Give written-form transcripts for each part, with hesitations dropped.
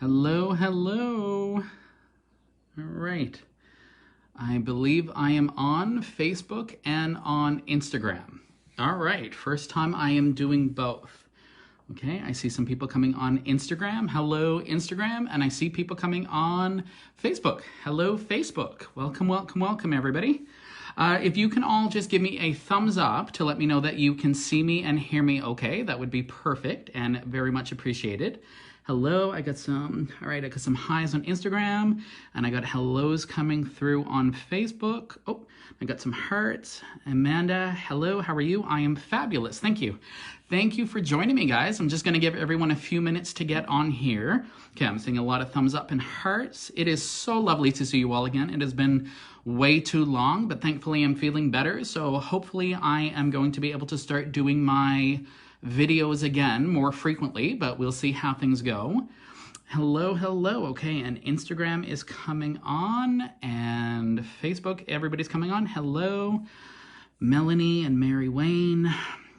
Hello, hello. All right. I believe I am on Facebook and on Instagram. All right, first time I am doing both. Okay, I see some people coming on Instagram. Hello, Instagram. And I see people coming on Facebook. Hello, Facebook. Welcome, welcome, welcome, everybody. If you can all just give me a thumbs up to let me know that you can see me and hear me okay, that would be perfect and very much appreciated. Hello, I got some, all right, I got some highs on Instagram, and I got hellos coming through on Facebook. Oh, I got some hearts. Amanda, hello, how are you? I am fabulous, thank you. Thank you for joining me, guys. I'm just gonna give everyone a few minutes to get on here. Okay, I'm seeing a lot of thumbs up and hearts. It is so lovely to see you all again. It has been way too long, but thankfully I'm feeling better. So hopefully I am going to be able to start doing my videos again more frequently, but we'll see how things go. Hello, hello. Okay, and Instagram is coming on, and Facebook, everybody's coming on. Hello, Melanie and Mary Wayne,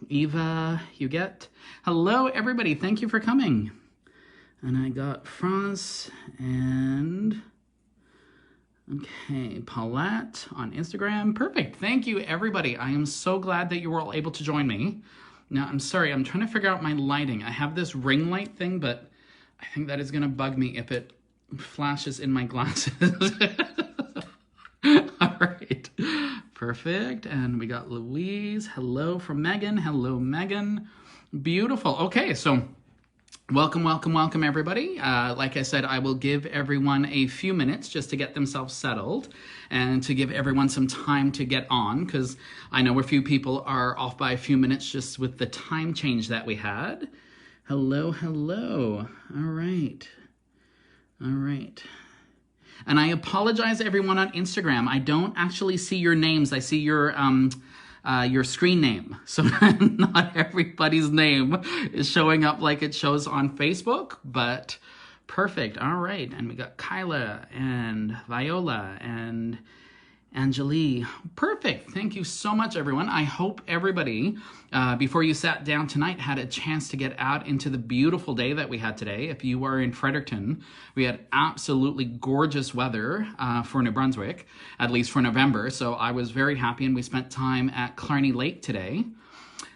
Eva, you get. Hello, everybody. Thank you for coming. And I got France and okay, Paulette on Instagram. Perfect. Thank you, everybody. I am so glad that you were all able to join me. Now, I'm sorry, I'm trying to figure out my lighting. I have this ring light thing, but I think that is going to bug me if it flashes in my glasses. All right, perfect. And we got Louise. Hello from Megan. Hello, Megan. Beautiful. Okay, so welcome, welcome, welcome, everybody. Like I said, I will give everyone a few minutes just to get themselves settled and to give everyone some time to get on, because I know a few people are off by a few minutes just with the time change that we had. Hello, hello. All right. All right. And I apologize, everyone on Instagram. I don't actually see your names. I see your screen name. So not everybody's name is showing up like it shows on Facebook, but perfect. All right. And we got Kyla and Viola and Angelique. Perfect. Thank you so much, everyone. I hope everybody, before you sat down tonight, had a chance to get out into the beautiful day that we had today. If you were in Fredericton, we had absolutely gorgeous weather for New Brunswick, at least for November. So I was very happy, and we spent time at Clarny Lake today.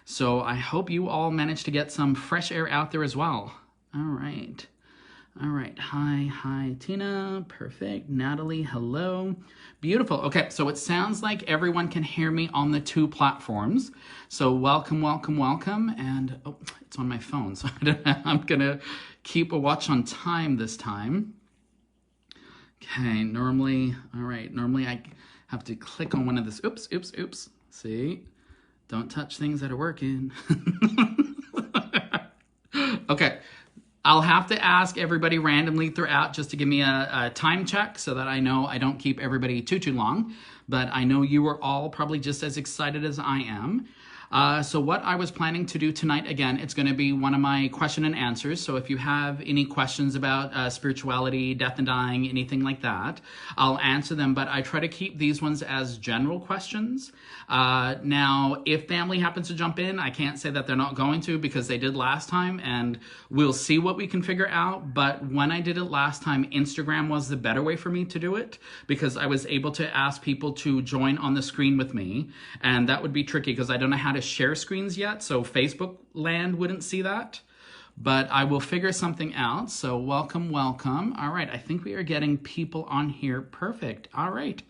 So I hope you all managed to get some fresh air out there as well. All right. All right. Hi, Tina. Perfect. Natalie, hello. Beautiful. Okay, so it sounds like everyone can hear me on the two platforms. So welcome, welcome, welcome. And oh, it's on my phone, so I'm going to keep a watch on time this time. Okay, normally I have to click on one of this. Oops. See? Don't touch things that are working. Okay. I'll have to ask everybody randomly throughout just to give me a time check so that I know I don't keep everybody too long. But I know you are all probably just as excited as I am. So what I was planning to do tonight, again, it's going to be one of my question and answers. So if you have any questions about spirituality, death and dying, anything like that, I'll answer them. But I try to keep these ones as general questions. Now, if family happens to jump in, I can't say that they're not going to, because they did last time, and we'll see what we can figure out. But when I did it last time, Instagram was the better way for me to do it, because I was able to ask people to join on the screen with me. And that would be tricky because I don't know how to share screens yet, so Facebook land wouldn't see that. But I will figure something out. So welcome, welcome. All right, I think we are getting people on here. Perfect. All right.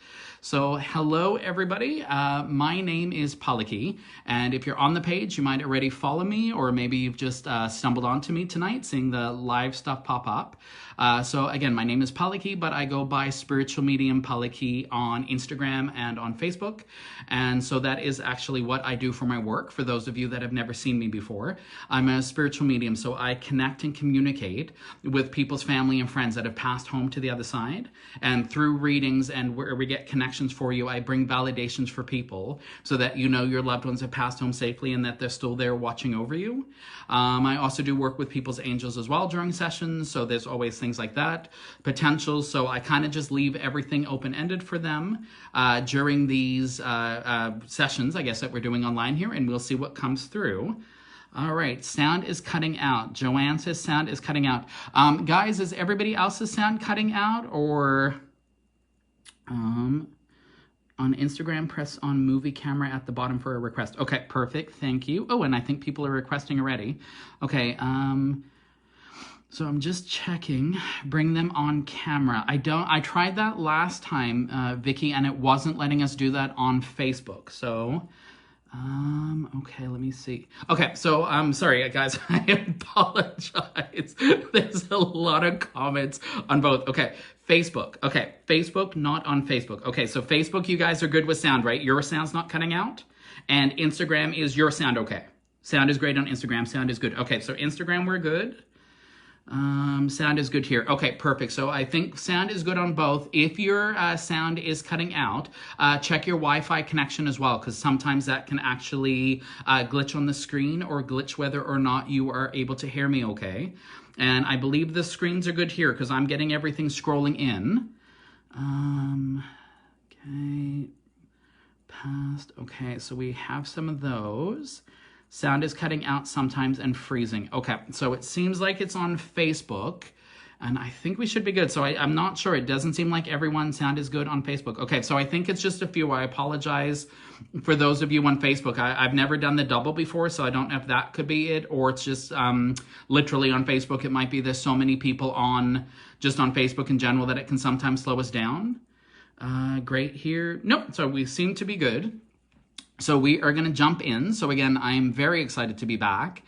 So hello, everybody. My name is Paleki, and if you're on the page, you might already follow me, or maybe you've just stumbled onto me tonight, seeing the live stuff pop up. So again, my name is Paleki, but I go by Spiritual Medium Paleki on Instagram and on Facebook. And so that is actually what I do for my work. For those of you that have never seen me before, I'm a spiritual medium. So I connect and communicate with people's family and friends that have passed home to the other side. And through readings and where we get connections for you, I bring validations for people so that you know your loved ones have passed home safely and that they're still there watching over you. I also do work with people's angels as well during sessions. So there's always things like that, potentials. So I kind of just leave everything open-ended for them during these sessions, I guess, that we're doing online here, and we'll see what comes through. All right, sound is cutting out. Joanne says sound is cutting out. Guys, is everybody else's sound cutting out? Or on Instagram, press on movie camera at the bottom for a request. Okay, perfect, thank you. Oh, and I think people are requesting already. Okay, so I'm just checking, bring them on camera. I tried that last time, Vicky, and it wasn't letting us do that on Facebook. So, okay, let me see. Okay, so sorry guys, I apologize. There's a lot of comments on both. Okay, Facebook. Okay, Facebook, not on Facebook. Okay, so Facebook, you guys are good with sound, right? Your sound's not cutting out. And Instagram is your sound okay. Sound is great on Instagram, sound is good. Okay, so Instagram, we're good. Sound is good here. Okay, perfect. So I think sound is good on both. If your sound is cutting out, check your Wi-Fi connection as well, because sometimes that can actually glitch on the screen or glitch whether or not you are able to hear me okay. And I believe the screens are good here because I'm getting everything scrolling in. Okay, past. Okay, so we have some of those. Sound is cutting out sometimes and freezing. Okay, so it seems like it's on Facebook, and I think we should be good. So I'm not sure. It doesn't seem like everyone's sound is good on Facebook. Okay, so I think it's just a few. I apologize for those of you on Facebook. I've never done the double before, so I don't know if that could be it, or it's just literally on Facebook. It might be there's so many people on just on Facebook in general that it can sometimes slow us down. Great here. Nope, so we seem to be good. So we are going to jump in. So again, I'm very excited to be back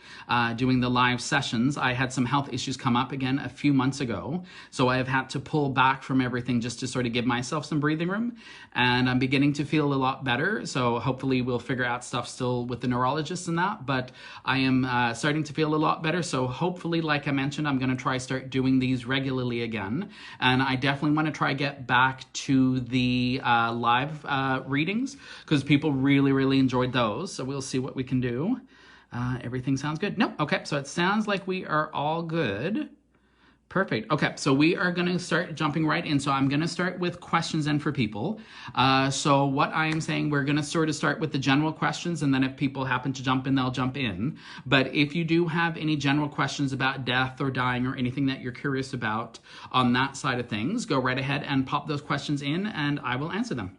doing the live sessions. I had some health issues come up again a few months ago. So I have had to pull back from everything just to sort of give myself some breathing room. And I'm beginning to feel a lot better. So hopefully we'll figure out stuff still with the neurologist and that. But I am starting to feel a lot better. So hopefully, like I mentioned, I'm going to try start doing these regularly again. And I definitely want to try get back to the live readings because people really enjoyed those, so we'll see what we can do. Everything sounds good. Nope. Okay, so it sounds like we are all good. Perfect. Okay, so we are going to start jumping right in. So I'm going to start with questions then for people. So what I am saying, we're going to sort of start with the general questions, and then if people happen to jump in, they'll jump in. But if you do have any general questions about death or dying or anything that you're curious about on that side of things, go right ahead and pop those questions in, and I will answer them.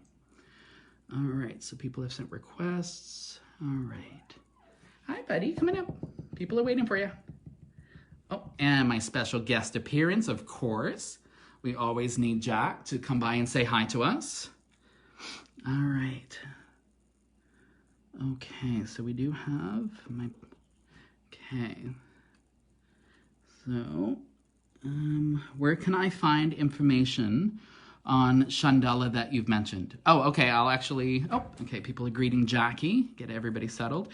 All right, so people have sent requests. All right. Hi, buddy, coming up. People are waiting for you. Oh, and my special guest appearance, of course. We always need Jack to come by and say hi to us. All right. Okay, so we do have my... Okay. So, where can I find information on Chandela that you've mentioned? Oh, okay, I'll actually, okay, people are greeting Jackie, get everybody settled.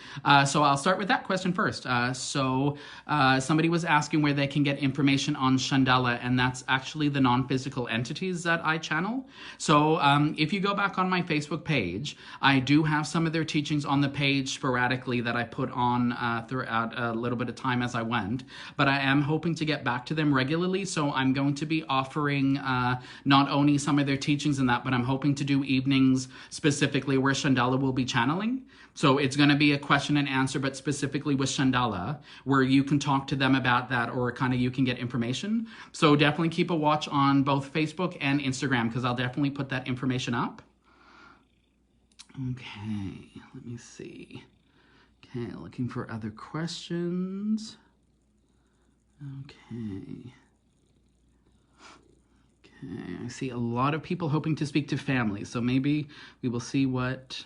So I'll start with that question first. Somebody was asking where they can get information on Chandela, and that's actually the non-physical entities that I channel. So if you go back on my Facebook page, I do have some of their teachings on the page sporadically that I put on throughout a little bit of time as I went, but I am hoping to get back to them regularly, so I'm going to be offering not only some of their teachings and that, but I'm hoping to do evenings specifically where Chandela will be channeling. So it's going to be a question and answer, but specifically with Chandela, where you can talk to them about that, or kind of you can get information. So definitely keep a watch on both Facebook and Instagram, because I'll definitely put that information up. Okay, let me see. Okay, looking for other questions. Okay. I see a lot of people hoping to speak to family, so maybe we will see what...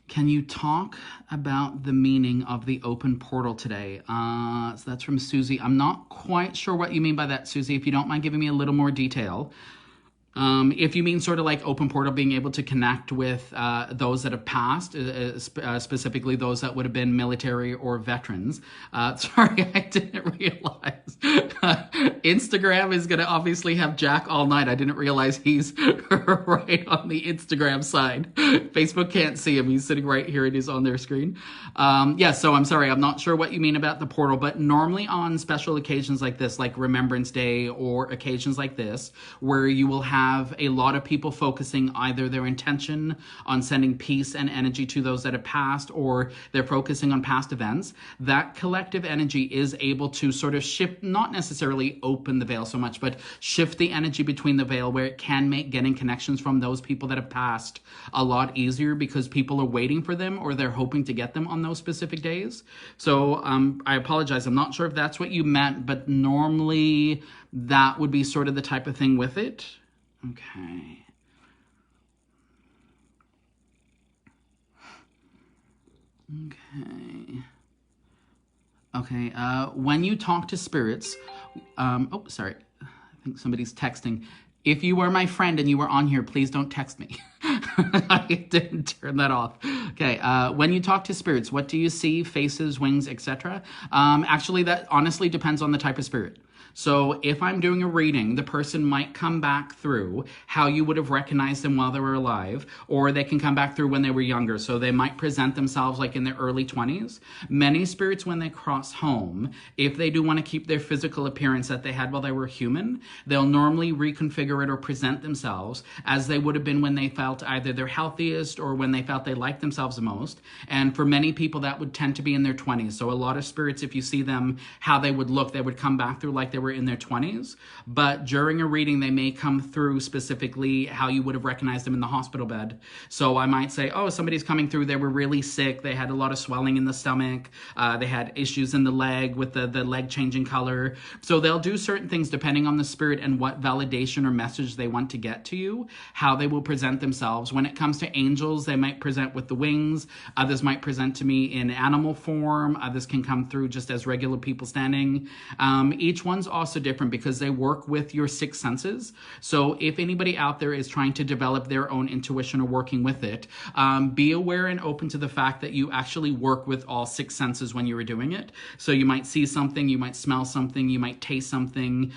Can you talk about the meaning of the open portal today? So that's from Susie. I'm not quite sure what you mean by that, Susie. If you don't mind giving me a little more detail. If you mean sort of like open portal, being able to connect with those that have passed, specifically those that would have been military or veterans. Sorry, I didn't realize. Instagram is going to obviously have Jack all night. I didn't realize he's right on the Instagram side. Facebook can't see him. He's sitting right here. It is on their screen. Yeah, so I'm sorry. I'm not sure what you mean about the portal, but normally on special occasions like this, like Remembrance Day or occasions like this, where you will have have a lot of people focusing either their intention on sending peace and energy to those that have passed, or they're focusing on past events, that collective energy is able to sort of shift, not necessarily open the veil so much, but shift the energy between the veil, where it can make getting connections from those people that have passed a lot easier, because people are waiting for them or they're hoping to get them on those specific days. So I apologize. I'm not sure if that's what you meant, but normally that would be sort of the type of thing with it. Okay. Okay. When you talk to spirits, oh, sorry. I think somebody's texting. If you were my friend and you were on here, please don't text me. I didn't turn that off. Okay, when you talk to spirits, what do you see? Faces, wings, etc.? Actually, that honestly depends on the type of spirit. So if I'm doing a reading, the person might come back through how you would have recognized them while they were alive, or they can come back through when they were younger. So they might present themselves like in their early 20s. Many spirits, when they cross home, if they do want to keep their physical appearance that they had while they were human, they'll normally reconfigure it or present themselves as they would have been when they felt either their healthiest or when they felt they liked themselves the most. And for many people, that would tend to be in their 20s. So a lot of spirits, if you see them, how they would look, they would come back through like they were in their 20s, but during a reading they may come through specifically how you would have recognized them in the hospital bed. So I might say, oh, somebody's coming through, they were really sick, they had a lot of swelling in the stomach, they had issues in the leg with the leg changing color. So they'll do certain things depending on the spirit and what validation or message they want to get to you, how they will present themselves. When it comes to angels, they might present with the wings, others might present to me in animal form, others can come through just as regular people standing. Each one's also different because they work with your six senses. So if anybody out there is trying to develop their own intuition or working with it, be aware and open to the fact that you actually work with all six senses when you are doing it. So you might see something, you might smell something, you might taste something,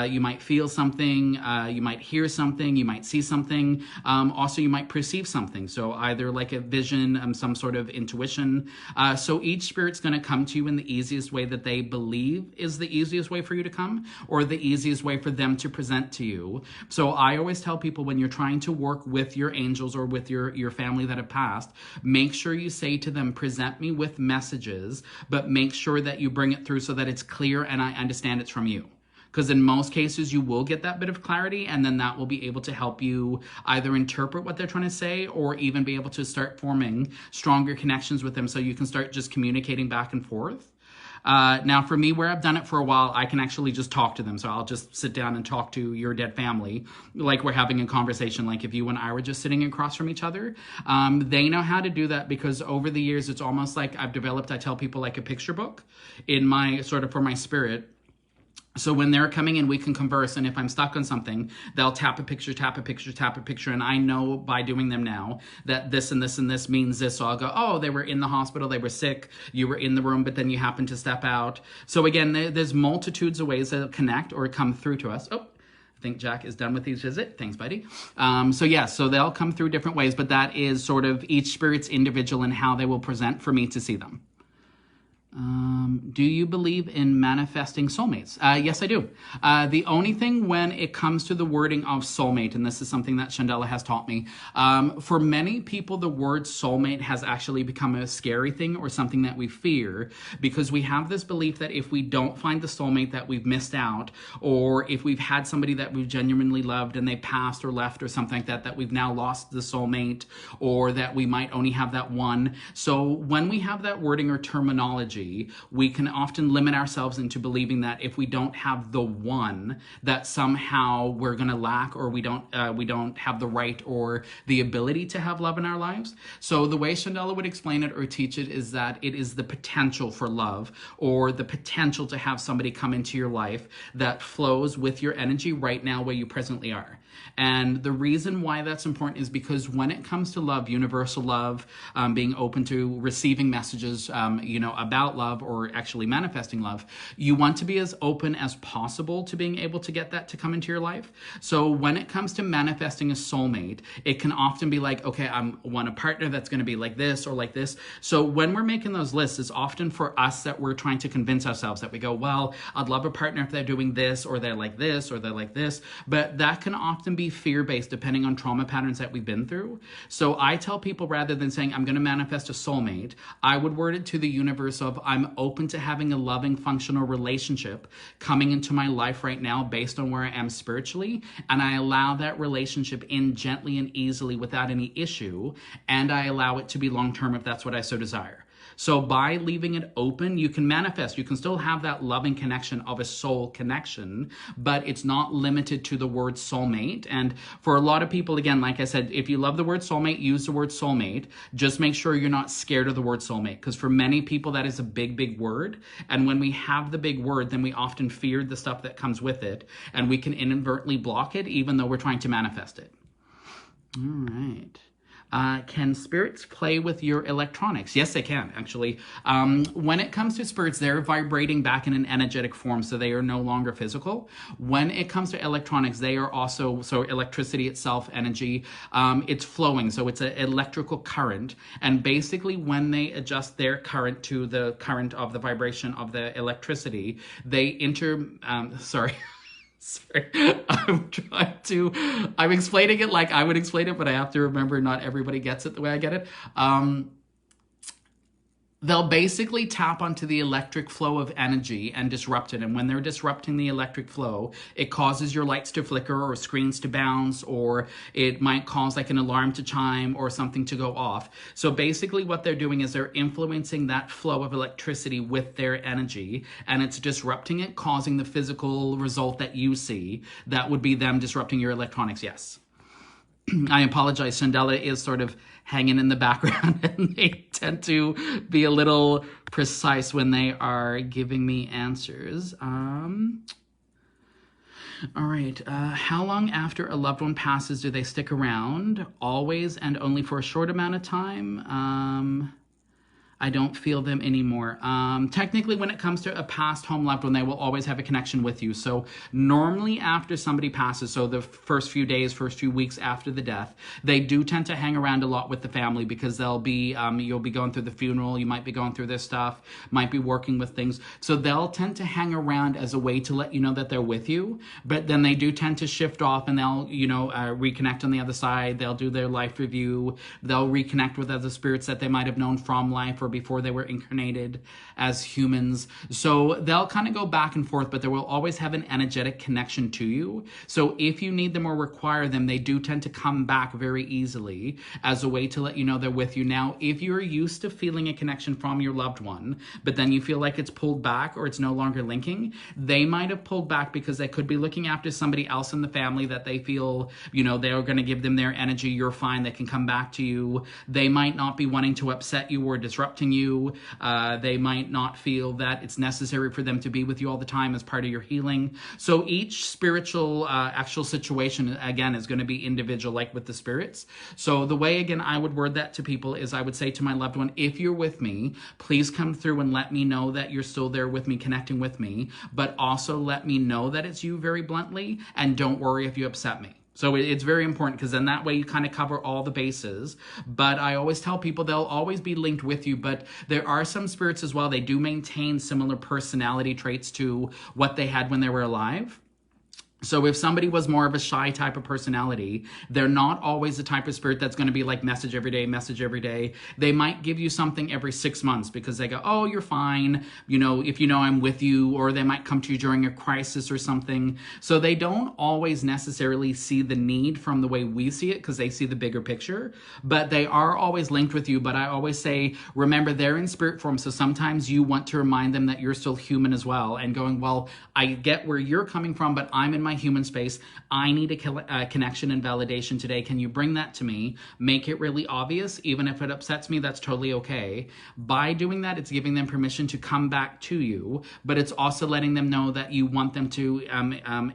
you might feel something, you might hear something, you might see something. Also, you might perceive something. So either like a vision, some sort of intuition. So each spirit's going to come to you in the easiest way that they believe is the easiest way for you to come, or the easiest way for them to present to you. So I always tell people, when you're trying to work with your angels or with your family that have passed, make sure you say to them, present me with messages, but make sure that you bring it through so that it's clear and I understand it's from you. Because in most cases, you will get that bit of clarity, and then that will be able to help you either interpret what they're trying to say or even be able to start forming stronger connections with them so you can start just communicating back and forth. Now, for me, where I've done it for a while, I can actually just talk to them. So I'll just sit down and talk to your dead family like we're having a conversation, like if you and I were just sitting across from each other. They know how to do that because over the years, it's almost like I've developed, I tell people, like a picture book in my sort of for my spirit. So when they're coming in, we can converse, and if I'm stuck on something, they'll tap a picture, tap a picture, tap a picture, and I know by doing them now that this and this and this means this. So I'll go, oh, they were in the hospital, they were sick, you were in the room, but then you happened to step out. So again, there's multitudes of ways that connect or come through to us. Oh, I think Jack is done with his visit. Thanks, buddy. So yeah, so they'll come through different ways, but that is sort of each spirit's individual in how they will present for me to see them. Do you believe in manifesting soulmates? Yes, I do. The only thing when it comes to the wording of soulmate, and this is something that Chandela has taught me, for many people, the word soulmate has actually become a scary thing or something that we fear because we have this belief that if we don't find the soulmate that we've missed out, or if we've had somebody that we've genuinely loved and they passed or left or something like that, that we've now lost the soulmate, or that we might only have that one. So when we have that wording or terminology, we can often limit ourselves into believing that if we don't have the one, that somehow we're going to lack, or we don't have the right or the ability to have love in our lives. So the way Chandela would explain it or teach it is that it is the potential for love, or the potential to have somebody come into your life that flows with your energy right now where you presently are. And the reason why that's important is because when it comes to love, universal love, being open to receiving messages, about love or actually manifesting love, you want to be as open as possible to being able to get that to come into your life. So when it comes to manifesting a soulmate, it can often be like, okay, I want a partner that's going to be like this or like this. So when we're making those lists, it's often for us that we're trying to convince ourselves that we go, well, I'd love a partner if they're doing this, or they're like this, or they're like this. But that can often often be fear-based depending on trauma patterns that we've been through. So I tell people, rather than saying, I'm going to manifest a soulmate, I would word it to the universe of, I'm open to having a loving, functional relationship coming into my life right now based on where I am spiritually. And I allow that relationship in gently and easily without any issue. And I allow it to be long-term if that's what I so desire. So by leaving it open, you can manifest. You can still have that loving connection of a soul connection, but it's not limited to the word soulmate. And for a lot of people, again, like I said, if you love the word soulmate, use the word soulmate. Just make sure you're not scared of the word soulmate, because for many people, that is a big, big word. And when we have the big word, then we often fear the stuff that comes with it, and we can inadvertently block it, even though we're trying to manifest it. All right. Can spirits play with your electronics? Yes, they can, actually. When it comes to spirits, they're vibrating back in an energetic form, so they are no longer physical. When it comes to electronics, they are also, so electricity itself, energy, it's flowing, so it's an electrical current. And basically, when they adjust their current to the current of the vibration of the electricity, they sorry, I'm explaining it like I would explain it, but I have to remember not everybody gets it the way I get it. They'll basically tap onto the electric flow of energy and disrupt it. And when they're disrupting the electric flow, it causes your lights to flicker or screens to bounce, or it might cause like an alarm to chime or something to go off. So basically what they're doing is they're influencing that flow of electricity with their energy, and it's disrupting it, causing the physical result that you see. That would be them disrupting your electronics, yes. I apologize, Chandela is sort of hanging in the background, and they tend to be a little precise when they are giving me answers. All right, how long after a loved one passes do they stick around? Always and only for a short amount of time? I don't feel them anymore. Technically, when it comes to a past home loved one, they will always have a connection with you. So normally after somebody passes, so the first few days, first few weeks after the death, they do tend to hang around a lot with the family, because they'll be, you'll be going through the funeral, you might be going through this stuff, might be working with things. So they'll tend to hang around as a way to let you know that they're with you, but then they do tend to shift off, and they'll, reconnect on the other side. They'll do their life review. They'll reconnect with other spirits that they might have known from life or before they were incarnated as humans. So they'll kind of go back and forth, but they will always have an energetic connection to you. So if you need them or require them, they do tend to come back very easily as a way to let you know they're with you. Now, if you're used to feeling a connection from your loved one, but then you feel like it's pulled back or it's no longer linking, they might have pulled back because they could be looking after somebody else in the family that they feel, they're going to give them their energy. You're fine. They can come back to you. They might not be wanting to upset you or disrupting you. They might not feel that it's necessary for them to be with you all the time as part of your healing. So each spiritual actual situation, again, is going to be individual, like with the spirits. So the way, again, I would word that to people is I would say to my loved one, if you're with me, please come through and let me know that you're still there with me, connecting with me, but also let me know that it's you very bluntly, and don't worry if you upset me. So it's very important, because then that way you kind of cover all the bases. But I always tell people they'll always be linked with you, but there are some spirits as well. They do maintain similar personality traits to what they had when they were alive. So if somebody was more of a shy type of personality, they're not always the type of spirit that's going to be like message every day, message every day. They might give you something every 6 months because they go, oh, you're fine, if I'm with you, or they might come to you during a crisis or something. So they don't always necessarily see the need from the way we see it, because they see the bigger picture, but they are always linked with you. But I always say, remember, they're in spirit form. So sometimes you want to remind them that you're still human as well, and going, well, I get where you're coming from, but I'm in my human space. I need a connection and validation today. Can you bring that to me? Make it really obvious. Even if it upsets me, that's totally okay. By doing that, it's giving them permission to come back to you, but it's also letting them know that you want them to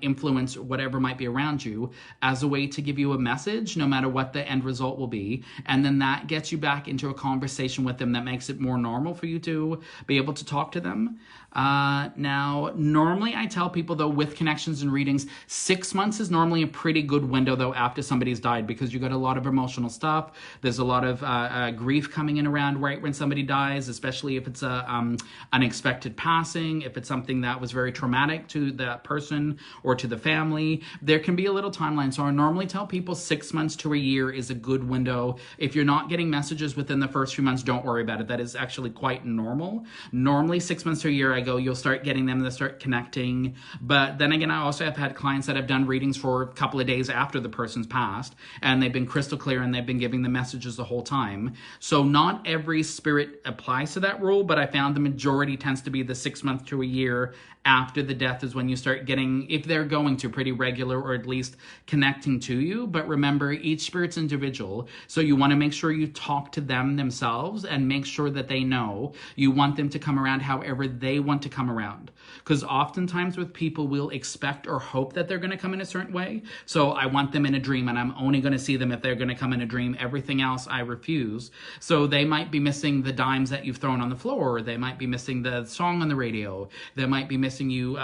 influence whatever might be around you as a way to give you a message, no matter what the end result will be. And then that gets you back into a conversation with them that makes it more normal for you to be able to talk to them. Now, normally I tell people, though, with connections and readings, 6 months is normally a pretty good window, though, after somebody's died, because you got a lot of emotional stuff. There's a lot of grief coming in around right when somebody dies, especially if it's a unexpected passing, if it's something that was very traumatic to that person or to the family. There can be a little timeline. So I normally tell people 6 months to a year is a good window. If you're not getting messages within the first few months, don't worry about it. That is actually quite normal. Normally 6 months to a year, I go, you'll start getting them to start connecting. But then again, I also have had clients that have done readings for a couple of days after the person's passed, and they've been crystal clear and they've been giving the messages the whole time. So not every spirit applies to that rule, but I found the majority tends to be the 6 months to a year after the death is when you start getting, if they're going to, pretty regular, or at least connecting to you. But remember, each spirit's individual, so you want to make sure you talk to them themselves and make sure that they know you want them to come around however they want to come around. Because oftentimes with people, we'll expect or hope that they're going to come in a certain way. So I want them in a dream, and I'm only going to see them if they're going to come in a dream. Everything else I refuse. So they might be missing the dimes that you've thrown on the floor. They might be missing the song on the radio. They might be missing you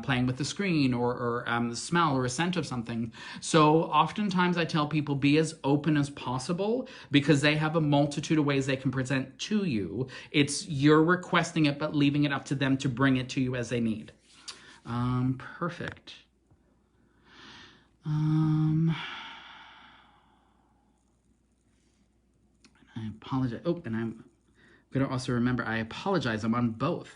playing with the screen, or the smell or a scent of something. So oftentimes I tell people, be as open as possible, because they have a multitude of ways they can present to you. It's you're requesting it, but leaving it up to them to bring it to you as they need. Perfect. I apologize. Oh, and I'm going to also remember, I apologize. I'm on both.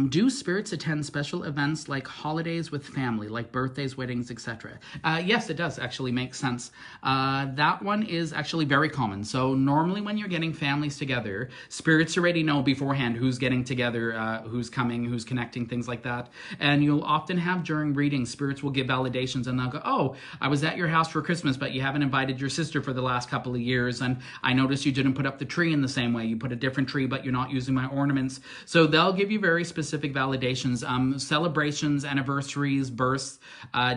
Do spirits attend special events like holidays with family, like birthdays, weddings, etc.? Yes, it does actually make sense. That one is actually very common. So normally when you're getting families together, spirits already know beforehand who's getting together, who's coming, who's connecting, things like that. And you'll often have during readings, spirits will give validations, and they'll go, oh, I was at your house for Christmas, but you haven't invited your sister for the last couple of years. And I noticed you didn't put up the tree in the same way. You put a different tree, but you're not using my ornaments. So they'll give you very specific validations. Celebrations, anniversaries, births,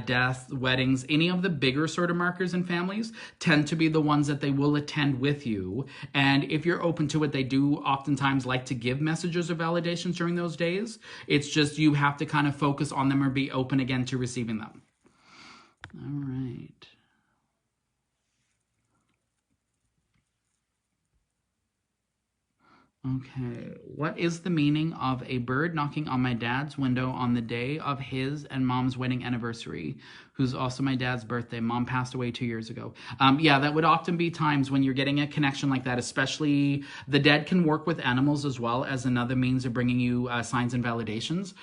death, weddings, any of the bigger sort of markers in families tend to be the ones that they will attend with you. And if you're open to it, they do oftentimes like to give messages or validations during those days. It's just you have to kind of focus on them or be open again to receiving them. All right. Okay, what is the meaning of a bird knocking on my dad's window on the day of his and mom's wedding anniversary, who's also my dad's birthday? Mom passed away 2 years ago. Yeah, that would often be times when you're getting a connection like that, especially the dead can work with animals as well as another means of bringing you signs and validations.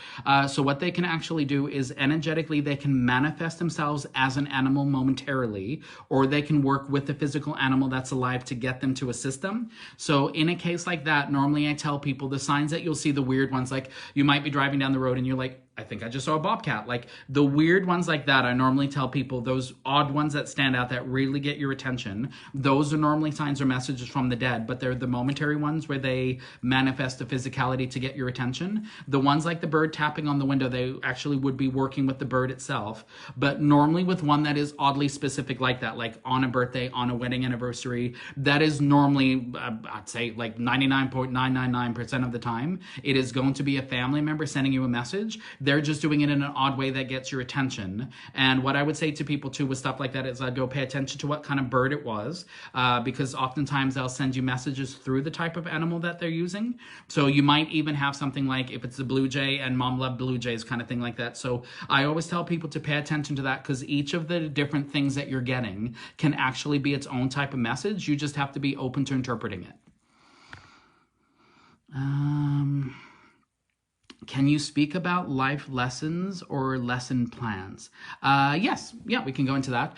So what they can actually do is energetically, they can manifest themselves as an animal momentarily, or they can work with the physical animal that's alive to get them to assist them. So in a case like that, normally I tell people the signs that you'll see, the weird ones, like you might be driving down the road and you're like, I think I just saw a bobcat. Like the weird ones like that, I normally tell people those odd ones that stand out that really get your attention, those are normally signs or messages from the dead, but they're the momentary ones where they manifest the physicality to get your attention. The ones like the bird tapping on the window, they actually would be working with the bird itself. But normally with one that is oddly specific like that, like on a birthday, on a wedding anniversary, that is normally, I'd say like 99.999% of the time, it is going to be a family member sending you a message. They're just doing it in an odd way that gets your attention. And what I would say to people too with stuff like that is I'd go pay attention to what kind of bird it was, because oftentimes they'll send you messages through the type of animal that they're using. So you might even have something like if it's a blue jay and mom loved blue jays, kind of thing like that. So I always tell people to pay attention to that, because each of the different things that you're getting can actually be its own type of message. You just have to be open to interpreting it. Can you speak about life lessons or lesson plans? Yes, yeah, we can go into that.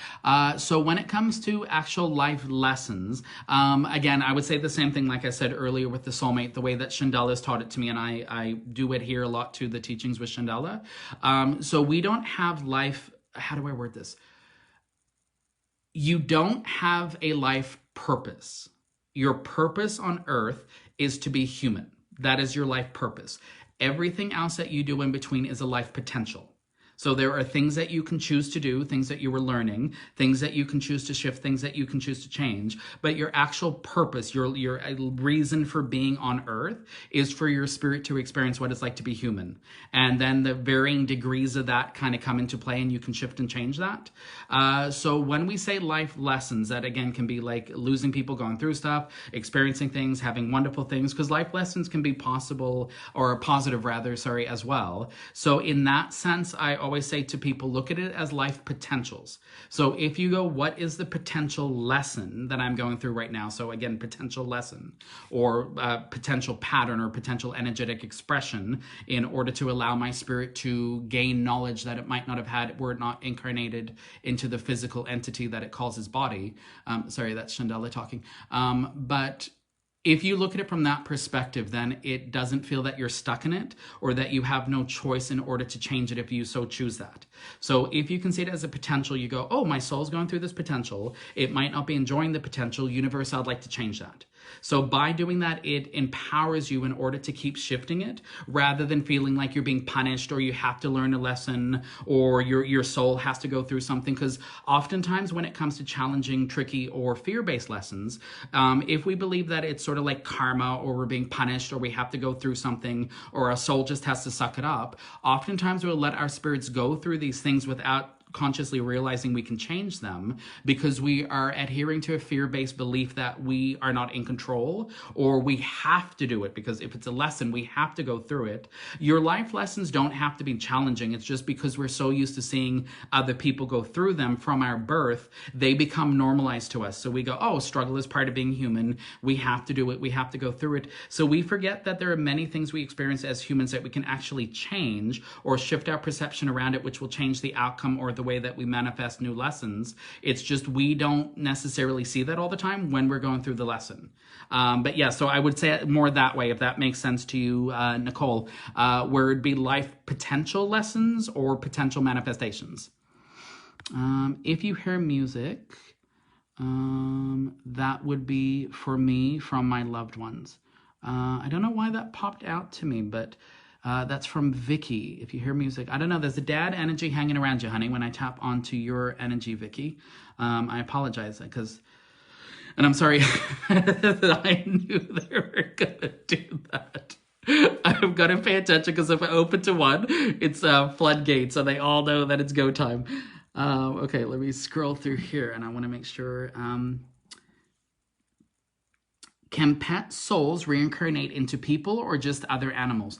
So when it comes to actual life lessons, again, I would say the same thing like I said earlier with the soulmate, the way that Chandela has taught it to me, and I do adhere a lot to the teachings with Chandela. So we don't have life, how do I word this? You don't have a life purpose. Your purpose on earth is to be human. That is your life purpose. Everything else that you do in between is a life potential. So there are things that you can choose to do, things that you were learning, things that you can choose to shift, things that you can choose to change. But your actual purpose, your reason for being on earth is for your spirit to experience what it's like to be human. And then the varying degrees of that kind of come into play, and you can shift and change that. So when we say life lessons, that again can be like losing people, going through stuff, experiencing things, having wonderful things, because life lessons can be possible, or positive rather, sorry, as well. So in that sense, I always say to people, look at it as life potentials. So if you go, what is the potential lesson that I'm going through right now? So again, potential lesson, or potential pattern, or potential energetic expression, in order to allow my spirit to gain knowledge that it might not have had were it not incarnated into the physical entity that it calls its body. Sorry, that's Chandela talking. But if you look at it from that perspective, then it doesn't feel that you're stuck in it, or that you have no choice in order to change it if you so choose that. So if you can see it as a potential, you go, oh, my soul's going through this potential. It might not be enjoying the potential. Universe, I'd like to change that. So by doing that, it empowers you in order to keep shifting it, rather than feeling like you're being punished, or you have to learn a lesson, or your soul has to go through something. Because oftentimes when it comes to challenging, tricky, or fear-based lessons, if we believe that it's sort of like karma, or we're being punished, or we have to go through something, or our soul just has to suck it up, oftentimes we'll let our spirits go through these things without consciously realizing we can change them, because we are adhering to a fear-based belief that we are not in control, or we have to do it, because if it's a lesson, we have to go through it. Your life lessons don't have to be challenging. It's just because we're so used to seeing other people go through them from our birth, they become normalized to us. So we go, oh, struggle is part of being human. We have to do it. We have to go through it. So we forget that there are many things we experience as humans that we can actually change, or shift our perception around it, which will change the outcome or the way that we manifest new lessons. It's just we don't necessarily see that all the time when we're going through the lesson. But yeah, so I would say it more that way, if that makes sense to you, Nicole, where it'd be life potential lessons or potential manifestations. If you hear music, that would be for me from my loved ones. I don't know why that popped out to me, but that's from Vicky. If you hear music, I don't know, there's a dad energy hanging around you, honey, when I tap onto your energy, Vicky. I apologize, because, and I'm sorry that I knew they were gonna do that. I've got to pay attention, because if I open to one, it's floodgates, so they all know that it's go time. Okay, let me scroll through here, and I want to make sure. Can pet souls reincarnate into people, or just other animals?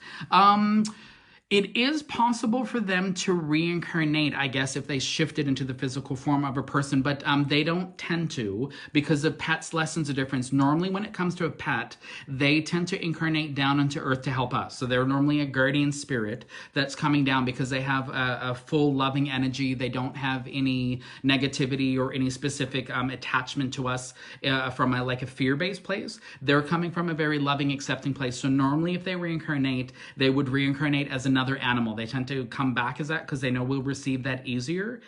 It is possible for them to reincarnate, I guess, if they shifted into the physical form of a person, but they don't tend to, because the pet's lessons are different. Normally, when it comes to a pet, they tend to incarnate down onto earth to help us. So they're normally a guardian spirit that's coming down, because they have a full loving energy. They don't have any negativity or any specific attachment to us from like a fear-based place. They're coming from a very loving, accepting place. So normally, if they reincarnate, they would reincarnate as another animal. They tend to come back as that, because they know we'll receive that easier.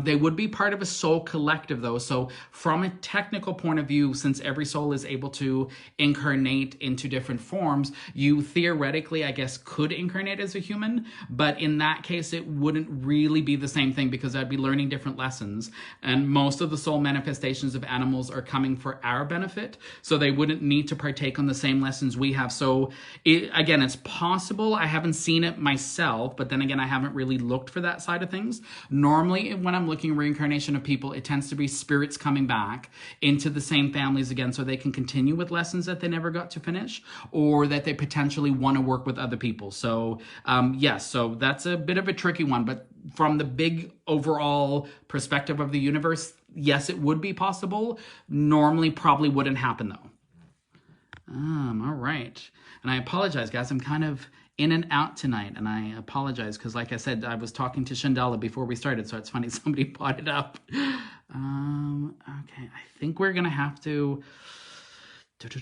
They would be part of a soul collective, though. So from a technical point of view, since every soul is able to incarnate into different forms, you theoretically, I guess, could incarnate as a human. But in that case, it wouldn't really be the same thing, because I'd be learning different lessons. And most of the soul manifestations of animals are coming for our benefit. So they wouldn't need to partake on the same lessons we have. So again, it's possible. I haven't seen it myself, but then again, I haven't really looked for that side of things. Normally, when I'm looking reincarnation of people, it tends to be spirits coming back into the same families again, so they can continue with lessons that they never got to finish, or that they potentially want to work with other people. So yes, so that's a bit of a tricky one, but from the big overall perspective of the universe, yes, it would be possible. Normally, probably wouldn't happen though. All right. And I apologize, guys. I'm kind of in and out tonight, and I apologize, because like I said, I was talking to Chandela before we started, so it's funny somebody brought it up. Okay, I think we're gonna have to. Okay,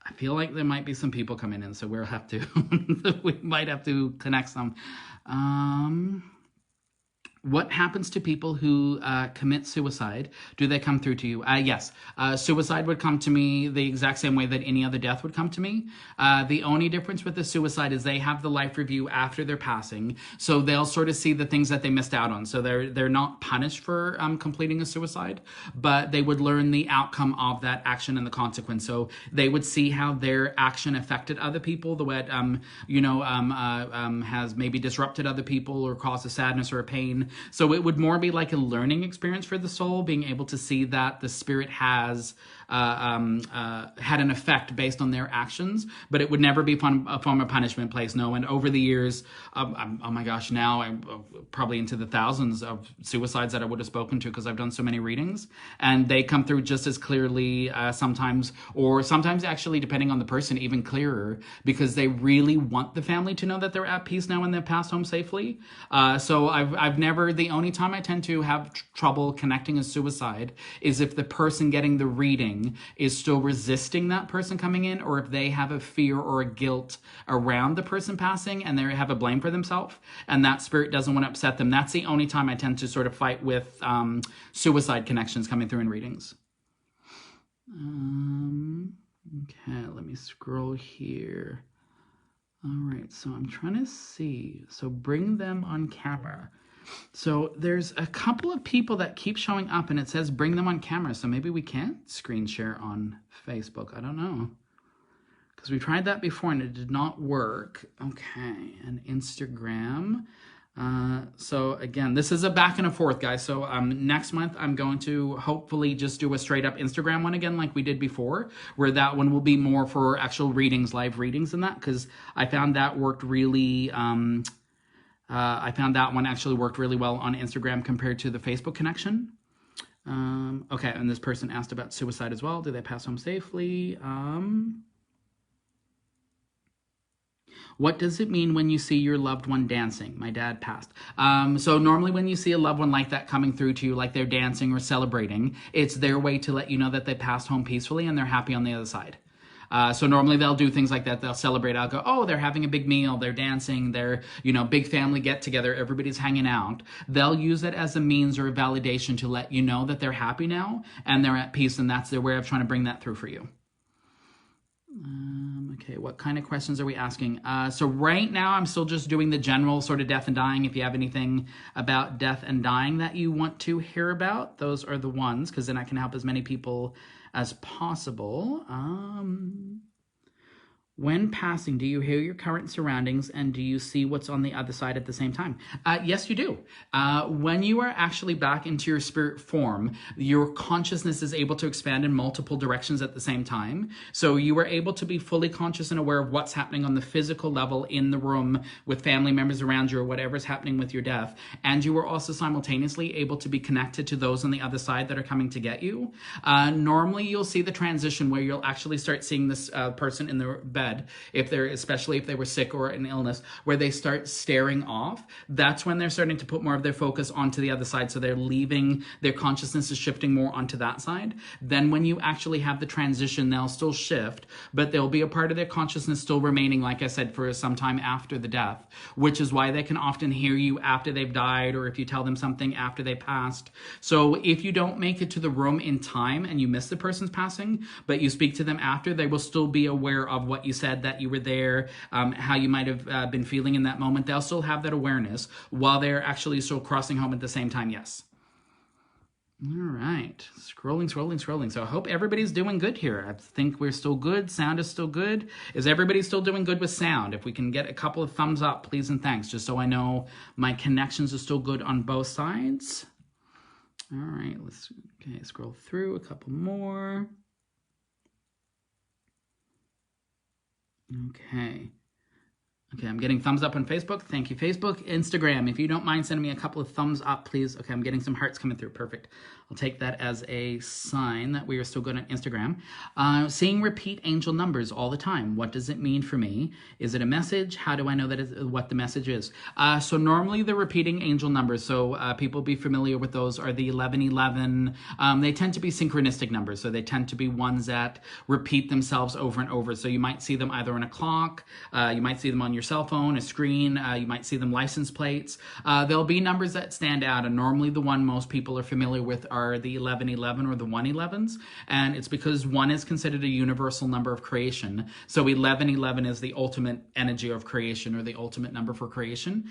I feel like there might be some people coming in, so we'll have to. We might have to connect some. What happens to people who commit suicide? Do they come through to you? Yes. Suicide would come to me the exact same way that any other death would come to me. The only difference with the suicide is they have the life review after their passing, so they'll sort of see the things that they missed out on. So they're not punished for completing a suicide, but they would learn the outcome of that action and the consequence. So they would see how their action affected other people, the way it, has maybe disrupted other people or caused a sadness or a pain. So it would more be like a learning experience for the soul, being able to see that the spirit has had an effect based on their actions, but it would never be a form of punishment place. No. And over the years, oh my gosh, now I'm probably into the thousands of suicides that I would have spoken to, because I've done so many readings, and they come through just as clearly sometimes, or sometimes actually, depending on the person, even clearer, because they really want the family to know that they're at peace now and they've passed home safely. So I've never, the only time I tend to have trouble connecting a suicide is if the person getting the reading is still resisting that person coming in, or if they have a fear or a guilt around the person passing and they have a blame for themselves, and that spirit doesn't want to upset them. That's the only time I tend to sort of fight with suicide connections coming through in readings. Okay, let me scroll here. All right, so I'm trying to see. So bring them on camera. So there's a couple of people that keep showing up and it says bring them on camera. So maybe we can't screen share on Facebook. I don't know. Because we tried that before and it did not work. Okay, and Instagram. So again, this is a back and a forth, guys. So next month, I'm going to hopefully just do a straight up Instagram one again, like we did before, where that one will be more for actual readings, live readings and that, because I found that worked really, I found that one actually worked really well on Instagram compared to the Facebook connection. Okay, and this person asked about suicide as well. Do they pass home safely? What does it mean when you see your loved one dancing? My dad passed. So normally when you see a loved one like that coming through to you, like they're dancing or celebrating, it's their way to let you know that they passed home peacefully and they're happy on the other side. So normally they'll do things like that. They'll celebrate. I'll go, oh, they're having a big meal. They're dancing. They're, big family get together. Everybody's hanging out. They'll use it as a means or a validation to let you know that they're happy now and they're at peace. And that's their way of trying to bring that through for you. Okay, what kind of questions are we asking? So right now I'm still just doing the general sort of death and dying. If you have anything about death and dying that you want to hear about, those are the ones, because then I can help as many people as possible. When passing, do you hear your current surroundings and do you see what's on the other side at the same time? Yes, you do. When you are actually back into your spirit form, your consciousness is able to expand in multiple directions at the same time. So you are able to be fully conscious and aware of what's happening on the physical level in the room with family members around you or whatever's happening with your death. And you are also simultaneously able to be connected to those on the other side that are coming to get you. Normally, you'll see the transition where you'll actually start seeing this person in the bed, especially if they were sick or an illness, where they start staring off. That's when they're starting to put more of their focus onto the other side. So they're leaving, their consciousness is shifting more onto that side. Then when you actually have the transition, they'll still shift, but there'll be a part of their consciousness still remaining, like I said, for some time after the death, which is why they can often hear you after they've died, or if you tell them something after they passed. So if you don't make it to the room in time and you miss the person's passing, but you speak to them after, they will still be aware of what you said, that you were there, how you might have been feeling in that moment. They'll still have that awareness while they're actually still crossing home at the same time. Yes. All right. Scrolling. So I hope everybody's doing good here. I think we're still good. Sound is still good. Is everybody still doing good with sound? If we can get a couple of thumbs up, please and thanks, just so I know my connections are still good on both sides. All right. Let's scroll through a couple more. Okay, I'm getting thumbs up on Facebook. Thank you, Facebook. Instagram, if you don't mind sending me a couple of thumbs up, please. Okay, I'm getting some hearts coming through. Perfect. I'll take that as a sign that we are still good on Instagram. Seeing repeat angel numbers all the time. What does it mean for me? Is it a message? How do I know that is what the message is? So normally the repeating angel numbers, so people be familiar with those, are the 1111. They tend to be synchronistic numbers, so they tend to be ones that repeat themselves over and over. So you might see them either on a clock, you might see them on your your cell phone, a screen. You might see them license plates. There'll be numbers that stand out, and normally the one most people are familiar with are the 1111 or the 111s, and it's because 1 is considered a universal number of creation. So 1111 is the ultimate energy of creation, or the ultimate number for creation.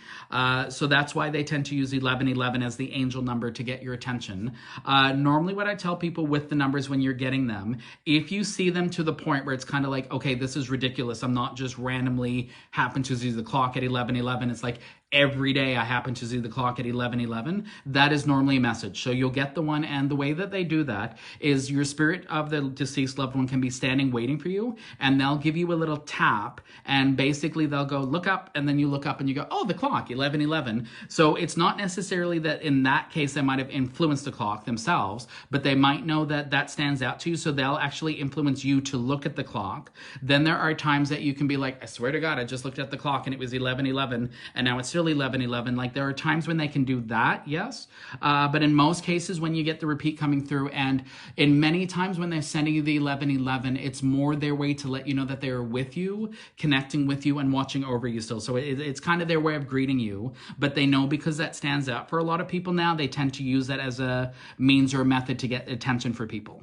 So that's why they tend to use 1111 as the angel number to get your attention. Normally what I tell people with the numbers when you're getting them, if you see them to the point where it's kind of like, okay, this is ridiculous. I'm not just randomly happen to see the clock at 1111. It's like every day I happen to see the clock at 1111. That is normally a message. So you'll get the one, and the way that they do that is your spirit of the deceased loved one can be standing waiting for you, and they'll give you a little tap, and basically they'll go, look up, and then you look up and you go, oh, the clock, 1111. So it's not necessarily that in that case they might have influenced the clock themselves, but they might know that that stands out to you, so they'll actually influence you to look at the clock. Then there are times that you can be like, I swear to God, I just looked at the clock and it was 1111, and now it's 1111. Like, there are times when they can do that, yes, but in most cases when you get the repeat coming through, and in many times when they're sending you the 1111, it's more their way to let you know that they're with you, connecting with you, and watching over you still. So it's kind of their way of greeting you, but they know because that stands out for a lot of people now, they tend to use that as a means or a method to get attention for people.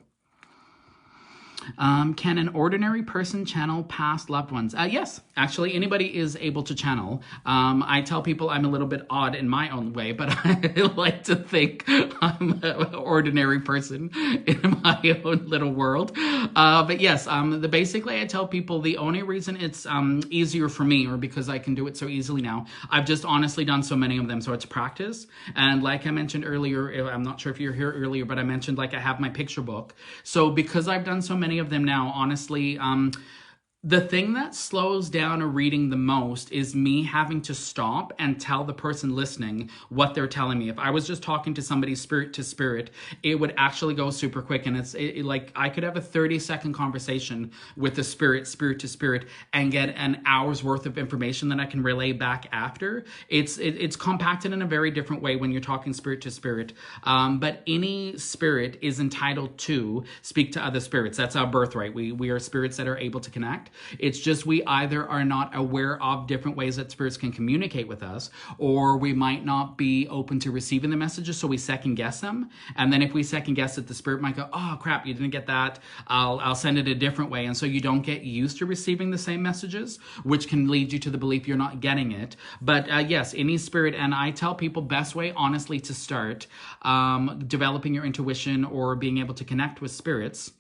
Can an ordinary person channel past loved ones? Yes, actually, anybody is able to channel. I tell people I'm a little bit odd in my own way, but I like to think I'm an ordinary person in my own little world. But yes, basically I tell people the only reason it's easier for me, or because I can do it so easily now, I've just honestly done so many of them, so it's practice. And like I mentioned earlier, I'm not sure if you're here earlier, but I mentioned like I have my picture book. So because I've done so many of them now, honestly, the thing that slows down a reading the most is me having to stop and tell the person listening what they're telling me. If I was just talking to somebody spirit to spirit, it would actually go super quick. And it's like I could have a 30-second conversation with a spirit to spirit, and get an hour's worth of information that I can relay back after. It's compacted in a very different way when you're talking spirit to spirit. But any spirit is entitled to speak to other spirits. That's our birthright. We are spirits that are able to connect. It's just we either are not aware of different ways that spirits can communicate with us, or we might not be open to receiving the messages, so we second guess them. And then if we second guess it, the spirit might go, oh crap, you didn't get that. I'll send it a different way. And so you don't get used to receiving the same messages, which can lead you to the belief you're not getting it. But yes, any spirit, and I tell people best way, honestly, to start developing your intuition or being able to connect with spirits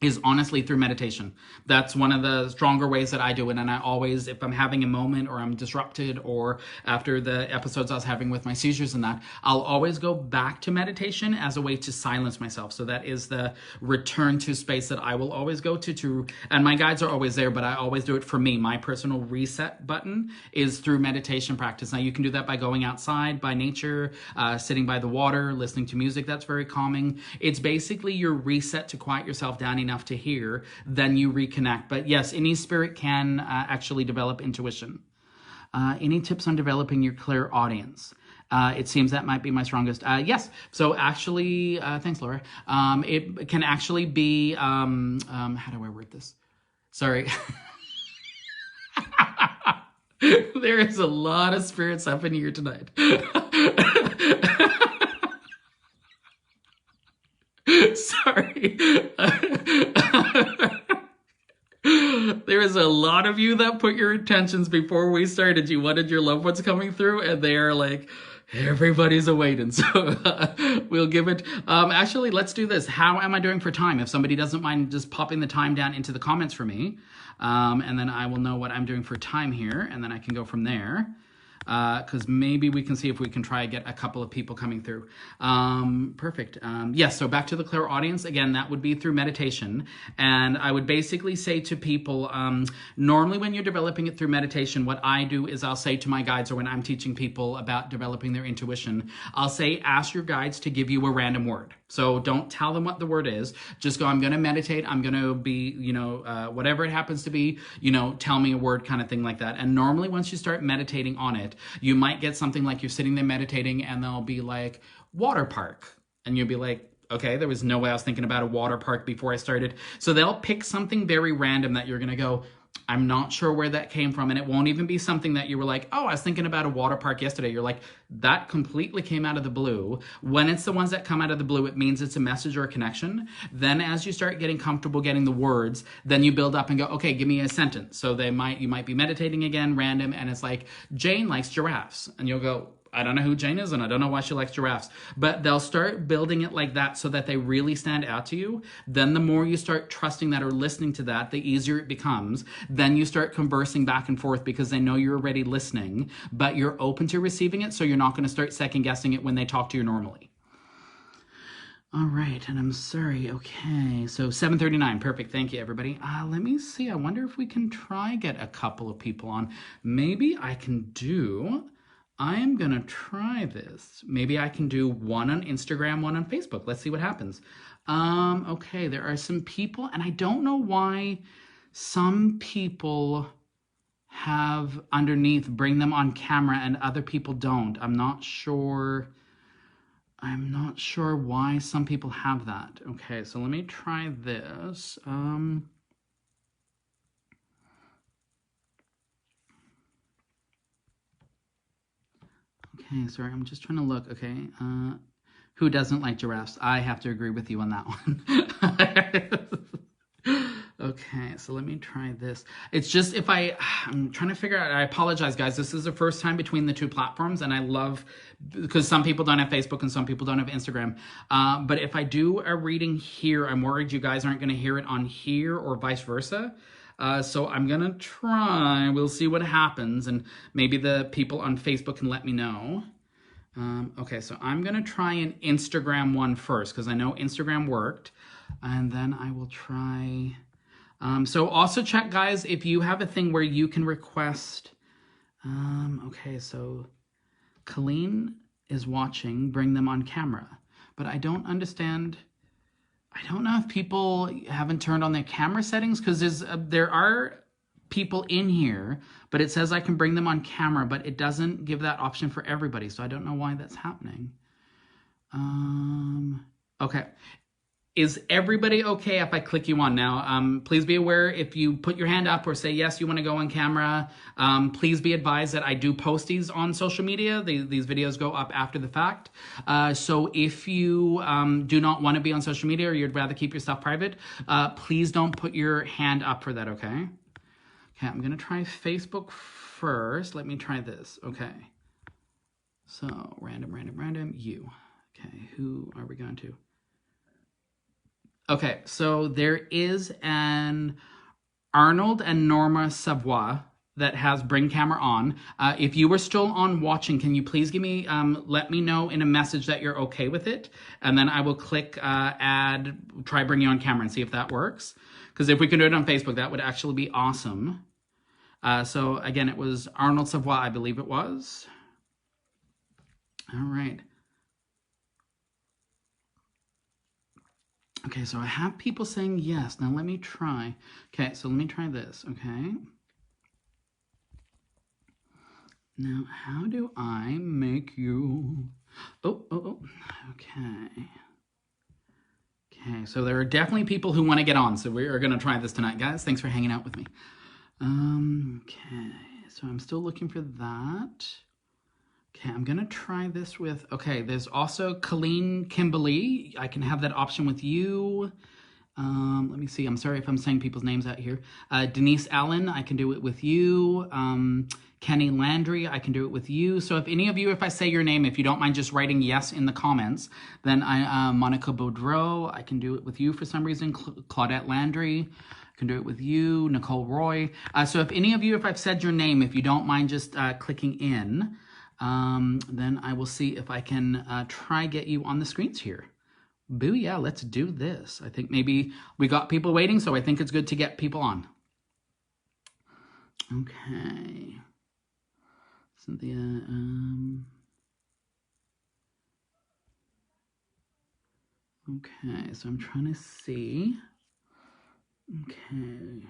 is honestly through meditation. That's one of the stronger ways that I do it. And I always, if I'm having a moment or I'm disrupted, or after the episodes I was having with my seizures and that, I'll always go back to meditation as a way to silence myself. So that is the return to space that I will always go to, and my guides are always there, but I always do it for me. My personal reset button is through meditation practice. Now you can do that by going outside, by nature, sitting by the water, listening to music. That's very calming. It's basically your reset to quiet yourself down enough to hear, then you reconnect. But yes, any spirit can actually develop intuition. Any tips on developing your clairaudience? It seems that might be my strongest. Yes. So actually, thanks, Laura. It can actually be, how do I word this? Sorry. There is a lot of spirits up in here tonight. Sorry. There is a lot of you that put your intentions before we started. You wanted your loved ones coming through, and they are like, everybody's awaiting. So we'll give it. Actually, let's do this. How am I doing for time? If somebody doesn't mind just popping the time down into the comments for me, and then I will know what I'm doing for time here, and then I can go from there. Because maybe we can see if we can try to get a couple of people coming through. Perfect. Yes, so back to the clairaudience. Again, that would be through meditation. And I would basically say to people, normally when you're developing it through meditation, what I do is I'll say to my guides, or when I'm teaching people about developing their intuition, I'll say, ask your guides to give you a random word. So don't tell them what the word is. Just go, I'm going to meditate. I'm going to be, whatever it happens to be, tell me a word, kind of thing like that. And normally once you start meditating on it, you might get something like you're sitting there meditating and they'll be like, water park. And you'll be like, okay, there was no way I was thinking about a water park before I started. So they'll pick something very random that you're going to go, I'm not sure where that came from, and it won't even be something that you were like, oh, I was thinking about a water park yesterday. You're like, that completely came out of the blue. When it's the ones that come out of the blue, it means it's a message or a connection. Then as you start getting comfortable getting the words, then you build up and go, okay, give me a sentence. So you might be meditating again, random, and it's like, Jane likes giraffes. And you'll go, I don't know who Jane is, and I don't know why she likes giraffes. But they'll start building it like that so that they really stand out to you. Then the more you start trusting that or listening to that, the easier it becomes. Then you start conversing back and forth because they know you're already listening, but you're open to receiving it, so you're not going to start second guessing it when they talk to you normally. All right, and I'm sorry. Okay, so 7:39. Perfect. Thank you, everybody. Let me see. I wonder if we can try get a couple of people on. Maybe I can do... I'm gonna try this. Maybe I can do one on Instagram, one on Facebook. Let's see what happens. Okay, there are some people, and I don't know why some people have underneath bring them on camera and other people don't. I'm not sure why some people have that. Okay, so let me try this. Okay, sorry, I'm just trying to look. Okay, who doesn't like giraffes? I have to agree with you on that one. Okay, so let me try this. It's just I'm trying to figure out, I apologize, guys. This is the first time between the two platforms, and I love, because some people don't have Facebook and some people don't have Instagram. But if I do a reading here, I'm worried you guys aren't going to hear it on here or vice versa. So I'm going to try. We'll see what happens, and maybe the people on Facebook can let me know. Okay, so I'm going to try an Instagram one first, because I know Instagram worked, and then I will try... so also check, guys, if you have a thing where you can request... okay, so Colleen is watching, bring them on camera, but I don't understand... I don't know if people haven't turned on their camera settings, because there are people in here, but it says I can bring them on camera, but it doesn't give that option for everybody, so I don't know why that's happening. Okay. Is everybody okay if I click you on now? Please be aware, if you put your hand up or say yes, you want to go on camera, please be advised that I do post these on social media. These videos go up after the fact. So if you do not want to be on social media, or you'd rather keep your stuff private, please don't put your hand up for that, okay? Okay, I'm going to try Facebook first. Let me try this. Okay. So, random, you. Okay, who are we going to? Okay, so there is an Arnold and Norma Savoy that has bring camera on. If you were still on watching, can you please give me, let me know in a message that you're okay with it, and then I will click add, try bring you on camera and see if that works. Because if we can do it on Facebook, that would actually be awesome. So again, it was Arnold Savoy, I believe it was. All right. Okay, so I have people saying yes. Now let me try. Okay, so let me try this, okay? Now, how do I make you... Oh, okay. Okay, so there are definitely people who want to get on, so we are going to try this tonight, guys. Thanks for hanging out with me. Okay, so I'm still looking for that. Okay, I'm going to try this with... Okay, there's also Colleen Kimberly. I can have that option with you. Let me see. I'm sorry if I'm saying people's names out here. Denise Allen, I can do it with you. Kenny Landry, I can do it with you. So if any of you, if I say your name, if you don't mind just writing yes in the comments, then Monica Baudreau, I can do it with you for some reason. Claudette Landry, I can do it with you. Nicole Roy. So if any of you, if I've said your name, if you don't mind just clicking in, then I will see if I can try get you on the screens here. Boo, yeah, let's do this. I think maybe we got people waiting, so I think it's good to get people on. Okay. Cynthia, okay, so I'm trying to see. Okay.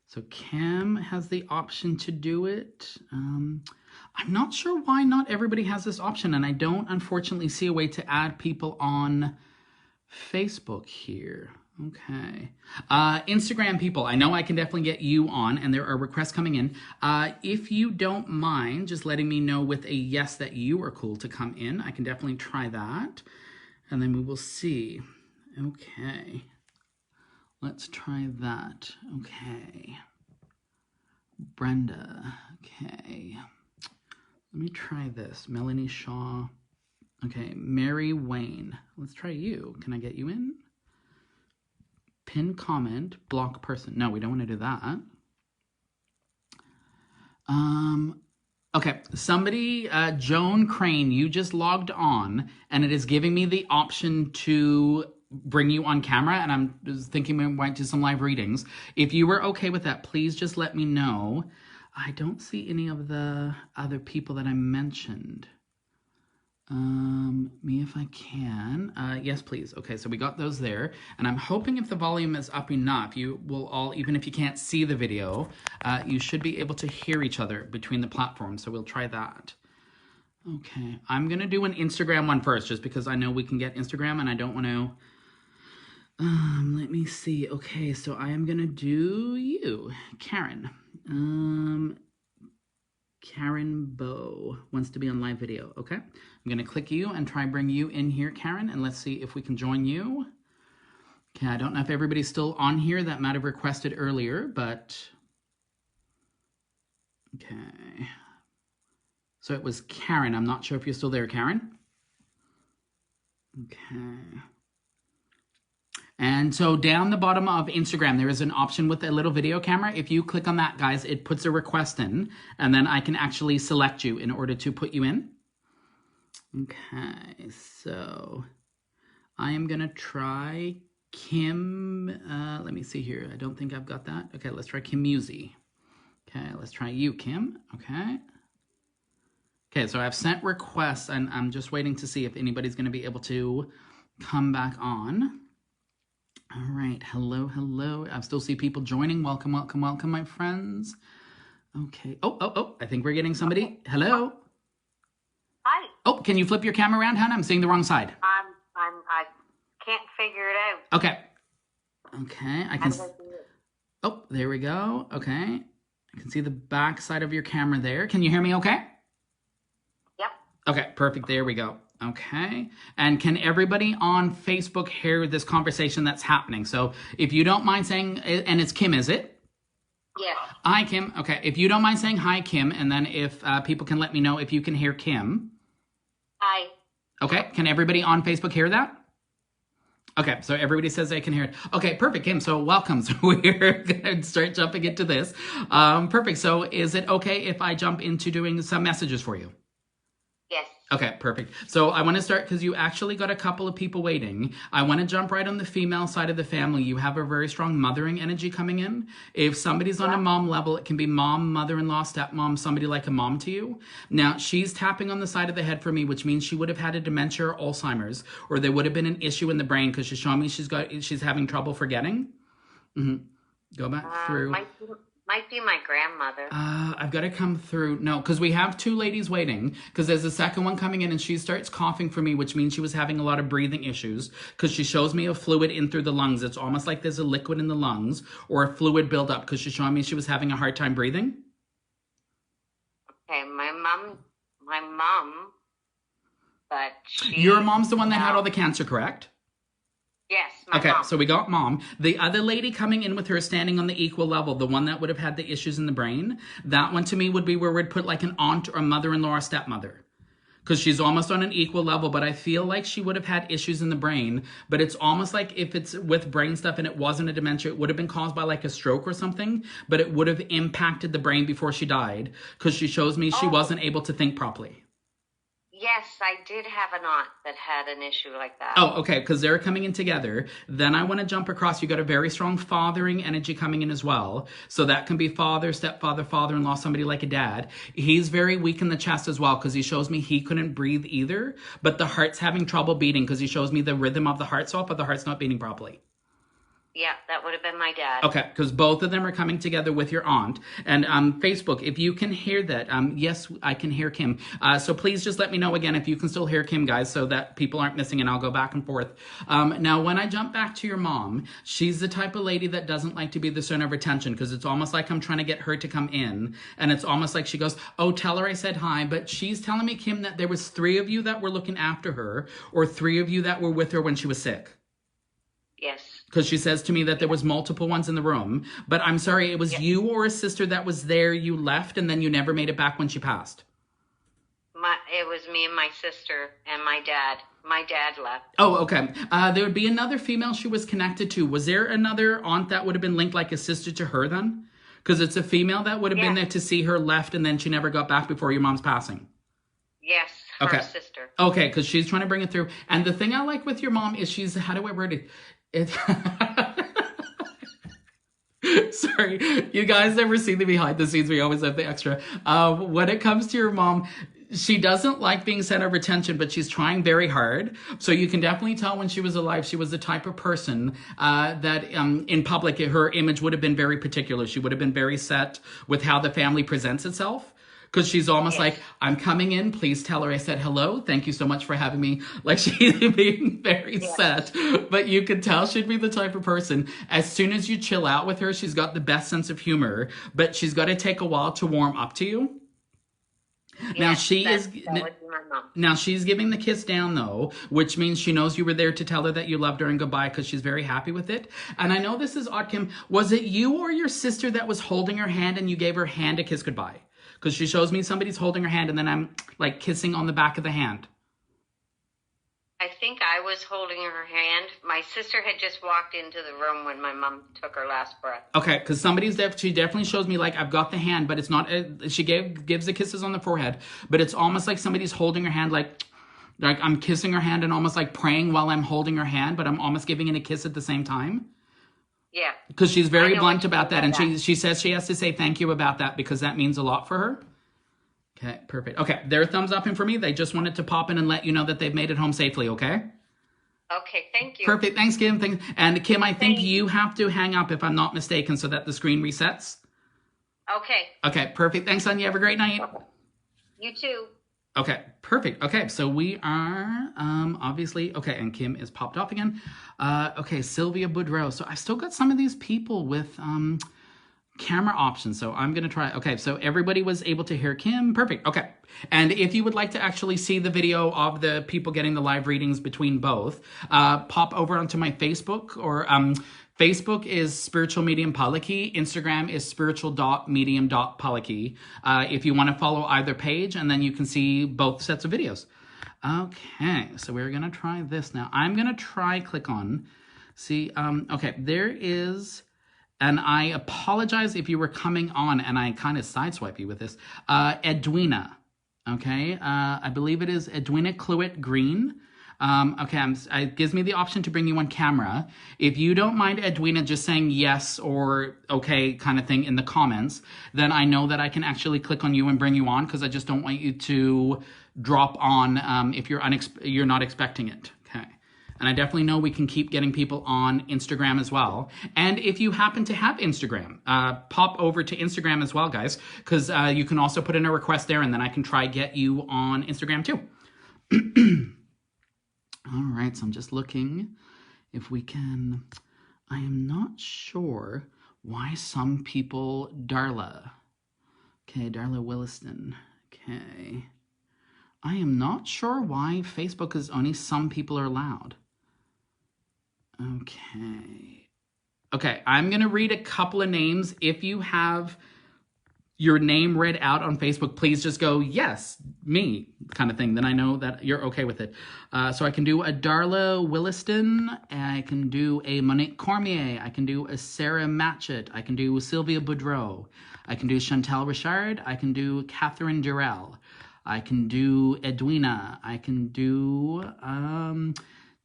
So Cam has the option to do it. I'm not sure why not everybody has this option, and I don't unfortunately see a way to add people on Facebook here. Okay. Instagram people, I know I can definitely get you on, and there are requests coming in. If you don't mind just letting me know with a yes that you are cool to come in, I can definitely try that. And then we will see. Okay. Let's try that. Okay. Brenda. Okay. Let me try this. Melanie Shaw. Okay. Mary Wayne. Let's try you. Can I get you in? Pin comment, block person. No, we don't want to do that. Okay, somebody, Joan Crane, you just logged on, and it is giving me the option to bring you on camera, and I'm just thinking we might do some live readings. If you were okay with that, please just let me know. I don't see any of the other people that I mentioned. Me if I can. Yes, please. Okay, so we got those there. And I'm hoping if the volume is up enough, you will all, even if you can't see the video, you should be able to hear each other between the platforms. So we'll try that. Okay, I'm going to do an Instagram one first, just because I know we can get Instagram and I don't want to... let me see. Okay, so I am going to do you, Karen. Karen Bow wants to be on live video. Okay, I'm going to click you and try bring you in here, Karen, and let's see if we can join you. Okay, I don't know if everybody's still on here that might have requested earlier, but okay. So it was Karen. I'm not sure if you're still there, Karen. Okay. And so down the bottom of Instagram, there is an option with a little video camera. If you click on that, guys, it puts a request in, and then I can actually select you in order to put you in. Okay, so I am going to try Kim. Let me see here. I don't think I've got that. Okay, let's try Kim Musey. Okay, let's try you, Kim. Okay. Okay, so I've sent requests, and I'm just waiting to see if anybody's going to be able to come back on. All right, hello, hello. I still see people joining. Welcome, welcome, welcome, my friends. Okay. Oh, I think we're getting somebody. Hello. Hi. Oh, can you flip your camera around, hon? I'm seeing the wrong side. I can't figure it out. Okay. Okay, I can. Oh, there we go. Okay. I can see the back side of your camera there. Can you hear me okay? Yep. Okay, perfect. There we go. Okay. And can everybody on Facebook hear this conversation that's happening? So if you don't mind saying, and it's Kim, is it? Yes. Hi, Kim. Okay. If you don't mind saying hi, Kim, and then if people can let me know if you can hear Kim. Hi. Okay. Can everybody on Facebook hear that? Okay, so everybody says they can hear it. Okay, perfect, Kim. So welcome. So we're going to start jumping into this. Perfect. So is it okay if I jump into doing some messages for you? Yes. Okay, perfect. So I want to start because you actually got a couple of people waiting. I want to jump right on the female side of the family. You have a very strong mothering energy coming in. If somebody's on a mom level, it can be mom, mother-in-law, stepmom, somebody like a mom to you. Now, she's tapping on the side of the head for me, which means she would have had a dementia or Alzheimer's, or there would have been an issue in the brain because she's showing me she's having trouble forgetting. Go back through. Might be my grandmother. I've got to come through. No, because we have two ladies waiting, because there's a second one coming in and she starts coughing for me, which means she was having a lot of breathing issues, because she shows me a fluid in through the lungs. It's almost like there's a liquid in the lungs or a fluid buildup, because she's showing me she was having a hard time breathing. Okay, my mom, but Your mom's the one that had all the cancer, correct? Yes, my okay, mom. So we got mom. The other lady coming in with her standing on the equal level, the one that would have had the issues in the brain, that one to me would be where we'd put like an aunt or a mother-in-law or stepmother. Because she's almost on an equal level, but I feel like she would have had issues in the brain. But it's almost like if it's with brain stuff and it wasn't a dementia, it would have been caused by like a stroke or something, but it would have impacted the brain before she died, because she shows me she wasn't able to think properly. Yes, I did have an aunt that had an issue like that. Oh, okay, because they're coming in together. Then I want to jump across. You got a very strong fathering energy coming in as well. So that can be father, stepfather, father-in-law, somebody like a dad. He's very weak in the chest as well, because he shows me he couldn't breathe either, but the heart's having trouble beating, because he shows me the rhythm of the heart's off, but the heart's not beating properly. Yeah, that would have been my dad. Okay, because both of them are coming together with your aunt. And Facebook, if you can hear that, yes, I can hear Kim. So please just let me know again if you can still hear Kim, guys, so that people aren't missing, and I'll go back and forth. Now, when I jump back to your mom, she's the type of lady that doesn't like to be the center of attention, because it's almost like I'm trying to get her to come in, and it's almost like she goes, oh, tell her I said hi. But she's telling me, Kim, that there was 3 of you that were looking after her, or 3 of you that were with her when she was sick. Yes. Because she says to me that there was multiple ones in the room. But I'm sorry, it was you or a sister that was there, you left, and then you never made it back when she passed? It was me and my sister and my dad. My dad left. Oh, okay. There would be another female she was connected to. Was there another aunt that would have been linked like a sister to her then? Because it's a female that would have been there to see her left, and then she never got back before your mom's passing. Yes, her sister. Okay, because she's trying to bring it through. And the thing I like with your mom is she's, how do I word it? Sorry, you guys never see the behind the scenes. We always have the extra. When it comes to your mom, she doesn't like being center of attention, but she's trying very hard. So you can definitely tell when she was alive, she was the type of person that in public, her image would have been very particular. She would have been very set with how the family presents itself. Because she's almost like, I'm coming in, please tell her I said hello. Thank you so much for having me. Like, she's being very set. But you could tell she'd be the type of person, as soon as you chill out with her, she's got the best sense of humor, but she's got to take a while to warm up to you. Now she's giving the kiss down though, which means she knows you were there to tell her that you loved her and goodbye, because she's very happy with it. And I know this is odd, Kim. Was it you or your sister that was holding her hand and you gave her hand a kiss goodbye? Because she shows me somebody's holding her hand and then I'm like kissing on the back of the hand. I think I was holding her hand. My sister had just walked into the room when my mom took her last breath. Okay, because she definitely shows me like I've got the hand, but it's not. She gives the kisses on the forehead, but it's almost like somebody's holding her hand, like I'm kissing her hand and almost like praying while I'm holding her hand, but I'm almost giving it a kiss at the same time. Yeah. Because she's very blunt about that, and she says she has to say thank you about that because that means a lot for her. Okay, perfect. Okay, they're thumbs up in for me. They just wanted to pop in and let you know that they've made it home safely, okay? Okay, thank you. Perfect. Thanks, Kim. And Kim, I think you have to hang up if I'm not mistaken so that the screen resets. Okay. Okay, perfect. Thanks, Sonia. Have a great night. You too. Okay, perfect. Okay, so we are obviously, okay, and Kim is popped off again. Okay, Sylvia Boudreau. So I've still got some of these people with camera options, so I'm gonna try. Okay, so everybody was able to hear Kim. Perfect. Okay, and if you would like to actually see the video of the people getting the live readings between both, pop over onto my Facebook, or Facebook is Spiritual Medium Paleki. Instagram is spiritual.medium.paleki. If you want to follow either page, and then you can see both sets of videos. Okay, so we're gonna try this now. I'm gonna try click on, see, okay, there is. And I apologize if you were coming on and I kind of sideswipe you with this. Edwina, okay? I believe it is Edwina Cluett Green. Okay, it gives me the option to bring you on camera. If you don't mind, Edwina, just saying yes or okay kind of thing in the comments, then I know that I can actually click on you and bring you on, because I just don't want you to drop on if you're not expecting it. Okay. And I definitely know we can keep getting people on Instagram as well. And if you happen to have Instagram, pop over to Instagram as well, guys, because you can also put in a request there, and then I can try get you on Instagram too. All right, so I'm just looking if we can. I am not sure why some people, Darla. Okay, Darla Williston. Okay. I am not sure why Facebook is only some people are allowed. Okay. Okay, I'm going to read a couple of names. If you have your name read out on Facebook, please just go, yes, me, kind of thing. Then I know that you're okay with it. So I can do a Darla Williston. I can do a Monique Cormier. I can do a Sarah Matchett. I can do Sylvia Boudreau. I can do Chantal Richard. I can do Catherine Durrell. I can do Edwina. I can do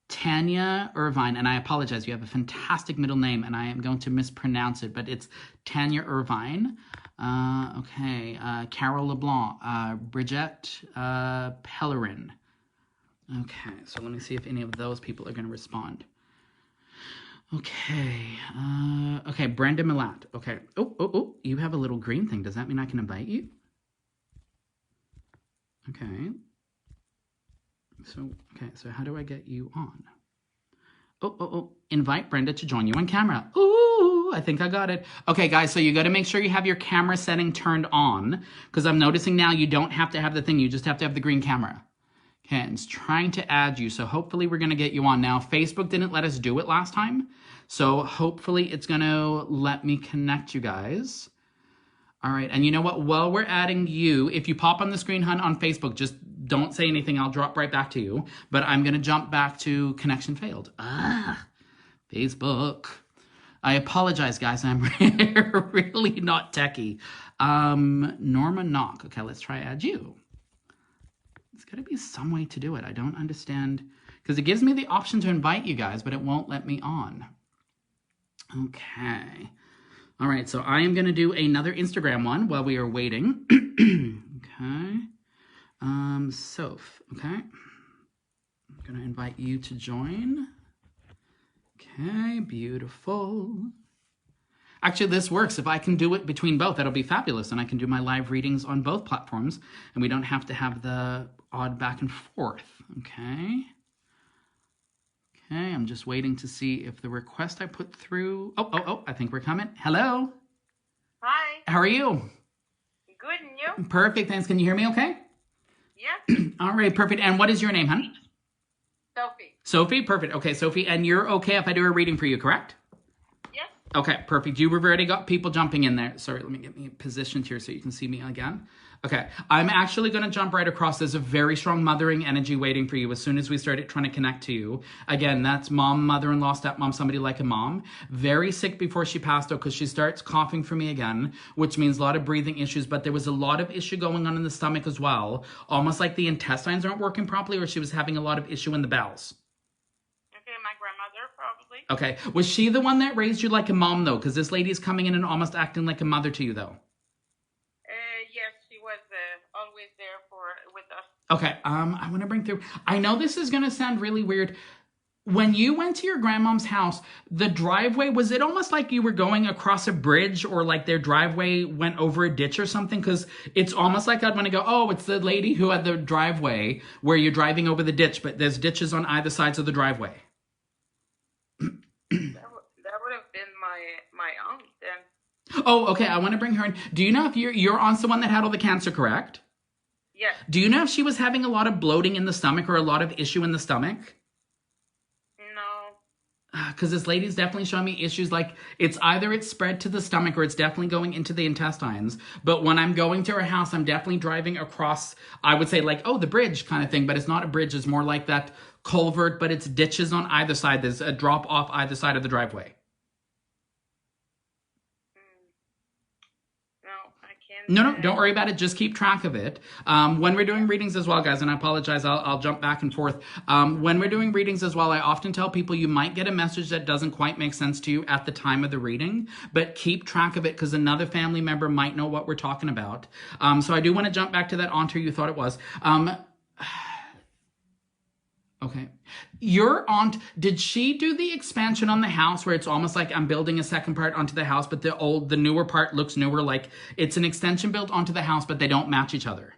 Tanya Irvine. And I apologize, you have a fantastic middle name, and I am going to mispronounce it, but it's Tanya Irvine. Okay, Carol LeBlanc, Bridget Pellerin. Okay, so let me see if any of those people are going to respond. Okay. Okay, Brenda Milat. Okay. Oh, you have a little green thing. Does that mean I can invite you? Okay. So how do I get you on? Oh, invite Brenda to join you on camera. Ooh, I think I got it. Okay, guys, so you got to make sure you have your camera setting turned on, because I'm noticing now you don't have to have the thing. You just have to have the green camera. Okay, and it's trying to add you, so hopefully we're going to get you on. Now, Facebook didn't let us do it last time, so hopefully it's going to let me connect you guys. All right, and you know what? While we're adding you, if you pop on the screen, hun, on Facebook, just don't say anything. I'll drop right back to you. But I'm going to jump back to connection failed. Facebook. I apologize, guys. I'm really not techie. Norma Knock. Okay, let's try add you. There's got to be some way to do it. I don't understand. Because it gives me the option to invite you guys, but it won't let me on. Okay. All right, so I am going to do another Instagram one while we are waiting. Okay. Soph, okay. I'm going to invite you to join. Okay, beautiful. Actually, this works. If I can do it between both, that'll be fabulous. And I can do my live readings on both platforms. And we don't have to have the odd back and forth. Okay. Okay, I'm just waiting to see if the request I put through... Oh, I think we're coming. Hello. Hi. How are you? Good, and you? Perfect, thanks. Can you hear me okay? Yes. All right, perfect. And what is your name, hon? Sophie. Sophie? Perfect. Okay, Sophie, and you're okay if I do a reading for you, correct? Yes. Okay, perfect. You've already got people jumping in there. Sorry, let me get me positioned here so you can see me again. Okay, I'm actually going to jump right across. There's a very strong mothering energy waiting for you as soon as we started trying to connect to you. Again, that's mom, mother-in-law, stepmom, somebody like a mom. Very sick before she passed out because she starts coughing for me again, which means a lot of breathing issues, but there was a lot of issue going on in the stomach as well. Almost like the intestines aren't working properly, or she was having a lot of issue in the bowels. Okay, my grandmother, probably. Okay, was she the one that raised you like a mom, though? Because this lady's coming in and almost acting like a mother to you, though. Yes, she was always there with us. Okay, I want to bring through... I know this is going to sound really weird. When you went to your grandmom's house, the driveway, was it almost like you were going across a bridge, or like their driveway went over a ditch or something? Because it's almost like I'd want to go, oh, it's the lady who had the driveway where you're driving over the ditch, but there's ditches on either sides of the driveway. That would have been my aunt then. Oh, okay, I want to bring her in. Do you know if your aunt's the one that had all the cancer, correct? Yes. Do you know if she was having a lot of bloating in the stomach or a lot of issue in the stomach? No. Because this lady's definitely showing me issues like it's spread to the stomach or it's definitely going into the intestines. But when I'm going to her house, I'm definitely driving across, I would say like, oh, the bridge kind of thing. But it's not a bridge. It's more like that culvert, but it's ditches on either side. There's a drop off either side of the driveway. No, don't worry about it. Just keep track of it. When we're doing readings as well, guys, and I apologize, I'll jump back and forth. When we're doing readings as well, I often tell people you might get a message that doesn't quite make sense to you at the time of the reading, but keep track of it because another family member might know what we're talking about. So I do want to jump back to that aunt who you thought it was. Okay. Your aunt, did she do the expansion on the house where it's almost like I'm building a second part onto the house, but the newer part looks newer, like it's an extension built onto the house, but they don't match each other?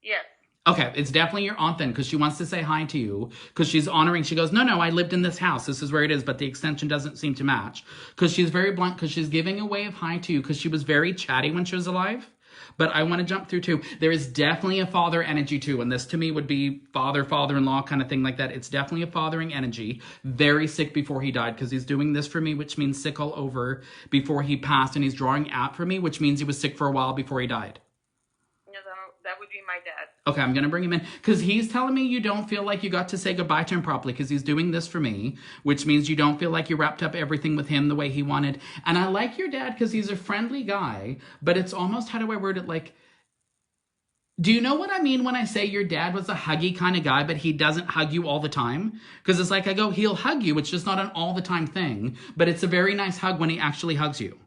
Yes. Okay, it's definitely your aunt then, because she wants to say hi to you, because she's honoring, she goes, no, I lived in this house, this is where it is, but the extension doesn't seem to match, because she's very blunt, because she's giving a way of hi to you, because she was very chatty when she was alive. But I want to jump through too. There is definitely a father energy too. And this to me would be father-in-law kind of thing like that. It's definitely a fathering energy. Very sick before he died because he's doing this for me, which means sick all over before he passed. And he's drawing out for me, which means he was sick for a while before he died. Yes, that would be my dad. Okay, I'm going to bring him in because he's telling me you don't feel like you got to say goodbye to him properly because he's doing this for me, which means you don't feel like you wrapped up everything with him the way he wanted. And I like your dad because he's a friendly guy, but it's almost, how do I word it, like, do you know what I mean when I say your dad was a huggy kind of guy, but he doesn't hug you all the time? Because it's like I go, he'll hug you. It's just not an all the time thing, but it's a very nice hug when he actually hugs you.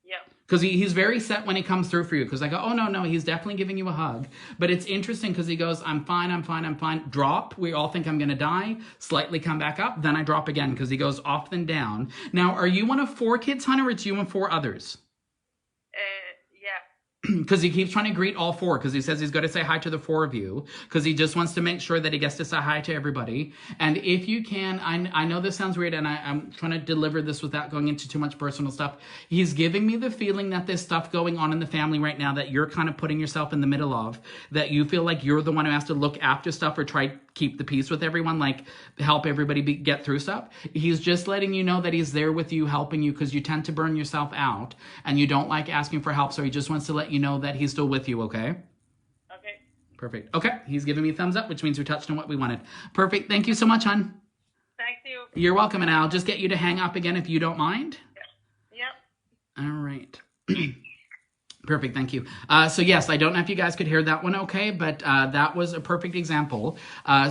Yeah. Because he's very set when he comes through for you. Because I go, oh, no, he's definitely giving you a hug. But it's interesting because he goes, I'm fine. Drop. We all think I'm going to die. Slightly come back up. Then I drop again because he goes off then down. Now, are you one of 4 kids, Hunter, or it's you and 4 others? Yeah. Because he keeps trying to greet all 4, because he says he's going to say hi to the 4 of you, because he just wants to make sure that he gets to say hi to everybody. And if you can, I know this sounds weird, and I'm trying to deliver this without going into too much personal stuff. He's giving me the feeling that there's stuff going on in the family right now that you're kind of putting yourself in the middle of, that you feel like you're the one who has to look after stuff or try keep the peace with everyone, like help everybody get through stuff. He's just letting you know that he's there with you, helping you, because you tend to burn yourself out and you don't like asking for help. So he just wants to let you know that he's still with you. Okay. Okay. Perfect. Okay. He's giving me a thumbs up, which means we touched on what we wanted. Perfect. Thank you so much, hon. Thank you. You're welcome. And I'll just get you to hang up again if you don't mind. Yep. All right. Perfect, thank you. So yes, I don't know if you guys could hear that one okay, but that was a perfect example.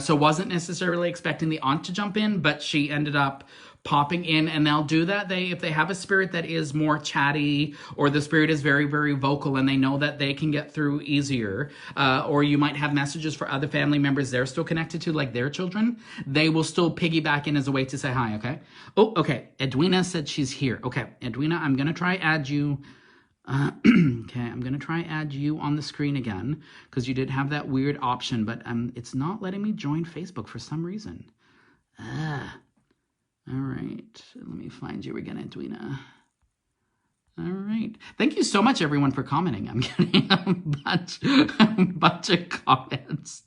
So wasn't necessarily expecting the aunt to jump in, but she ended up popping in, and they'll do that. If they have a spirit that is more chatty, or the spirit is very, very vocal, and they know that they can get through easier, or you might have messages for other family members they're still connected to, like their children, they will still piggyback in as a way to say hi, okay? Oh, okay, Edwina said she's here. Okay, Edwina, I'm going to try add you. Okay, I'm going to try add you on the screen again, because you did have that weird option, but it's not letting me join Facebook for some reason. All right, let me find you again, Edwina. All right. Thank you so much, everyone, for commenting. I'm getting a bunch of comments.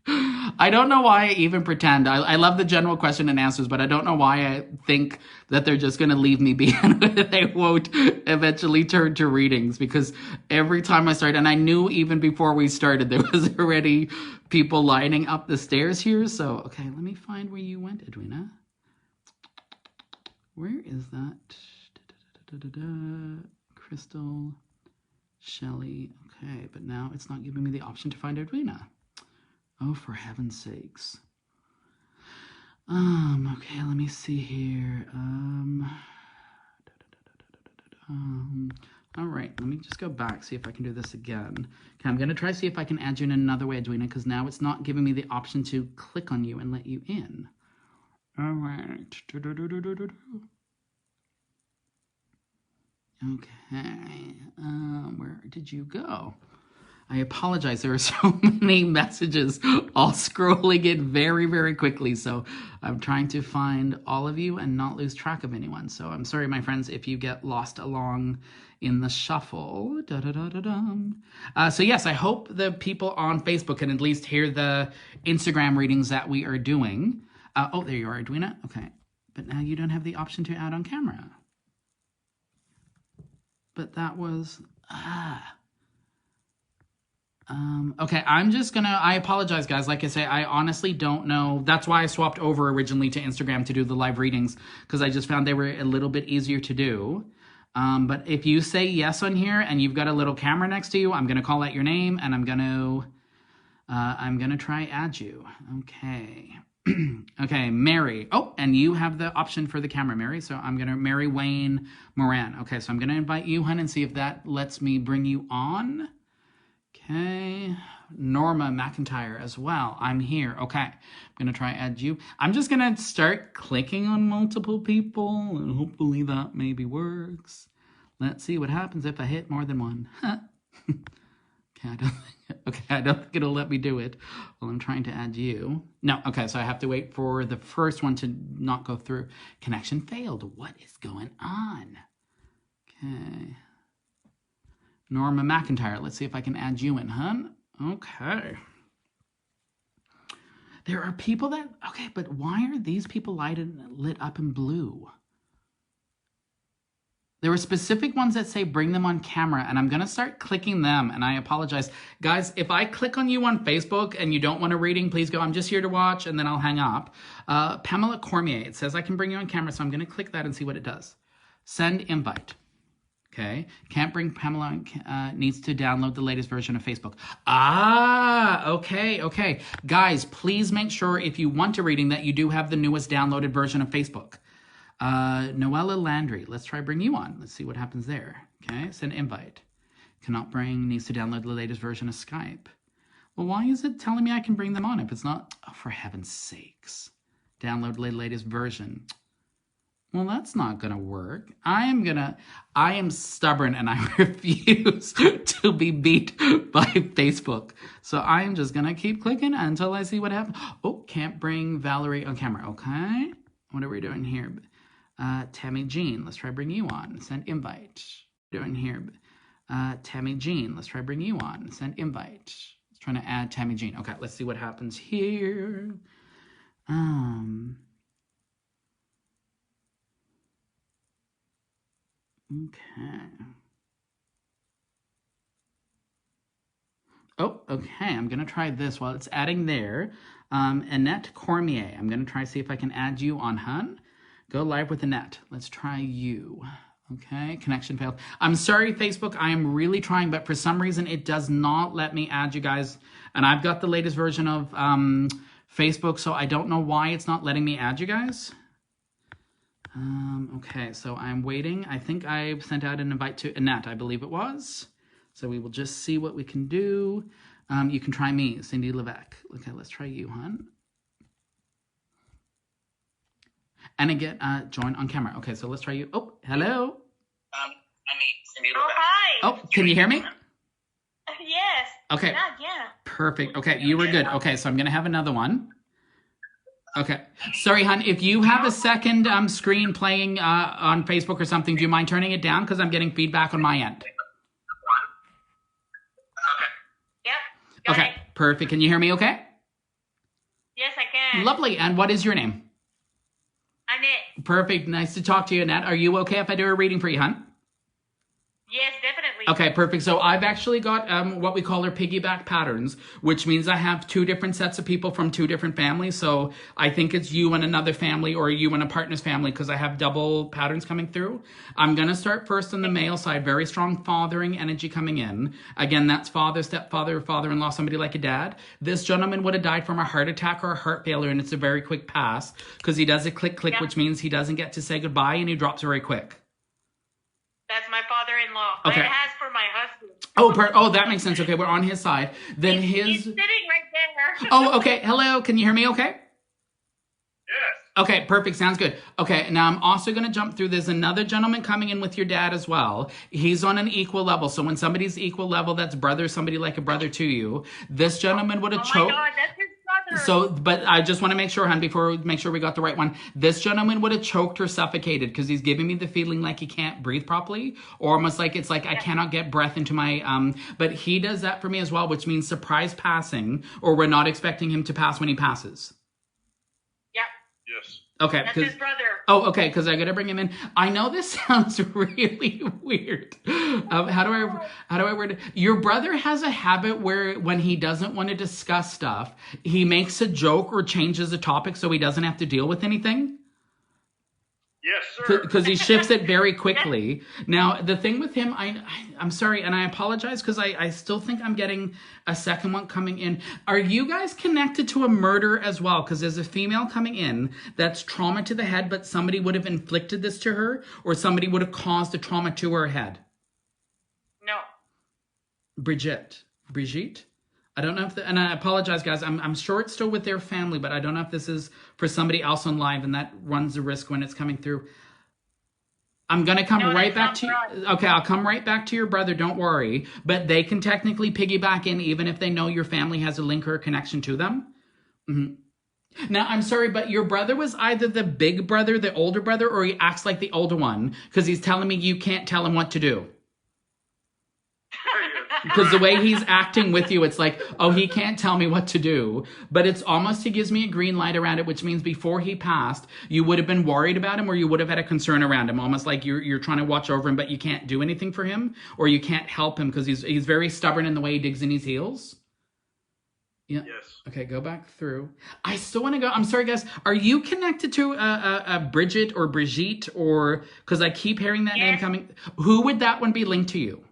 I don't know why I even pretend. I love the general question and answers, but I don't know why I think that they're just going to leave me be and they won't eventually turn to readings, because every time I start, and I knew even before we started, there was already people lining up the stairs here. So, okay, let me find where you went, Edwina. Where is that? Crystal, Shelly. Okay, but now it's not giving me the option to find Edwina. Oh, for heaven's sakes. Okay, let me see here. All right, let me just go back, see if I can do this again. Okay, I'm going to try to see if I can add you in another way, Edwina, because now it's not giving me the option to click on you and let you in. All right. Okay, where did you go? I apologize. There are so many messages all scrolling in very, very quickly. So I'm trying to find all of you and not lose track of anyone. So I'm sorry, my friends, if you get lost along in the shuffle. So yes, I hope the people on Facebook can at least hear the Instagram readings that we are doing. Oh, there you are, Edwina. Okay. But now you don't have the option to add on camera. But that was... okay, I'm just gonna, I apologize, guys. Like I say, I honestly don't know. That's why I swapped over originally to Instagram to do the live readings, because I just found they were a little bit easier to do. But if you say yes on here and you've got a little camera next to you, I'm gonna call out your name and I'm gonna try add you. Okay. Okay, Mary. Oh, and you have the option for the camera, Mary. So I'm gonna, Mary Wayne Moran. Okay, so I'm gonna invite you, hun, and see if that lets me bring you on. Okay, Norma McIntyre as well. I'm here. Okay, I'm going to try add you. I'm just going to start clicking on multiple people, and hopefully that maybe works. Let's see what happens if I hit more than one. Okay, I don't think it'll let me do it while I'm trying to add you. No, okay, so I have to wait for the first one to not go through. Connection failed. What is going on? Okay. Norma McIntyre. Let's see if I can add you in, hun. Okay. There are people that... Okay, but why are these people lit up in blue? There are specific ones that say bring them on camera, and I'm going to start clicking them, and I apologize. Guys, if I click on you on Facebook and you don't want a reading, please go, I'm just here to watch, and then I'll hang up. Pamela Cormier, it says I can bring you on camera, so I'm going to click that and see what it does. Send invite. Okay, can't bring Pamela, needs to download the latest version of Facebook. Okay. Guys, please make sure if you want a reading that you do have the newest downloaded version of Facebook. Noella Landry. Let's try bring you on. Let's see what happens there. Okay, send invite. Cannot bring, needs to download the latest version of Skype. Well, why is it telling me I can bring them on if it's not? Oh, for heaven's sakes. Download the latest version. Well, that's not going to work. I am stubborn and I refuse to be beat by Facebook. So I'm just going to keep clicking until I see what happens. Oh, can't bring Valerie on camera. Okay. What are we doing here? Tammy Jean, let's try bring you on. Send invite. Doing here. Tammy Jean, let's try bring you on. Send invite. Trying to add Tammy Jean. Okay, let's see what happens here. Okay. Oh, okay. I'm going to try this while it's adding there. Annette Cormier. I'm going to try to see if I can add you on, hun. Go live with Annette. Let's try you. Okay, connection failed. I'm sorry, Facebook. I am really trying, but for some reason, it does not let me add you guys. And I've got the latest version of Facebook, so I don't know why it's not letting me add you guys. Okay, so I'm waiting. I think I've sent out an invite to Annette, I believe it was. So we will just see what we can do. You can try me, Cindy Levesque. Okay, let's try you, hon. And again, join on camera. Okay, so let's try you. Oh, hello. Cindy Levesque. Oh, hi. Oh, can you hear me? Yes. Okay. Yeah. Perfect. Okay, you were good. Okay, so I'm going to have another one. Okay. Sorry, hon. If you have a second screen playing on Facebook or something, do you mind turning it down? Because I'm getting feedback on my end. Yep. Okay, perfect. Can you hear me okay? Yes, I can. Lovely. And what is your name? Annette. Perfect. Nice to talk to you, Annette. Are you okay if I do a reading for you, hon? Yes, definitely. Okay, perfect. So I've actually got what we call our piggyback patterns, which means I have two different sets of people from two different families. So I think it's you and another family or you and a partner's family because I have double patterns coming through. I'm going to start first on the male side. Very strong fathering energy coming in. Again, that's father, stepfather, father-in-law, somebody like a dad. This gentleman would have died from a heart attack or a heart failure, and it's a very quick pass because he does a click, which means he doesn't get to say goodbye and he drops very quick. That's my father-in-law. Okay. I asked for my husband. Oh, that makes sense. Okay, we're on his side. Then He's sitting right there. Oh, okay. Hello. Can you hear me okay? Yes. Okay, perfect. Sounds good. Okay, now I'm also going to jump through. There's another gentleman coming in with your dad as well. He's on an equal level. So when somebody's equal level, that's brother, somebody like a brother to you. This gentleman would have choked. Oh my God, that's his brother. So, but I just want to make sure, hon, before we make sure we got the right one. This gentleman would have choked or suffocated because he's giving me the feeling like he can't breathe properly, or almost like it's like I cannot get breath into my. But he does that for me as well, which means surprise passing, or we're not expecting him to pass when he passes. Yep. Yes. Okay. That's his brother. Oh, okay, because I gotta bring him in. I know this sounds really weird. How do I word it? Your brother has a habit where when he doesn't want to discuss stuff, he makes a joke or changes the topic so he doesn't have to deal with anything. Yes, sir. Because he shifts it very quickly. Now, the thing with him, I'm sorry, and I apologize because I still think I'm getting a second one coming in. Are you guys connected to a murder as well? Because there's a female coming in that's trauma to the head, but somebody would have inflicted this to her, or somebody would have caused a trauma to her head. No. Brigitte. I don't know if, and I apologize, guys. I'm sure it's still with their family, but I don't know if this is for somebody else on live, and that runs the risk when it's coming through. I'm going to come right back to you. Okay, I'll come right back to your brother. Don't worry. But they can technically piggyback in even if they know your family has a link or a connection to them. Mm-hmm. Now, I'm sorry, but your brother was either the big brother, the older brother, or he acts like the older one because he's telling me you can't tell him what to do. Because the way he's acting with you, it's like, oh, he can't tell me what to do. But it's almost, he gives me a green light around it, which means before he passed, you would have been worried about him or you would have had a concern around him. Almost like you're trying to watch over him, but you can't do anything for him or you can't help him because he's very stubborn in the way he digs in his heels. Yeah. Yes. Okay, go back through. I still want to go. I'm sorry, guys. Are you connected to a Bridget or Brigitte or, because I keep hearing that name coming. Who would that one be linked to you?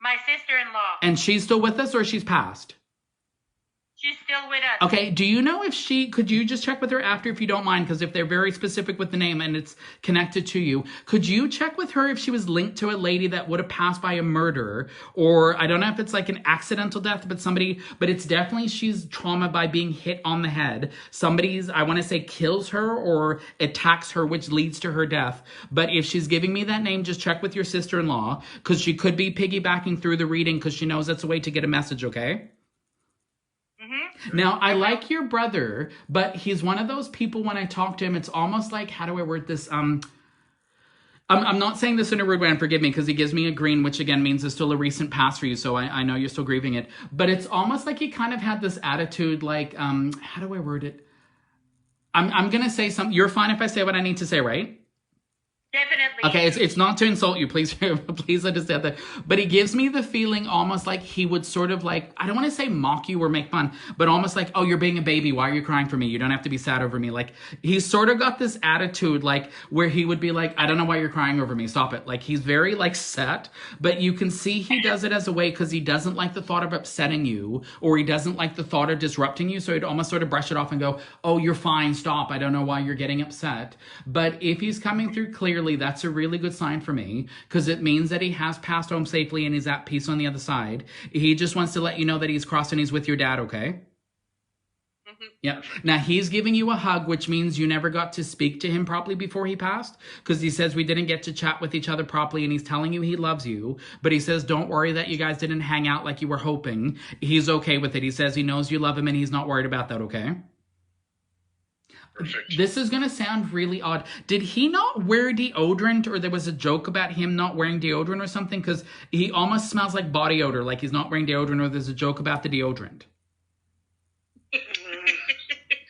My sister-in-law. And she's still with us or she's passed? She's still with us. Okay, do you know if could you just check with her after if you don't mind, because if they're very specific with the name and it's connected to you, could you check with her if she was linked to a lady that would have passed by a murder, or I don't know if it's like an accidental death, but it's definitely she's trauma by being hit on the head. Somebody's, I want to say, kills her or attacks her, which leads to her death. But if she's giving me that name, just check with your sister-in-law, because she could be piggybacking through the reading because she knows that's a way to get a message, okay? Now, I like your brother, but he's one of those people when I talk to him, it's almost like, how do I word this? I'm not saying this in a rude way, and forgive me, because he gives me a green, which again means it's still a recent past for you, so I know you're still grieving it. But it's almost like he kind of had this attitude like, how do I word it? I'm going to say something. You're fine if I say what I need to say, right? Definitely. Okay, it's not to insult you, please please understand that. But he gives me the feeling almost like he would sort of like, I don't want to say mock you or make fun, but almost like, oh, you're being a baby, why are you crying for me? You don't have to be sad over me. Like, he's sort of got this attitude like where he would be like, I don't know why you're crying over me, stop it. Like, he's very like set, but you can see he does it as a way because he doesn't like the thought of upsetting you, or he doesn't like the thought of disrupting you, so he'd almost sort of brush it off and go, oh, you're fine, stop, I don't know why you're getting upset. But if he's coming through clearly, that's a really good sign for me, because it means that he has passed home safely and he's at peace on the other side. He just wants to let you know that he's crossed and he's with your dad, okay? Yeah. Now, he's giving you a hug, which means you never got to speak to him properly before he passed, because he says we didn't get to chat with each other properly, and he's telling you he loves you, but he says don't worry that you guys didn't hang out like you were hoping. He's okay with it. He says he knows you love him and he's not worried about that, okay? Perfect. This is going to sound really odd. Did he not wear deodorant, or there was a joke about him not wearing deodorant or something? Because he almost smells like body odor, like he's not wearing deodorant, or there's a joke about the deodorant.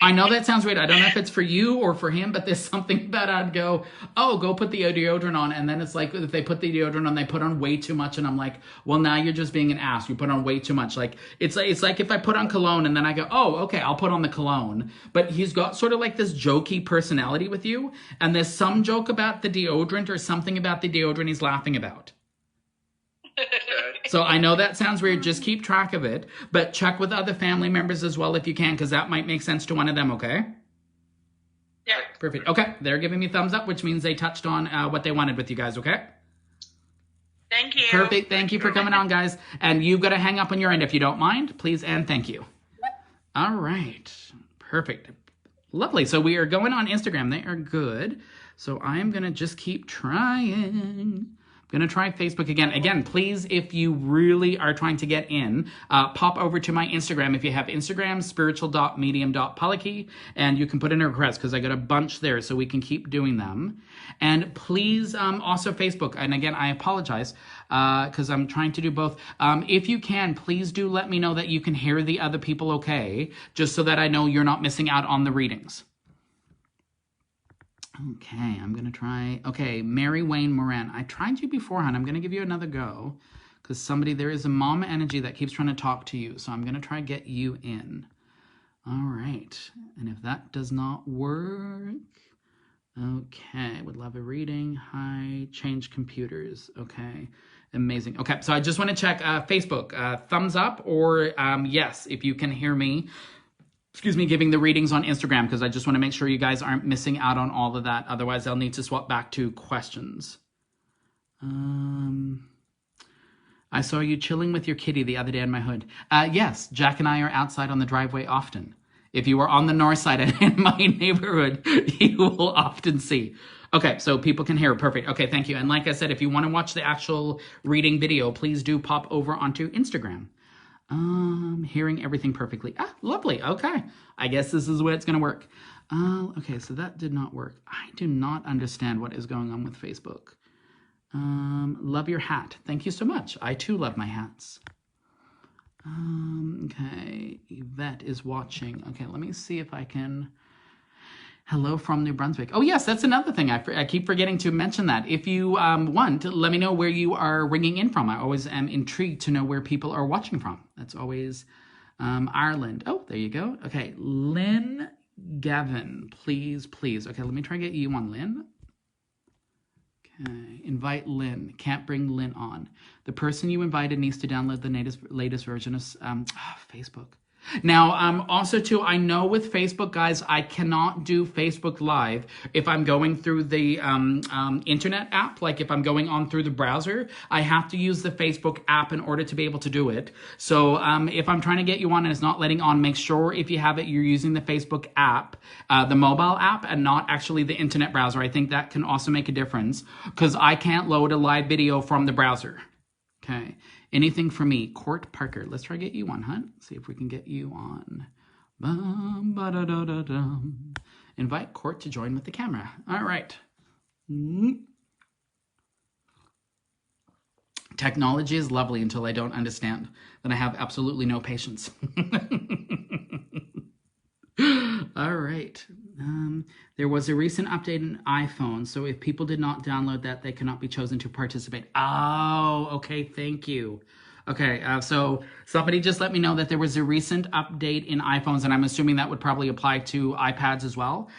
I know that sounds weird. I don't know if it's for you or for him, but there's something about I'd go, oh, go put the deodorant on. And then it's like, if they put the deodorant on, they put on way too much. And I'm like, well, now you're just being an ass. You put on way too much. Like, it's like if I put on cologne and then I go, oh, okay, I'll put on the cologne. But he's got sort of like this jokey personality with you. And there's some joke about the deodorant or something about the deodorant he's laughing about. So I know that sounds weird. Just keep track of it. But check with other family members as well if you can, because that might make sense to one of them, okay? Yeah. Perfect. Okay, they're giving me thumbs up, which means they touched on what they wanted with you guys, okay? Thank you. Perfect. Thank you for coming on, guys. And you've got to hang up on your end if you don't mind, please, and thank you. All right. Perfect. Lovely. So we are going on Instagram. They are good. So I am going to just keep trying. Going to try Facebook again. Again, please, if you really are trying to get in, pop over to my Instagram. If you have Instagram, spiritual.medium.paleki, and you can put in a request, because I got a bunch there, so we can keep doing them. And please, also Facebook. And again, I apologize, because I'm trying to do both. If you can, please do let me know that you can hear the other people okay, just so that I know you're not missing out on the readings. Okay, I'm going to try. Okay, Mary Wayne Moran. I tried you before, hon. I'm going to give you another go, because there is a mom energy that keeps trying to talk to you. So I'm going to try get you in. All right. And if that does not work, okay, would love a reading. Hi, change computers. Okay, amazing. Okay, so I just want to check Facebook. Thumbs up or yes, if you can hear me. Excuse me, giving the readings on Instagram, because I just want to make sure you guys aren't missing out on all of that. Otherwise, I'll need to swap back to questions. I saw you chilling with your kitty the other day in my hood. Yes, Jack and I are outside on the driveway often. If you are on the north side in my neighborhood, you will often see. Okay, so people can hear. Perfect. Okay, thank you. And like I said, if you want to watch the actual reading video, please do pop over onto Instagram. Hearing everything perfectly. Ah, lovely. Okay. I guess this is where it's going to work. Okay, so that did not work. I do not understand what is going on with Facebook. Love your hat. Thank you so much. I too love my hats. Okay. Yvette is watching. Okay, let me see if I can... Hello from New Brunswick. Oh, yes, that's another thing. I keep forgetting to mention that. If you want, let me know where you are ringing in from. I always am intrigued to know where people are watching from. That's always Ireland. Oh, there you go. Okay, Lynn Gavin, please, please. Okay, let me try and get you on, Lynn. Okay, invite Lynn. Can't bring Lynn on. The person you invited needs to download the latest version of Facebook. Now, also too, I know with Facebook, guys, I cannot do Facebook Live if I'm going through the internet app. Like if I'm going on through the browser, I have to use the Facebook app in order to be able to do it. So if I'm trying to get you on and it's not letting on, make sure if you have it, you're using the Facebook app, the mobile app, and not actually the internet browser. I think that can also make a difference because I can't load a live video from the browser. Okay. Anything for me? Court Parker. Let's try to get you on, huh? See if we can get you on. Bum, ba-da-da-da-dum. Invite Court to join with the camera. All right. Technology is lovely until I don't understand. Then I have absolutely no patience. All right. There was a recent update in iPhone, so if people did not download that, they cannot be chosen to participate. Oh, okay. Thank you. Okay, so somebody just let me know that there was a recent update in iPhones, and I'm assuming that would probably apply to iPads as well.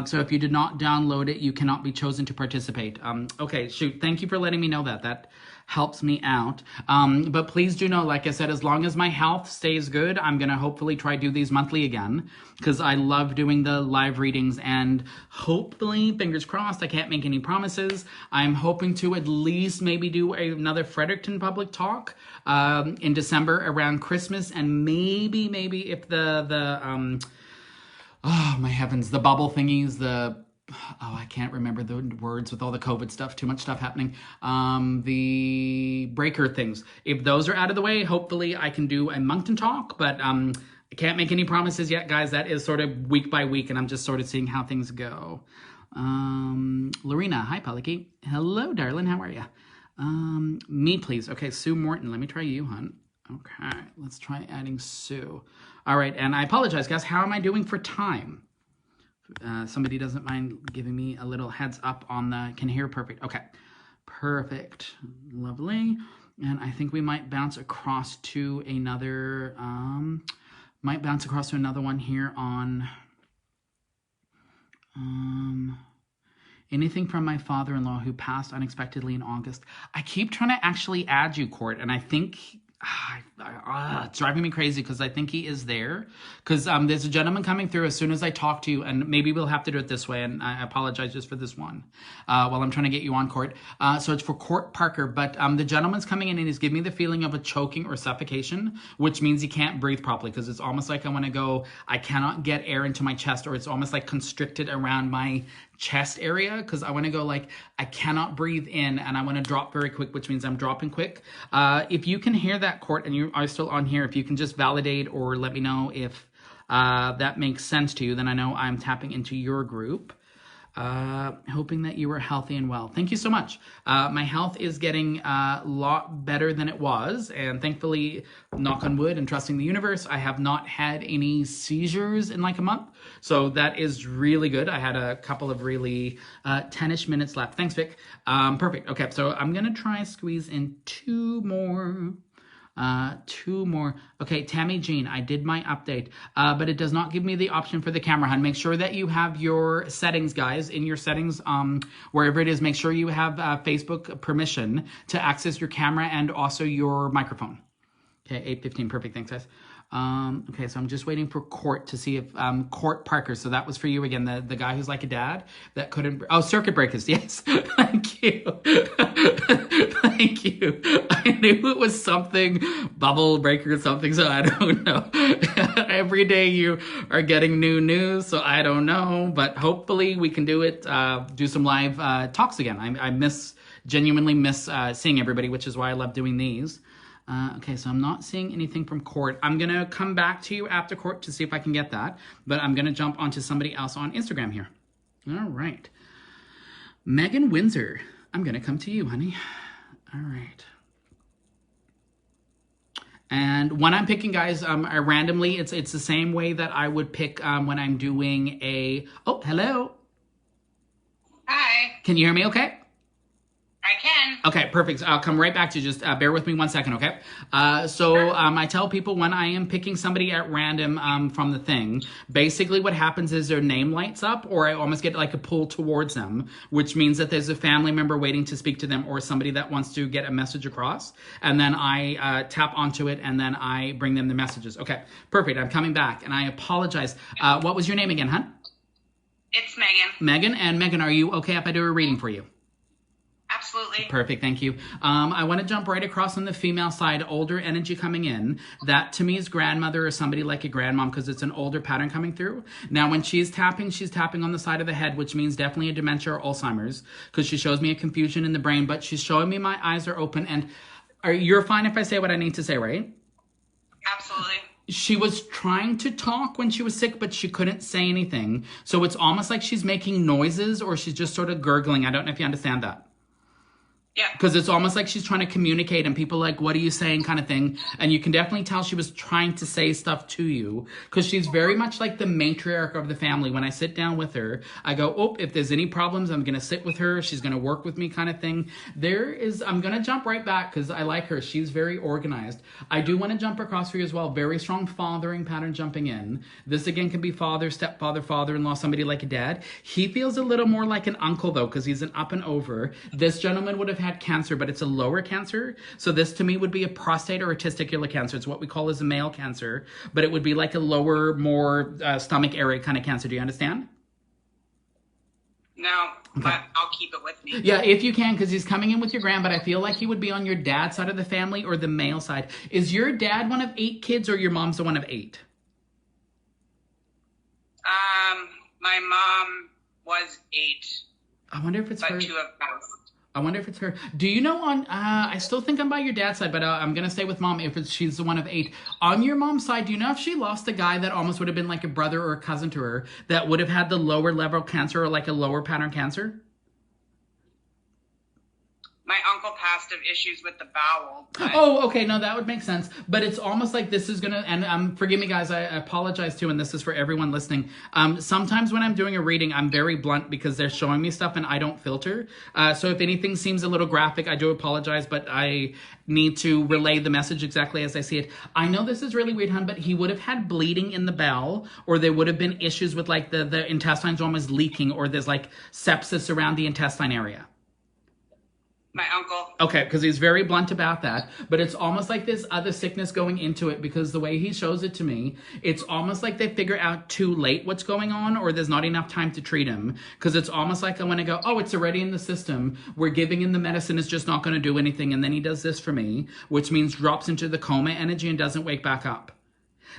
So if you did not download it, you cannot be chosen to participate. Okay, shoot. Thank you for letting me know that. That helps me out. But please do know, like I said, as long as my health stays good, I'm going to hopefully try do these monthly again because I love doing the live readings, and hopefully, fingers crossed, I can't make any promises. I'm hoping to at least maybe do another Fredericton public talk in December around Christmas, and maybe if oh my heavens, the bubble thingies, I can't remember the words with all the COVID stuff, too much stuff happening. The breaker things. If those are out of the way, hopefully I can do a Moncton talk, but I can't make any promises yet, guys. That is sort of week by week, and I'm just sort of seeing how things go. Lorena, hi, Paleki. Hello, darling. How are you? Me, please. Okay, Sue Morton. Let me try you, hon. Okay, let's try adding Sue. All right, and I apologize, guys. How am I doing for time? Somebody doesn't mind giving me a little heads up on the can hear perfect. Okay, perfect. Lovely. And I think we might bounce across to another, one here on, anything from my father-in-law who passed unexpectedly in August. I keep trying to actually add you, Court, and I think it's driving me crazy because I think he is there. Because there's a gentleman coming through as soon as I talk to you, and maybe we'll have to do it this way, and I apologize just for this one while I'm trying to get you on, Court. So it's for Court Parker, but the gentleman's coming in and he's giving me the feeling of a choking or suffocation, which means he can't breathe properly because it's almost like I cannot get air into my chest, or it's almost like constricted around my chest area because I want to go like I cannot breathe in and I want to drop very quick, which means I'm dropping quick. If you can hear that, Court, and you are still on here, if you can just validate or let me know if that makes sense to you, then I know I'm tapping into your group. Hoping that you are healthy and well. Thank you so much. My health is getting a lot better than it was, and thankfully, knock on wood and trusting the universe, I have not had any seizures in like a month, so that is really good. I had a couple of really 10-ish minutes left. Thanks, Vic. Perfect. Okay, so I'm gonna try squeeze in two more. Okay, Tammy Jean, I did my update, but it does not give me the option for the camera, hon. Make sure that you have your settings, guys, in your settings, wherever it is, make sure you have Facebook permission to access your camera and also your microphone. Okay, 8:15, perfect, thanks, guys. Okay, so I'm just waiting for Court to see if, Court Parker, so that was for you again, the guy who's like a dad that couldn't, circuit breakers, yes, thank you, thank you, I knew it was something, bubble breaker or something, so I don't know, every day you are getting new news, so I don't know, but hopefully we can do it, do some live, talks again. I genuinely miss seeing everybody, which is why I love doing these. Okay, so I'm not seeing anything from Court. I'm going to come back to you after Court to see if I can get that, but I'm going to jump onto somebody else on Instagram here. All right. Megan Windsor, I'm going to come to you, honey. All right. And when I'm picking, guys, I randomly, it's the same way that I would pick when I'm doing a... Oh, hello. Hi. Can you hear me okay? I can. Okay, perfect. I'll come right back to you. Just bear with me 1 second, okay? I tell people when I am picking somebody at random from the thing, basically what happens is their name lights up, or I almost get like a pull towards them, which means that there's a family member waiting to speak to them or somebody that wants to get a message across. And then I tap onto it and then I bring them the messages. Okay, perfect. I'm coming back and I apologize. What was your name again, hon? It's Megan. Megan. And Megan, are you okay if I do a reading for you? Absolutely. Perfect, thank you. I want to jump right across on the female side, older energy coming in. That to me is grandmother or somebody like a grandmom because it's an older pattern coming through. Now when she's tapping on the side of the head, which means definitely a dementia or Alzheimer's because she shows me a confusion in the brain, but she's showing me my eyes are open. And you're fine if I say what I need to say, right? Absolutely. She was trying to talk when she was sick, but she couldn't say anything. So it's almost like she's making noises or she's just sort of gurgling. I don't know if you understand that. Yeah. Because it's almost like she's trying to communicate and people like, what are you saying kind of thing. And you can definitely tell she was trying to say stuff to you because she's very much like the matriarch of the family. When I sit down with her, I go, oh, if there's any problems, I'm going to sit with her. She's going to work with me kind of thing. I'm going to jump right back because I like her. She's very organized. I do want to jump across for you as well. Very strong fathering pattern jumping in. This again can be father, stepfather, father-in-law, somebody like a dad. He feels a little more like an uncle though because he's an up and over. This gentleman would have had cancer, but it's a lower cancer. So this to me would be a prostate or a testicular cancer. It's what we call as a male cancer, but it would be like a lower, more stomach area kind of cancer. Do you understand? No, Okay. but I'll keep it with me. Yeah, if you can, because he's coming in with your grand, but I feel like he would be on your dad's side of the family or the male side. Is your dad one of 8 kids or your mom's the one of 8? My mom was 8. I wonder if it's but her. 2 have passed. I wonder if it's her. Do you know on, I still think I'm by your dad's side, but I'm going to stay with mom if she's the one of 8. On your mom's side, do you know if she lost a guy that almost would have been like a brother or a cousin to her that would have had the lower level cancer or like a lower pattern cancer? My uncle passed of issues with the bowel. But... Oh, okay. No, that would make sense. But it's almost like this is going to, and forgive me guys, I apologize too, and this is for everyone listening. Sometimes when I'm doing a reading, I'm very blunt because they're showing me stuff and I don't filter. So if anything seems a little graphic, I do apologize, but I need to relay the message exactly as I see it. I know this is really weird, hon, but he would have had bleeding in the bowel, or there would have been issues with like the intestines almost leaking, or there's like sepsis around the intestine area. My uncle. Okay, because he's very blunt about that. But it's almost like this other sickness going into it because the way he shows it to me, it's almost like they figure out too late what's going on or there's not enough time to treat him. Because it's almost like I want to go, oh, it's already in the system. We're giving him the medicine. It's just not going to do anything. And then he does this for me, which means drops into the coma energy and doesn't wake back up.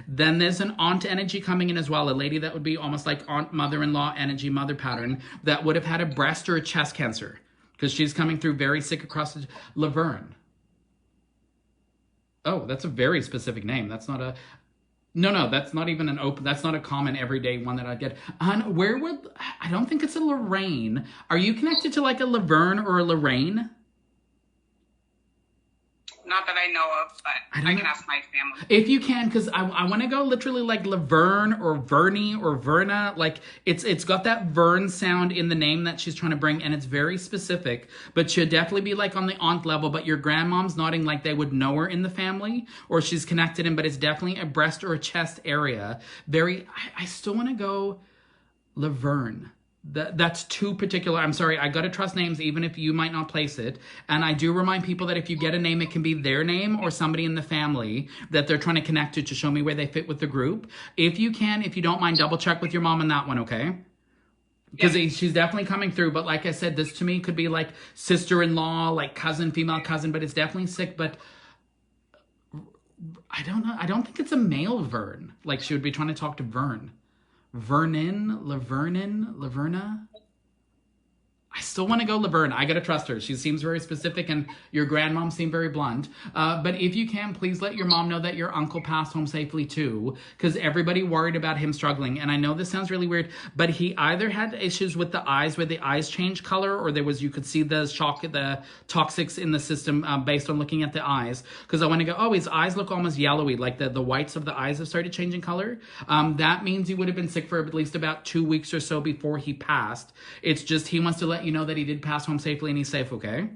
Then there's an aunt energy coming in as well. A lady that would be almost like aunt, mother-in-law energy, mother pattern that would have had a breast or a chest cancer. Because she's coming through very sick across the... Laverne. Oh, that's a very specific name. That's not a... No, that's not even an open... That's not a common everyday one that I'd get. Where would... I don't think it's a Lorraine. Are you connected to like a Laverne or a Lorraine? Not that I know of, but I can ask my family. If you can, because I want to go literally like Laverne or Vernie or Verna. Like it's got that Vern sound in the name that she's trying to bring, and it's very specific. But she'll definitely be like on the aunt level. But your grandmom's nodding like they would know her in the family, or she's connected in. But it's definitely a breast or a chest area. I still want to go Laverne. That's too particular. I'm sorry. I got to trust names even if you might not place it. And I do remind people that if you get a name, it can be their name or somebody in the family that they're trying to connect to show me where they fit with the group. If you can, if you don't mind, double check with your mom on that one, okay? Because she's definitely coming through. But like I said, this to me could be like sister-in-law, like cousin, female cousin, but it's definitely sick. But I don't know. I don't think it's a male Vern. Like she would be trying to talk to Vern. Laverna? I still want to go Laverne. I got to trust her. She seems very specific and your grandmom seemed very blunt. But if you can, please let your mom know that your uncle passed home safely too, because everybody worried about him struggling. And I know this sounds really weird, but he either had issues with the eyes where the eyes changed color, or you could see the toxics in the system based on looking at the eyes. Because I want to go, oh, his eyes look almost yellowy, like the whites of the eyes have started changing color. That means he would have been sick for at least about 2 weeks or so before he passed. It's just he wants to let you know that he did pass home safely and he's safe, okay?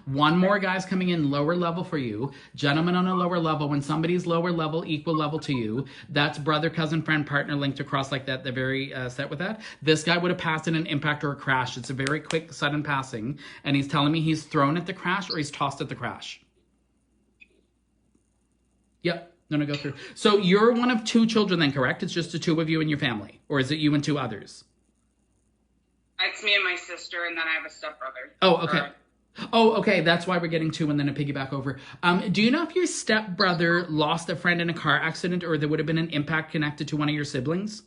One more guy's coming in lower level for you. Gentlemen on a lower level. When somebody's lower level, equal level to you, that's brother, cousin, friend, partner linked across like that. They're very set with that. This guy would have passed in an impact or a crash. It's a very quick, sudden passing. And he's telling me he's thrown at the crash or he's tossed at the crash. Yep. No, go through. So you're one of 2 children then, correct? It's just the 2 of you and your family? Or is it you and 2 others? It's me and my sister, and then I have a stepbrother. Oh, okay. Oh, okay. That's why we're getting 2 and then a piggyback over. Do you know if your stepbrother lost a friend in a car accident or there would have been an impact connected to one of your siblings?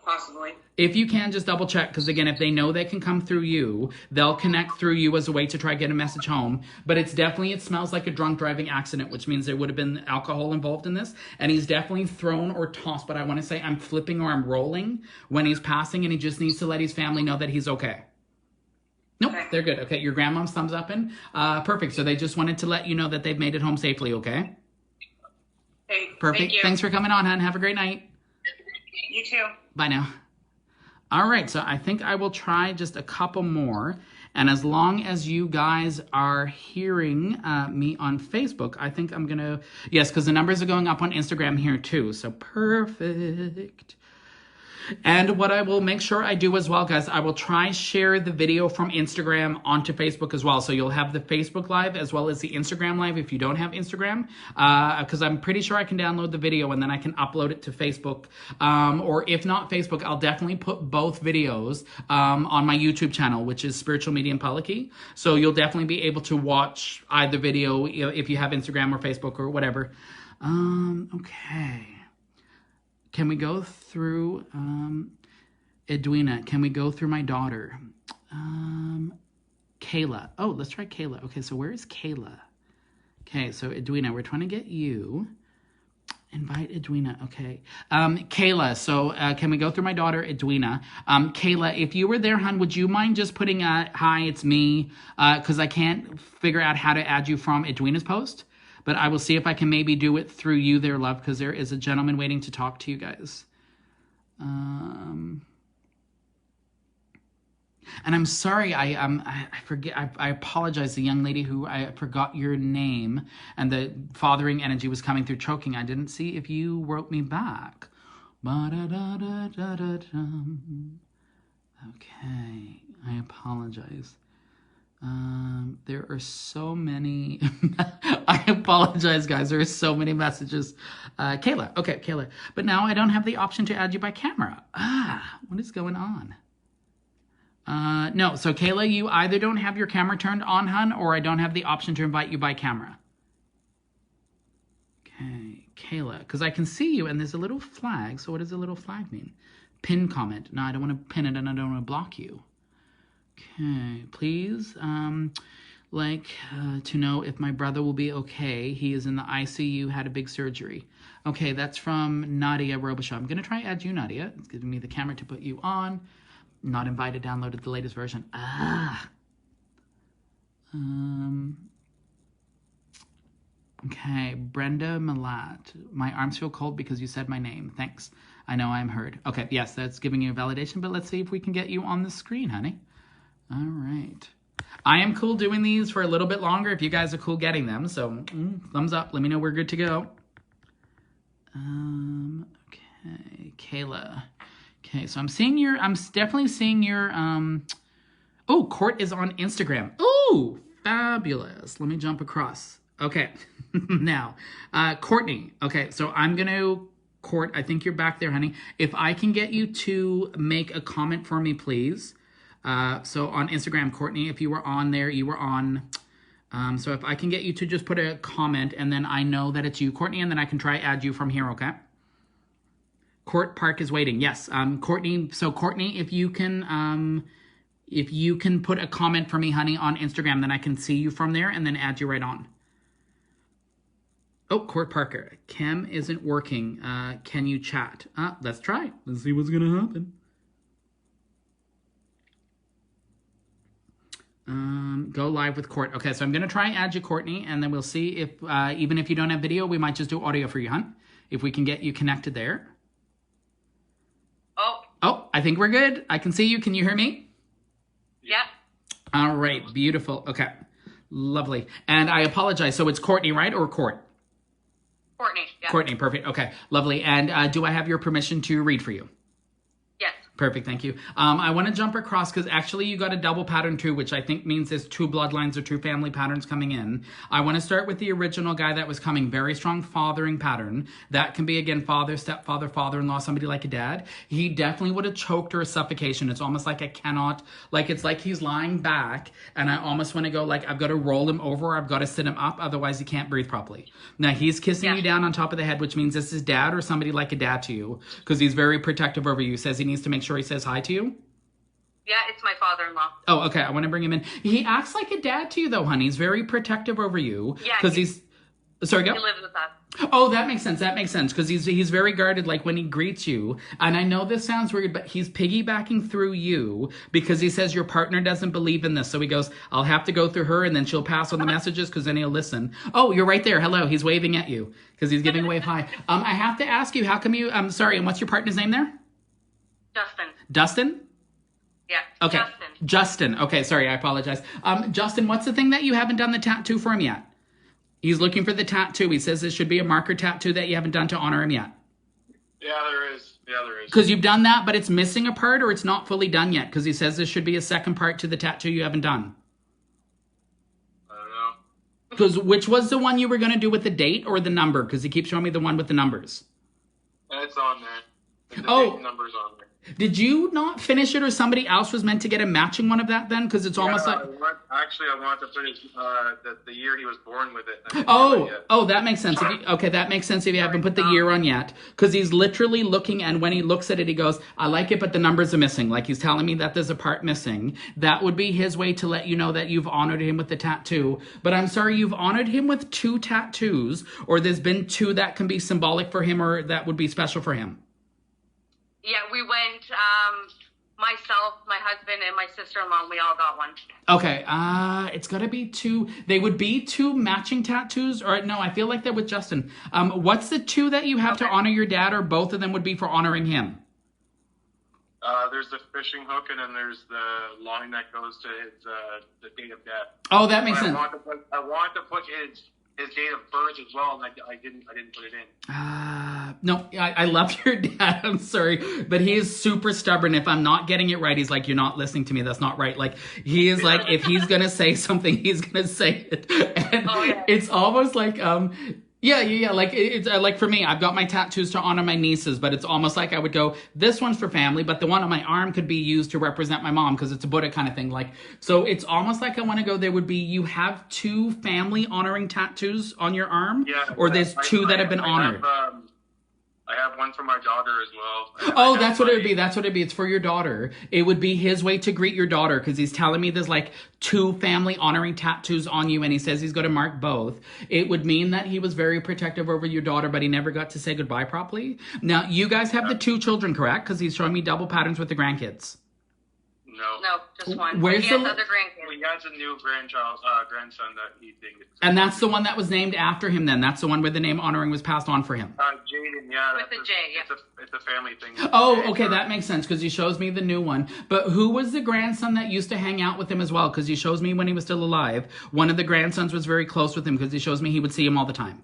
Possibly. If you can, just double check. Because again, if they know they can come through you, they'll connect through you as a way to try to get a message home. But it's definitely, it smells like a drunk driving accident, which means there would have been alcohol involved in this. And he's definitely thrown or tossed. But I want to say I'm flipping or I'm rolling when he's passing. And he just needs to let his family know that he's okay. Nope, okay. They're good. Okay, your grandmom's thumbs up in. Perfect. So they just wanted to let you know that they've made it home safely, okay? Hey, perfect. Thank you. Thanks for coming on, hon. Have a great night. You too. Bye now. All right, so I think I will try just a couple more. And as long as you guys are hearing me on Facebook, I think I'm going to... Yes, because the numbers are going up on Instagram here too. So perfect. And what I will make sure I do as well, guys, I will try share the video from Instagram onto Facebook as well. So you'll have the Facebook Live as well as the Instagram Live if you don't have Instagram. Because I'm pretty sure I can download the video and then I can upload it to Facebook. Or if not Facebook, I'll definitely put both videos on my YouTube channel, which is Spiritual Medium Paleki. So you'll definitely be able to watch either video if you have Instagram or Facebook or whatever. Okay. Can we go through Edwina? Can we go through my daughter? Kayla. Oh, let's try Kayla. Okay, so where is Kayla? Okay, so Edwina, we're trying to get you. Invite Edwina. Okay. Kayla, so can we go through my daughter, Edwina? Kayla, if you were there, hon, would you mind just putting hi, it's me? Because I can't figure out how to add you from Edwina's post. But I will see if I can maybe do it through you there, love, because there is a gentleman waiting to talk to you guys. And I'm sorry, I forget. I apologize. The young lady who I forgot your name, and the fathering energy was coming through choking. I didn't see if you wrote me back. Okay, I apologize. There are so many, I apologize, guys. There are so many messages. Kayla. Okay, Kayla. But now I don't have the option to add you by camera. What is going on? No, so Kayla, you either don't have your camera turned on, hun, or I don't have the option to invite you by camera. Okay, Kayla, because I can see you and there's a little flag. So what does the little flag mean? Pin comment. No, I don't want to pin it and I don't want to block you. Okay, please, to know if my brother will be okay. He is in the ICU, had a big surgery. Okay, that's from Nadia Robichaud. I'm going to try add you, Nadia. It's giving me the camera to put you on. Not invited, downloaded the latest version. Okay, Brenda Malat. My arms feel cold because you said my name. Thanks. I know I'm heard. Okay, yes, that's giving you a validation, but let's see if we can get you on the screen, honey. All right. I am cool doing these for a little bit longer if you guys are cool getting them. So thumbs up. Let me know we're good to go. Okay, Kayla. Okay, so I'm definitely seeing your, oh, Court is on Instagram. Oh, fabulous. Let me jump across. Okay, now, Courtney. Okay, so I'm going to, Court, I think you're back there, honey. If I can get you to make a comment for me, please. So on Instagram, Courtney, if you were on there, you were on. So if I can get you to just put a comment and then I know that it's you, Courtney, and then I can try add you from here, okay? Court Park is waiting. Yes, Courtney. So Courtney, if you can put a comment for me, honey, on Instagram, then I can see you from there and then add you right on. Oh, Court Parker. Cam isn't working. Can you chat? Let's try. Let's see what's gonna happen. Go live with Court. Okay, so I'm going to try add you, Courtney, and then we'll see if, even if you don't have video, we might just do audio for you, hon. If we can get you connected there. Oh, I think we're good. I can see you. Can you hear me? Yep. All right, beautiful. Okay. Lovely. And I apologize. So it's Courtney, right? Or Court? Courtney. Yeah. Courtney, perfect. Okay, lovely. And do I have your permission to read for you? Yes. Perfect, thank you. I want to jump across because actually you got a double pattern too, which I think means there's two bloodlines or two family patterns coming in. I want to start with the original guy that was coming, very strong fathering pattern. That can be, again, father, stepfather, father-in-law, somebody like a dad. He definitely would have choked or a suffocation. It's almost like I cannot, like it's like he's lying back and I almost want to go like I've got to roll him over or I've got to sit him up, otherwise he can't breathe properly. Now he's kissing you down on top of the head, which means this is dad or somebody like a dad to you because he's very protective over you. Says he needs to make sure he says hi to you. Yeah, it's my father-in-law. Oh, okay. I want to bring him in. He acts like a dad to you, though, honey. He's very protective over you. Yeah, because he's. Sorry, go. He lives with us. Oh, that makes sense. That makes sense because he's very guarded. Like when he greets you, and I know this sounds weird, but he's piggybacking through you because he says your partner doesn't believe in this. So he goes, "I'll have to go through her, and then she'll pass on the messages because then he'll listen." Oh, you're right there. Hello. He's waving at you because he's giving a wave hi. I have to ask you, how come you? I'm sorry. And what's your partner's name there? Justin. Dustin? Yeah. Okay. Justin. Okay, sorry, I apologize. Justin, what's the thing that you haven't done the tattoo for him yet? He's looking for the tattoo. He says there should be a marker tattoo that you haven't done to honor him yet. Yeah, there is. Because you've done that, but it's missing a part or it's not fully done yet? Because he says there should be a second part to the tattoo you haven't done. I don't know. Because which was the one you were going to do with the date or the number? Because he keeps showing me the one with the numbers. It's on there. The date number's on there. Did you not finish it or somebody else was meant to get a matching one of that then? Because it's almost like... I want to finish the year he was born with it. Oh, that makes sense. Okay, that makes sense if you haven't put the year on yet. Because he's literally looking, and when he looks at it, he goes, I like it, but the numbers are missing. Like he's telling me that there's a part missing. That would be his way to let you know that you've honored him with the tattoo. But I'm sorry, you've honored him with 2 tattoos, or there's been 2 that can be symbolic for him or that would be special for him. Yeah, we went, myself, my husband, and my sister-in-law, we all got one. Okay, it's got to be 2. They would be 2 matching tattoos, or no, I feel like they're with Justin. What's the 2 that you have to honor your dad, or both of them would be for honoring him? There's the fishing hook, and then there's the line that goes to his the date of death. Oh, that makes sense. I want to put his date of birth as well, and I didn't put it in. No, I love your dad. I'm sorry, but he is super stubborn. If I'm not getting it right, he's like, you're not listening to me. That's not right. Like he is like, if he's gonna say something, he's gonna say it. And it's almost like Yeah. Like it's like for me, I've got my tattoos to honor my nieces, but it's almost like I would go, this one's for family, but the one on my arm could be used to represent my mom because it's a Buddha kind of thing. Like, so it's almost like I want to go. There would be you have 2 family honoring tattoos on your arm, or there's 2 that have been honored. I have one for my daughter as well. Oh, that's what it would be. That's what it'd be. It's for your daughter. It would be his way to greet your daughter because he's telling me there's like 2 family honoring tattoos on you, and he says he's going to mark both. It would mean that he was very protective over your daughter, but he never got to say goodbye properly. Now, you guys have the 2 children, correct? Because he's showing me double patterns with the grandkids. No, just one. Where's he has other grandkids. He has a new grandson that he thinks. And that's the one that was named after him then? That's the one where the name honoring was passed on for him? Jaden, yeah. With the J, yeah. It's a family thing. Oh, okay, that makes sense because he shows me the new one. But who was the grandson that used to hang out with him as well? Because he shows me when he was still alive. One of the grandsons was very close with him because he shows me he would see him all the time.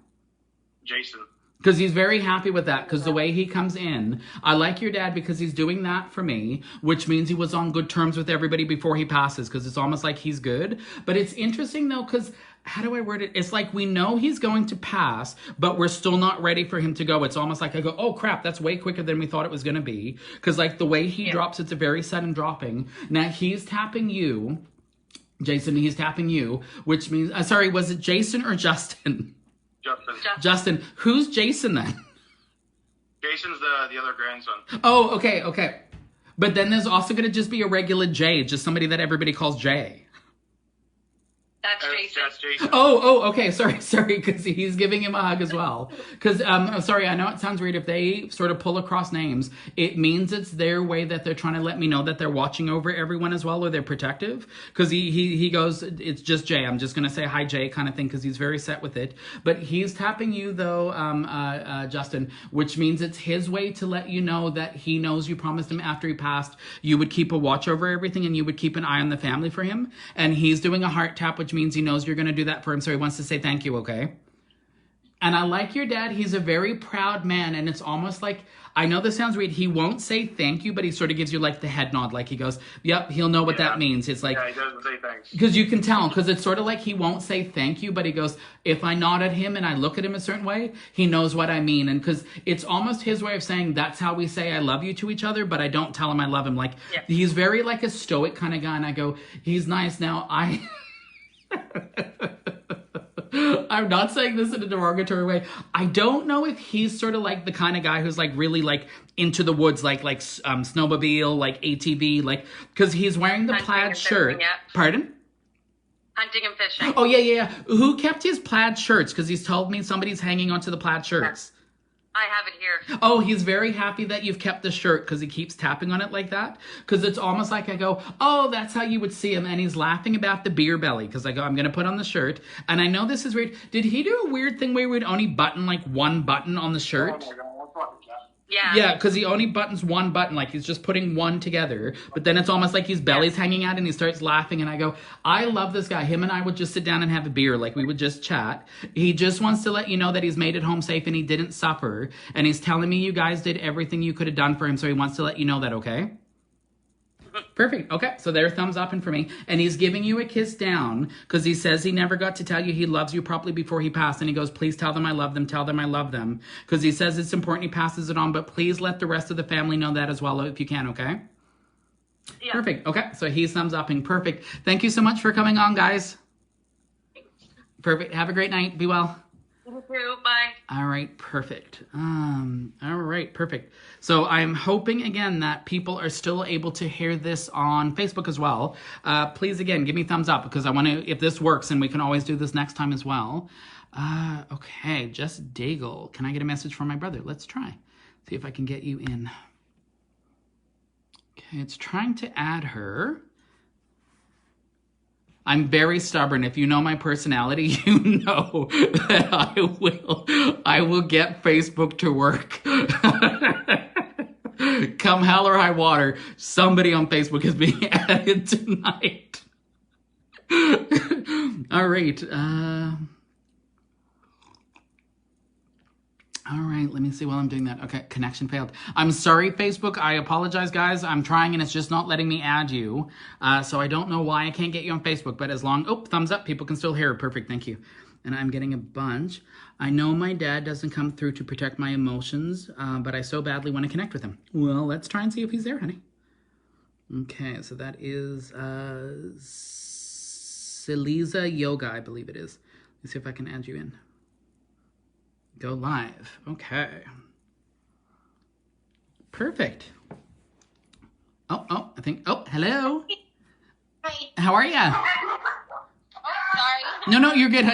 Jason. Because he's very happy with that, because the way he comes in, I like your dad because he's doing that for me, which means he was on good terms with everybody before he passes, because it's almost like he's good. But it's interesting, though, because, how do I word it? It's like we know he's going to pass, but we're still not ready for him to go. It's almost like I go, oh, crap, that's way quicker than we thought it was going to be. Because, like, the way he drops, it's a very sudden dropping. Now, he's tapping you, Jason, he's tapping you, which means, sorry, was it Jason or Justin? Justin. Who's Jason then? Jason's the other grandson. Oh, okay. But then there's also going to just be a regular Jay, just somebody that everybody calls Jay. That's Jason. That's Jason. Oh, okay. Sorry, because he's giving him a hug as well. Because, sorry, I know it sounds weird if they sort of pull across names. It means it's their way that they're trying to let me know that they're watching over everyone as well, or they're protective. Because he goes, it's just Jay. I'm just going to say hi, Jay, kind of thing, because he's very set with it. But he's tapping you, though, Justin, which means it's his way to let you know that he knows you promised him after he passed you would keep a watch over everything and you would keep an eye on the family for him. And he's doing a heart tap, which which means he knows you're going to do that for him. So he wants to say thank you, okay? And I like your dad. He's a very proud man. And it's almost like, I know this sounds weird. He won't say thank you, but he sort of gives you like the head nod. Like he goes, yep, he'll know what that means. It's like, yeah, he doesn't say thanks. Because you can tell, because it's sort of like he won't say thank you, but he goes, if I nod at him and I look at him a certain way, he knows what I mean. And because it's almost his way of saying, that's how we say I love you to each other, but I don't tell him I love him. Like, he's very like a stoic kind of guy. And I go, he's nice. Now, I'm not saying this in a derogatory way. I don't know if he's sort of like the kind of guy who's like really like into the woods, like snowmobile, like ATV, like, because he's wearing the plaid shirt. Pardon? Hunting and fishing. Oh, yeah. Who kept his plaid shirts? Because he's told me somebody's hanging onto the plaid shirts. I have it here. Oh, he's very happy that you've kept the shirt because he keeps tapping on it like that. Because it's almost like I go, oh, that's how you would see him. And he's laughing about the beer belly because I go, I'm going to put on the shirt. And I know this is weird. Did he do a weird thing where he would only button like one button on the shirt? Oh my God, what's wrong with that? Yeah, because he only buttons one button, like he's just putting one together. But then it's almost like his belly's hanging out and he starts laughing. And I go, I love this guy. Him and I would just sit down and have a beer. Like we would just chat. He just wants to let you know that he's made it home safe and he didn't suffer. And he's telling me you guys did everything you could have done for him. So he wants to let you know that, okay? Perfect. Okay, so there's thumbs up and for me. And he's giving you a kiss down because he says he never got to tell you he loves you properly before he passed. And he goes, please tell them I love them. Tell them I love them. Because he says it's important. He passes it on. But please let the rest of the family know that as well if you can, okay? Yeah. Perfect. Okay, so he's thumbs upping. Perfect. Thank you so much for coming on, guys. Perfect. Have a great night. Be well. You too. Bye. All right, perfect. All right, perfect. So I'm hoping again that people are still able to hear this on Facebook as well. Please again, give me thumbs up because I want to, if this works, and we can always do this next time as well. Okay, Just Daigle. Can I get a message from my brother? Let's try. See if I can get you in. Okay, it's trying to add her. I'm very stubborn. If you know my personality, you know that I will get Facebook to work. Come hell or high water, somebody on Facebook is being added tonight. All right. All right, let me see while I'm doing that. Okay, connection failed. I'm sorry, Facebook. I apologize, guys. I'm trying and it's just not letting me add you. So I don't know why I can't get you on Facebook, but as long, oh, thumbs up. People can still hear. Perfect, thank you. And I'm getting a bunch. I know my dad doesn't come through to protect my emotions, but I so badly want to connect with him. Well, let's try and see if he's there, honey. Okay, so that is Siliza Yoga, I believe it is. Let's see if I can add you in. Go live. Okay. Perfect. Oh, I think, oh, hello. Hi. How are ya? Oh, sorry. No, you're good.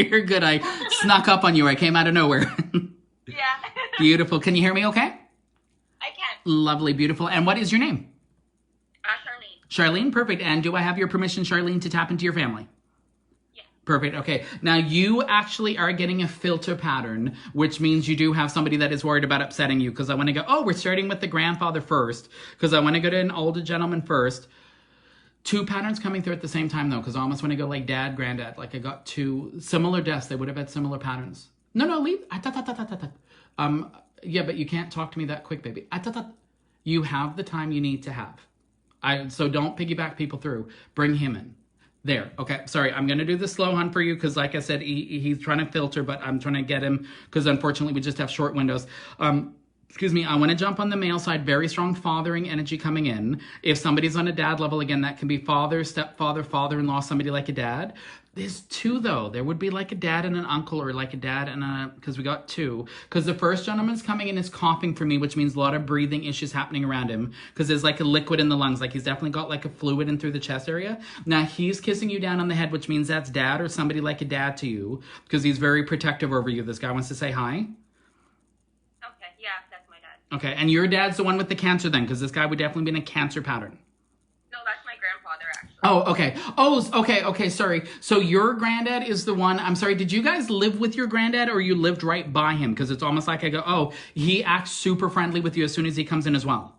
You're good. I snuck up on you. I came out of nowhere. Yeah. Beautiful. Can you hear me okay? I can. Lovely, beautiful. And what is your name? Charlene. Charlene, perfect. And do I have your permission, Charlene, to tap into your family? Yeah. Perfect. Okay. Now you actually are getting a filter pattern, which means you do have somebody that is worried about upsetting you. Because I want to go, oh, we're starting with the grandfather first. Because I want to go to an older gentleman first. Two patterns coming through at the same time, though. Because I almost want to go like dad, granddad. Like I got two similar deaths. They would have had similar patterns. No, leave. Yeah, but you can't talk to me that quick, baby. You have the time you need to have. So don't piggyback people through. Bring him in. There. Okay. Sorry. I'm going to do the slow hunt for you because, like I said, he's trying to filter, but I'm trying to get him because, unfortunately, we just have short windows. Excuse me. I want to jump on the male side. Very strong fathering energy coming in. If somebody's on a dad level, again, that can be father, stepfather, father-in-law, somebody like a dad. There's two, though. There would be like a dad and an uncle or like a dad and a... Because we got two. Because the first gentleman's coming in is coughing for me, which means a lot of breathing issues happening around him. Because there's like a liquid in the lungs. Like he's definitely got like a fluid in through the chest area. Now he's kissing you down on the head, which means that's dad or somebody like a dad to you. Because he's very protective over you. This guy wants to say hi. Okay, yeah, that's my dad. Okay, and your dad's the one with the cancer then. Because this guy would definitely be in a cancer pattern. No, that's my grandfather, actually. Oh, okay. Oh, okay, sorry. So your granddad is the one, I'm sorry, did you guys live with your granddad or you lived right by him? Because it's almost like I go, oh, he acts super friendly with you as soon as he comes in as well.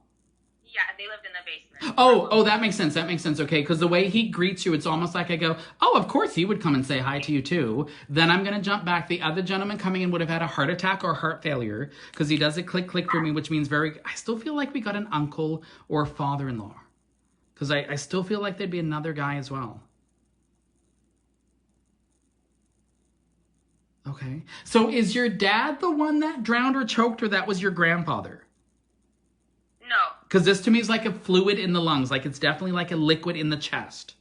Yeah, they lived in the basement. Oh, that makes sense. That makes sense. Okay, because the way he greets you, it's almost like I go, oh, of course he would come and say hi to you too. Then I'm going to jump back. The other gentleman coming in would have had a heart attack or heart failure because he does a click for me, which means I still feel like we got an uncle or father-in-law because I still feel like there'd be another guy as well. Okay. So is your dad the one that drowned or choked, or that was your grandfather? No. Because this to me is like a fluid in the lungs. Like it's definitely like a liquid in the chest.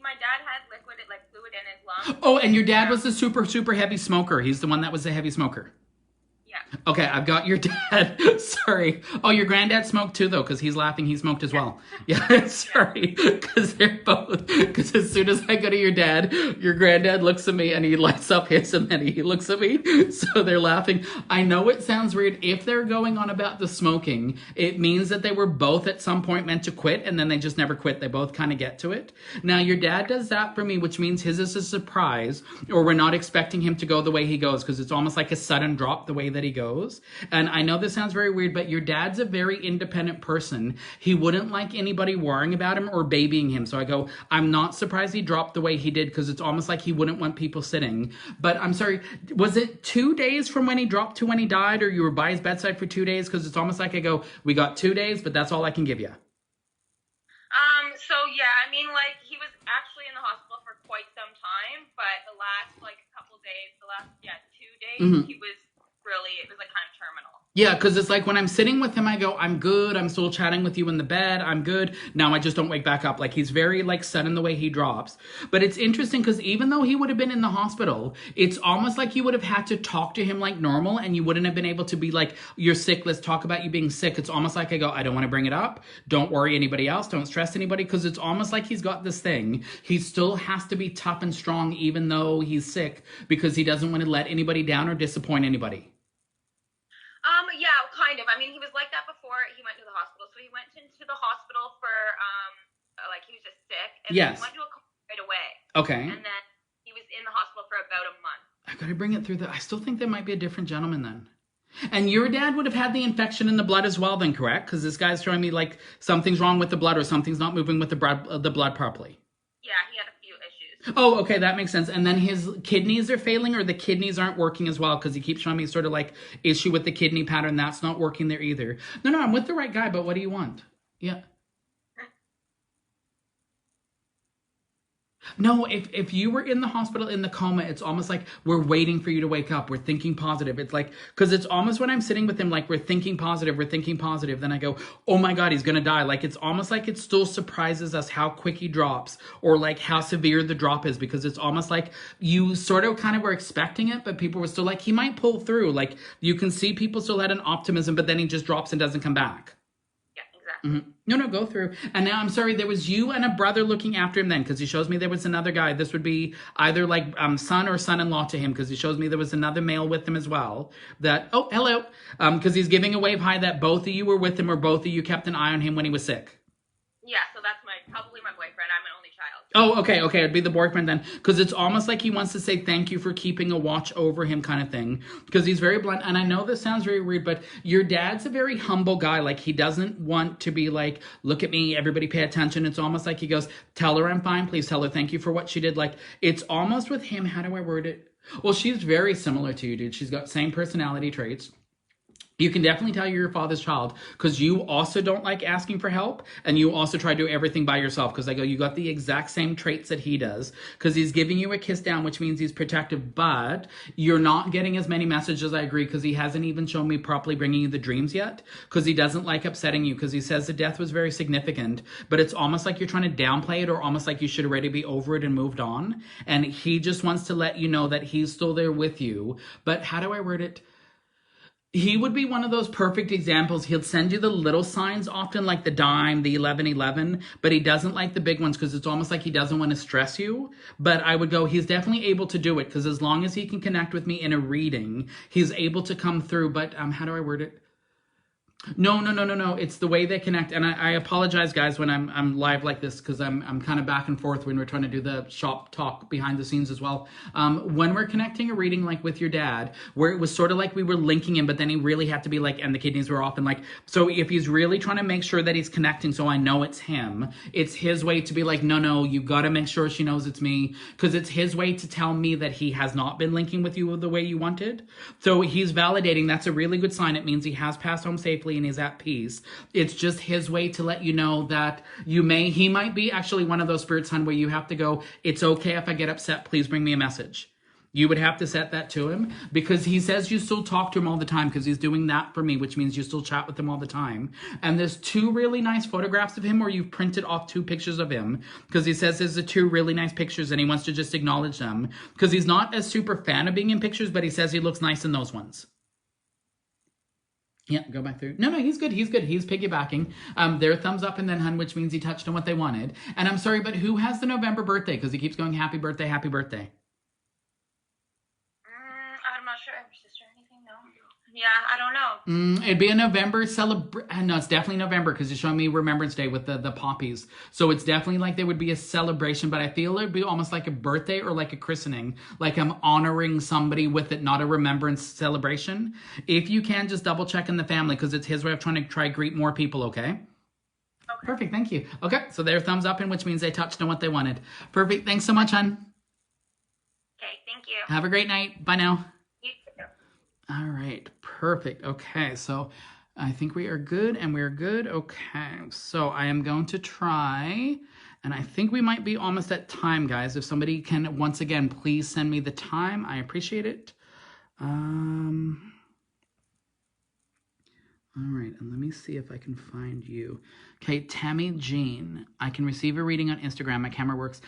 My dad had fluid in his lungs. Oh, and your dad was the super heavy smoker. He's the one that was the heavy smoker. Yeah. Okay, I've got your dad. Sorry. Oh, your granddad smoked too, though, because he's laughing. He smoked as well. Yeah, sorry. Because they're both. Because as soon as I go to your dad, your granddad looks at me and he lights up his and then he looks at me. So they're laughing. I know it sounds weird. If they're going on about the smoking, it means that they were both at some point meant to quit and then they just never quit. They both kind of get to it. Now, your dad does that for me, which means his is a surprise, or we're not expecting him to go the way he goes because it's almost like a sudden drop the way that he goes. And I know this sounds very weird, but your dad's a very independent person. He wouldn't like anybody worrying about him or babying him. So I go, I'm not surprised he dropped the way he did because it's almost like he wouldn't want people sitting. But I'm sorry, was it 2 days from when he dropped to when he died, or you were by his bedside for 2 days? Because it's almost like I go, we got 2 days, but that's all I can give you. So yeah, I mean, like, he was actually in the hospital for quite some time, but the last, couple days, 2 days, he was it was, kind of terminal. Yeah, because it's like when I'm sitting with him, I go, I'm good. I'm still chatting with you in the bed. I'm good. Now I just don't wake back up. Like, he's very, sudden the way he drops. But it's interesting because even though he would have been in the hospital, it's almost like you would have had to talk to him like normal and you wouldn't have been able to be like, you're sick. Let's talk about you being sick. It's almost like I go, I don't want to bring it up. Don't worry anybody else. Don't stress anybody, because it's almost like he's got this thing. He still has to be tough and strong even though he's sick because he doesn't want to let anybody down or disappoint anybody. Yeah, kind of. I mean, he was like that before he went to the hospital. So he went into the hospital for, he was just sick. And yes. Then he went to a coma right away. Okay. And then he was in the hospital for about a month. I gotta bring it through I still think there might be a different gentleman then. And your dad would have had the infection in the blood as well then, correct? Because this guy's showing me like something's wrong with the blood or something's not moving with the blood properly. Yeah, he had a few issues. Oh, okay, that makes sense. And then his kidneys are failing, or the kidneys aren't working as well, because he keeps showing me sort of like issue with the kidney pattern. That's not working there either. No, I'm with the right guy, but what do you want? Yeah. No, if you were in the hospital in the coma, it's almost like we're waiting for you to wake up. We're thinking positive. It's like, because it's almost when I'm sitting with him, like we're thinking positive. Then I go, oh my God, he's going to die. Like, it's almost like it still surprises us how quick he drops or like how severe the drop is, because it's almost like you sort of kind of were expecting it, but people were still like, he might pull through. Like, you can see people still had an optimism, but then he just drops and doesn't come back. No, go through. And now I'm sorry, there was you and a brother looking after him then, because he shows me there was another guy. This would be either like son or son-in-law to him, because he shows me there was another male with him as well. That, oh, hello. Because he's giving a wave hi that both of you were with him, or both of you kept an eye on him when he was sick. Yeah, so that's probably my boyfriend. I'm an only child. Oh, okay, it'd be the boyfriend then. Because it's almost like he wants to say thank you for keeping a watch over him kind of thing. Because he's very blunt. And I know this sounds very weird, but your dad's a very humble guy. Like, he doesn't want to be like, look at me, everybody pay attention. It's almost like he goes, tell her I'm fine. Please tell her thank you for what she did. Like, it's almost with him, how do I word it? Well, she's very similar to you, dude. She's got same personality traits. You can definitely tell you're your father's child, because you also don't like asking for help, and you also try to do everything by yourself, because I go, you got the exact same traits that he does, because he's giving you a kiss down, which means he's protective, but you're not getting as many messages, I agree, because he hasn't even shown me properly bringing you the dreams yet, because he doesn't like upsetting you, because he says the death was very significant, but it's almost like you're trying to downplay it, or almost like you should already be over it and moved on, and he just wants to let you know that he's still there with you. But how do I word it? He would be one of those perfect examples. He'll send you the little signs often, like the dime, the 1111, but he doesn't like the big ones, because it's almost like he doesn't want to stress you. But I would go, he's definitely able to do it, because as long as he can connect with me in a reading, he's able to come through. But how do I word it? No. It's the way they connect. And I apologize, guys, when I'm live like this, because I'm kind of back and forth when we're trying to do the shop talk behind the scenes as well. When we're connecting a reading like with your dad, where it was sort of like we were linking him, but then he really had to be like, and the kidneys were off, and like, so if he's really trying to make sure that he's connecting, so I know it's him, it's his way to be like, no, you got to make sure she knows it's me, because it's his way to tell me that he has not been linking with you the way you wanted. So he's validating. That's a really good sign. It means he has passed home safely and is at peace. It's just his way to let you know that he might be actually one of those spirits, hon, where you have to go, it's okay if I get upset, please bring me a message. You would have to set that to him, because he says you still talk to him all the time, because he's doing that for me, which means you still chat with him all the time. And there's 2 really nice photographs of him where you've printed off 2 pictures of him, because he says there's the 2 really nice pictures and he wants to just acknowledge them, because he's not a super fan of being in pictures, but he says he looks nice in those ones. Yeah, go back through. No, he's good. He's piggybacking. Their thumbs up and then hun, which means he touched on what they wanted. And I'm sorry, but who has the November birthday? Because he keeps going, happy birthday, happy birthday. I'm not sure. Your sister or anything? No. Yeah, I don't know. It'd be a November celebration. No, it's definitely November, because you're showing me Remembrance Day with the poppies. So it's definitely like there would be a celebration, but I feel it would be almost like a birthday or like a christening. Like I'm honoring somebody with it, not a remembrance celebration. If you can, just double check in the family, because it's his way of trying to greet more people, okay? Okay. Perfect, thank you. Okay, so their thumbs up in, which means they touched on what they wanted. Perfect, thanks so much, hon. Okay, thank you. Have a great night. Bye now. You too. All right, perfect. Okay, so I think we are good and we're good. Okay, so I am going to try, and I think we might be almost at time, guys. If somebody can, once again, please send me the time. I appreciate it. All right, and let me see if I can find you. Okay, Tammy Jean. I can receive a reading on Instagram. My camera works.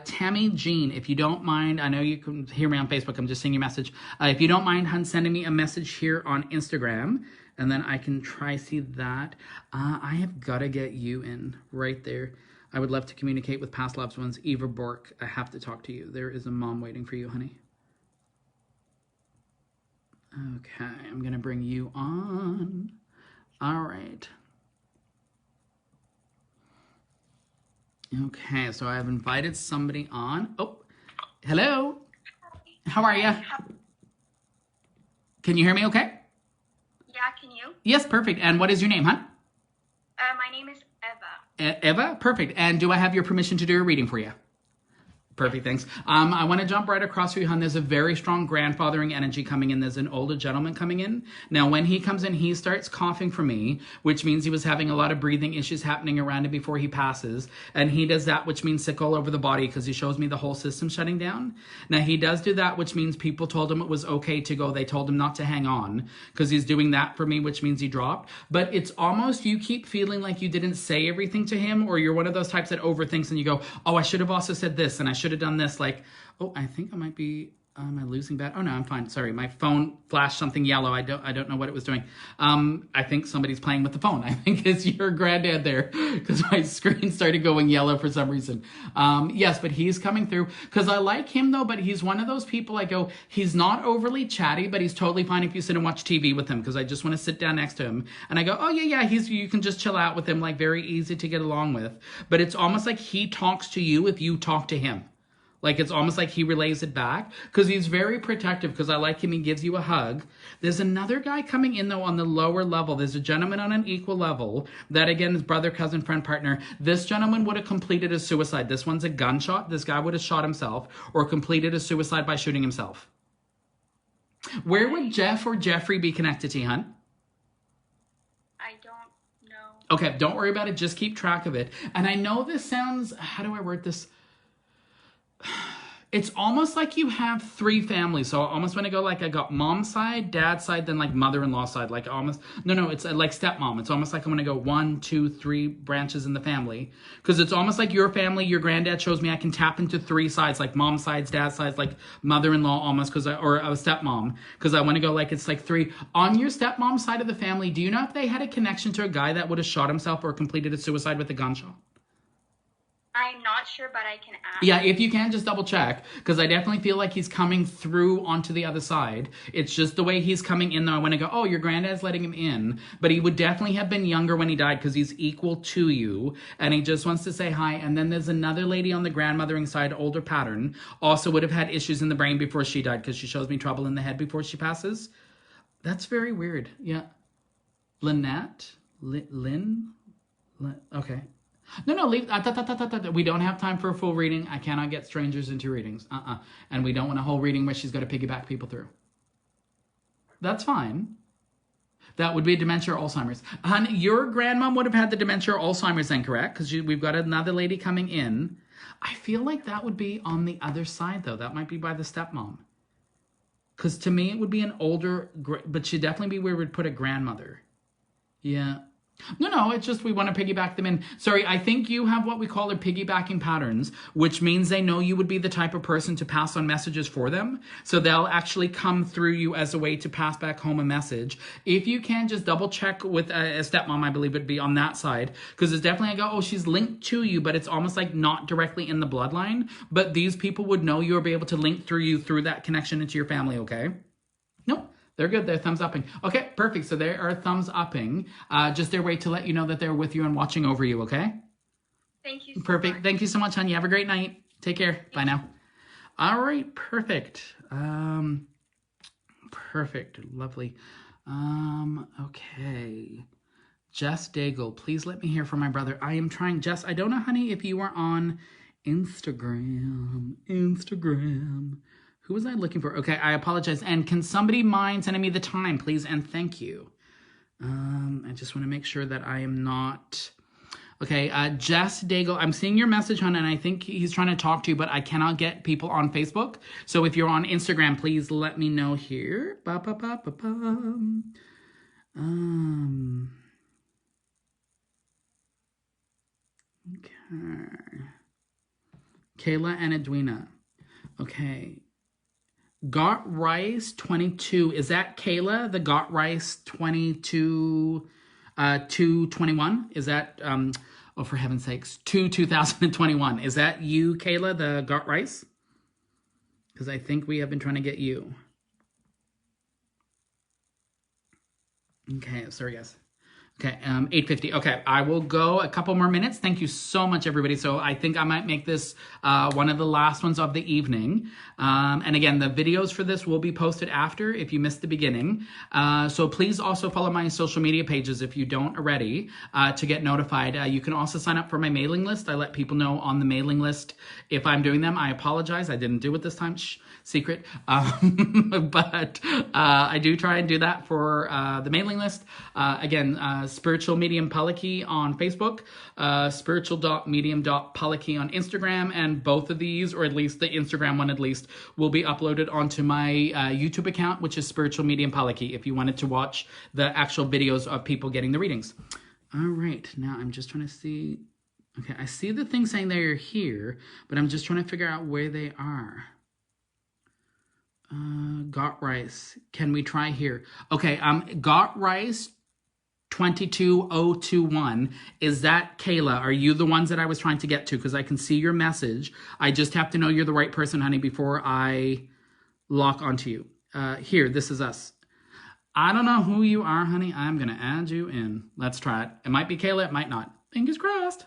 Tammy Jean, if you don't mind, I know you can hear me on Facebook. I'm just seeing your message. If you don't mind, hun, sending me a message here on Instagram, and then I can try see that. I have got to get you in right there. I would love to communicate with past loved ones. Eva Bork, I have to talk to you. There is a mom waiting for you, honey. Okay, I'm going to bring you on. All right. Okay, so I have invited somebody on. Oh, hello. How are you? Can you hear me okay? Yeah, can you? Yes, perfect. And what is your name, hon? My name is Eva. Eva? Perfect. And do I have your permission to do a reading for you? Perfect, thanks. I want to jump right across for you, hon. There's a very strong grandfathering energy coming in. There's an older gentleman coming in. Now, when he comes in, he starts coughing for me, which means he was having a lot of breathing issues happening around him before he passes. And he does that, which means sick all over the body, because he shows me the whole system shutting down. Now, he does do that, which means people told him it was okay to go. They told him not to hang on, because he's doing that for me, which means he dropped. But it's almost you keep feeling like you didn't say everything to him, or you're one of those types that overthinks and you go, oh, I should have also said this, and I should have done this. Like, oh, I think I might be, am I losing bat? Oh no, I'm fine. Sorry, my phone flashed something yellow. I don't know what it was doing. I think somebody's playing with the phone. I think it's your granddad there, because my screen started going yellow for some reason. Yes, but he's coming through, because I like him though, but he's one of those people I go, he's not overly chatty, but he's totally fine if you sit and watch TV with him, because I just want to sit down next to him. And I go, oh yeah, you can just chill out with him, like very easy to get along with. But it's almost like he talks to you if you talk to him. Like, it's almost like he relays it back, because he's very protective, because I like him. He gives you a hug. There's another guy coming in, though, on the lower level. There's a gentleman on an equal level that, again, is brother, cousin, friend, partner. This gentleman would have completed a suicide. This one's a gunshot. This guy would have shot himself or completed a suicide by shooting himself. Where would Jeff or Jeffrey be connected to, hon? I don't know. Okay, don't worry about it. Just keep track of it. And I know this sounds, how do I word this? It's almost like you have 3 families. So I almost want to go like I got mom's side, dad's side, then like mother-in-law side. Like almost, no, it's like stepmom. It's almost like I'm going to go 1, 2, 3 branches in the family. Because it's almost like your family, your granddad shows me I can tap into 3 sides, like mom's sides, dad's sides, like mother-in-law almost, or a stepmom. Because I want to go like it's like 3. On your stepmom side of the family, do you know if they had a connection to a guy that would have shot himself or completed a suicide with a gunshot? I'm not sure, but I can ask. Yeah, if you can, just double check, because I definitely feel like he's coming through onto the other side. It's just the way he's coming in, though. I want to go, oh, your granddad's letting him in. But he would definitely have been younger when he died, because he's equal to you. And he just wants to say hi. And then there's another lady on the grandmothering side, older pattern, also would have had issues in the brain before she died, because she shows me trouble in the head before she passes. That's very weird. Yeah. Lynette? Lynn? Okay. No, leave. We don't have time for a full reading. I cannot get strangers into readings. And we don't want a whole reading where she's got to piggyback people through. That's fine. That would be dementia or Alzheimer's. Hon, your grandmom would have had the dementia or Alzheimer's then, correct? Because we've got another lady coming in. I feel like that would be on the other side, though. That might be by the stepmom. Because to me, it would be an older, but she'd definitely be where we'd put a grandmother. Yeah. No, it's just we want to piggyback them in. Sorry, I think you have what we call a piggybacking patterns, which means they know you would be the type of person to pass on messages for them. So they'll actually come through you as a way to pass back home a message. If you can, just double check with a stepmom, I believe it'd be on that side. Because it's definitely, I go, oh, she's linked to you, but it's almost like not directly in the bloodline. But these people would know you or be able to link through you through that connection into your family, okay? Nope. They're good. They're thumbs upping. Okay, perfect. So they are thumbs upping. Just their way to let you know that they're with you and watching over you, okay? Thank you so Perfect. much. Thank you so much, honey. Have a great night. Take care. Bye now. All right, perfect. Perfect. Lovely. Okay. Jess Daigle, please let me hear from my brother. I am trying. Jess, I don't know, honey, if you are on Instagram. Who was I looking for? Okay, I apologize. And can somebody mind sending me the time, please? And thank you. I just want to make sure that I am not... Okay, Jess Daigle, I'm seeing your message, hon, and I think he's trying to talk to you, but I cannot get people on Facebook. So if you're on Instagram, please let me know here. Okay. Kayla and Edwina. Okay. Got Rice 22. Is that Kayla? The Got Rice 22 221? Is that oh, for heaven's sakes, 2021. Is that you, Kayla, the Got Rice? Because I think we have been trying to get you. Okay, sorry guys. Okay, 8:50. Okay, I will go a couple more minutes. Thank you so much, everybody. So I think I might make this one of the last ones of the evening. And again, the videos for this will be posted after if you missed the beginning. So please also follow my social media pages if you don't already to get notified. You can also sign up for my mailing list. I let people know on the mailing list if I'm doing them. I apologize. I didn't do it this time. Shh. Secret. But I do try and do that for the mailing list. Again, Spiritual Medium Paleki on Facebook, spiritual.medium.paleki on Instagram, and both of these, or at least the Instagram one at least, will be uploaded onto my YouTube account, which is Spiritual Medium Paleki, if you wanted to watch the actual videos of people getting the readings. All right, now I'm just trying to see. Okay, I see the thing saying they're here, but I'm just trying to figure out where they are. Got Rice. Can we try here? Okay, Got Rice 22021. Is that Kayla? Are you the ones that I was trying to get to? Because I can see your message. I just have to know you're the right person, honey, before I lock onto you. Here, this is us. I don't know who you are, honey. I'm going to add you in. Let's try it. It might be Kayla. It might not. Fingers crossed.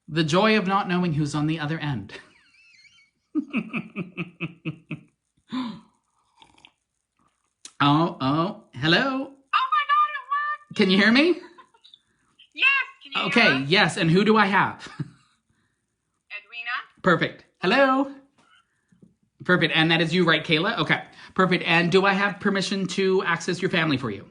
The joy of not knowing who's on the other end. Oh, hello. Oh my God, it worked. Can you hear me? Yes. Can you Okay, hear us? yes. And who do I have? Edwina? Perfect. Hello. Perfect. And that is you, right, Kayla? Okay. Perfect. And do I have permission to access your family for you?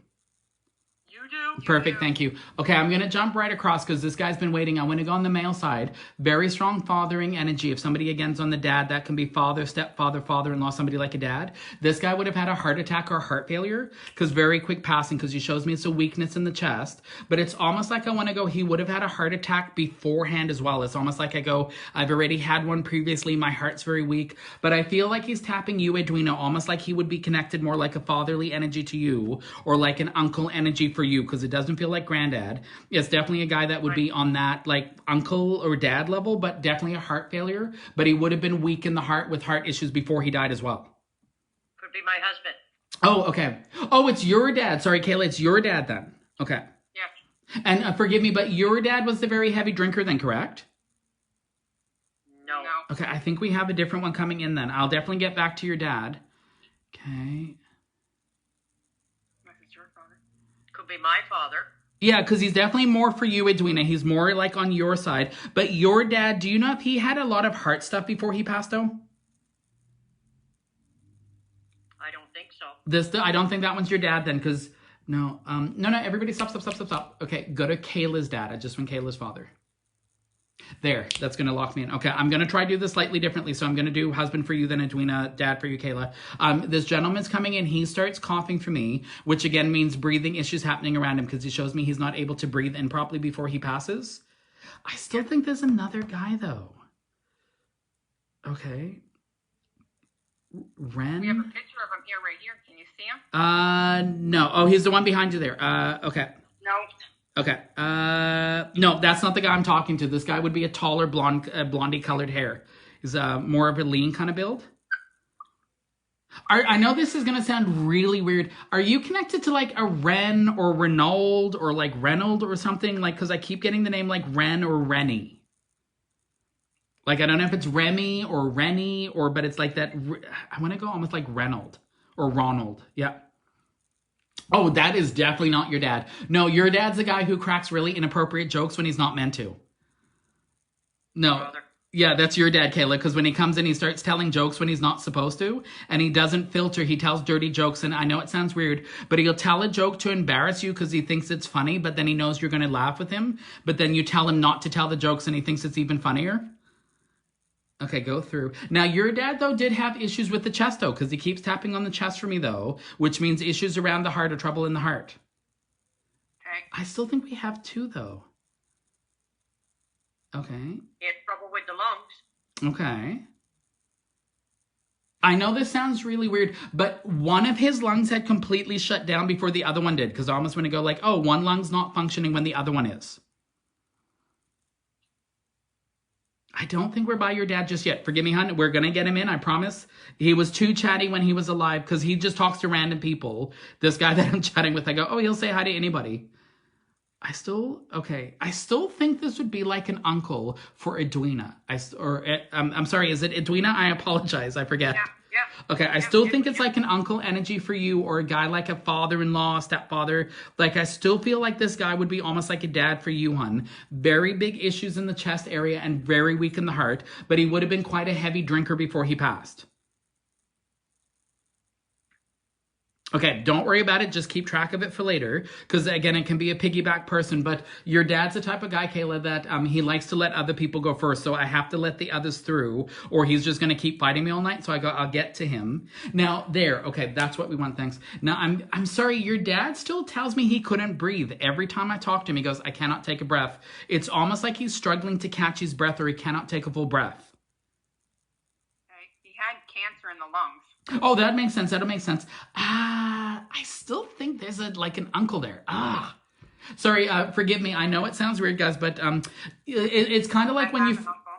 Perfect, thank you. Okay, I'm going to jump right across because this guy's been waiting. I want to go on the male side. Very strong fathering energy. If somebody, again's on the dad, that can be father, stepfather, father-in-law, somebody like a dad. This guy would have had a heart attack or heart failure because very quick passing, because he shows me it's a weakness in the chest. But it's almost like I want to go, he would have had a heart attack beforehand as well. It's almost like I go, I've already had one previously. My heart's very weak. But I feel like he's tapping you, Edwina, almost like he would be connected more like a fatherly energy to you or like an uncle energy for you, because because it doesn't feel like granddad. It's definitely a guy that would be on that like uncle or dad level, but definitely a heart failure. But he would have been weak in the heart with heart issues before he died as well. Could be my husband. Oh, okay. Oh, it's your dad. Sorry, Kayla, it's your dad then. Okay. Yeah. And forgive me, but your dad was the very heavy drinker then, correct? No. Okay, I think we have a different one coming in then. I'll definitely get back to your dad. Okay. That's your father. Could be my father. Yeah, because he's definitely more for you, Edwina. He's more like on your side. But your dad, do you know if he had a lot of heart stuff before he passed out? I don't think so. I don't think that one's your dad then, because no, everybody stop. Okay, go to Kayla's dad. I just went Kayla's father. There, that's going to lock me in. Okay, I'm going to try to do this slightly differently. So I'm going to do husband for you, then Edwina, dad for you, Kayla. This gentleman's coming in. He starts coughing for me, which again means breathing issues happening around him because he shows me he's not able to breathe in properly before he passes. I still think there's another guy, though. Okay. Ren? We have a picture of him here. Can you see him? No. Oh, he's the one behind you there. Okay. No. Okay. No, that's not the guy I'm talking to. This guy would be a taller blondie colored hair. He's more of a lean kind of build. I know this is going to sound really weird. Are you connected to like a Ren or Renault or like Reynolds or something? Like, because I keep getting the name like Ren or Rennie. Like, I don't know if it's Remy or Rennie or, but it's like that. I want to go almost like Reynolds or Ronald. Yeah. Oh, that is definitely not your dad. No, your dad's the guy who cracks really inappropriate jokes when he's not meant to. No. Brother. Yeah, that's your dad, Kayla, because when he comes in, he starts telling jokes when he's not supposed to, and he doesn't filter. He tells dirty jokes, and I know it sounds weird, but he'll tell a joke to embarrass you because he thinks it's funny, but then he knows you're going to laugh with him, but then you tell him not to tell the jokes, and he thinks it's even funnier. Okay, go through. Now, your dad, though, did have issues with the chest, though, because he keeps tapping on the chest for me, though, which means issues around the heart or trouble in the heart. Okay. I still think we have two, though. Okay. He had trouble with the lungs. Okay. I know this sounds really weird, but one of his lungs had completely shut down before the other one did, because I almost want to go like, oh, one lung's not functioning when the other one is. I don't think we're by your dad just yet. Forgive me, hon. We're going to get him in, I promise. He was too chatty when he was alive because he just talks to random people. This guy that I'm chatting with, I go, oh, he'll say hi to anybody. I still think this would be like an uncle for Edwina. I'm sorry, is it Edwina? I apologize. I forget. Yeah. Okay, I still think it's like an uncle energy for you or a guy like a father-in-law, stepfather. Like, I still feel like this guy would be almost like a dad for you, hun. Very big issues in the chest area and very weak in the heart, but he would have been quite a heavy drinker before he passed. Okay, don't worry about it. Just keep track of it for later. Because, again, it can be a piggyback person. But your dad's the type of guy, Kayla, that he likes to let other people go first. So I have to let the others through. Or he's just going to keep fighting me all night. So I go, I'll get to him. Now, there. Okay, that's what we want. Thanks. Now, I'm sorry. Your dad still tells me he couldn't breathe. Every time I talk to him, he goes, I cannot take a breath. It's almost like he's struggling to catch his breath or he cannot take a full breath. Okay. He had cancer in the lungs. Oh, that makes sense. That'll make sense. I still think there's an uncle there. Sorry, forgive me. I know it sounds weird, guys, but it's kind of like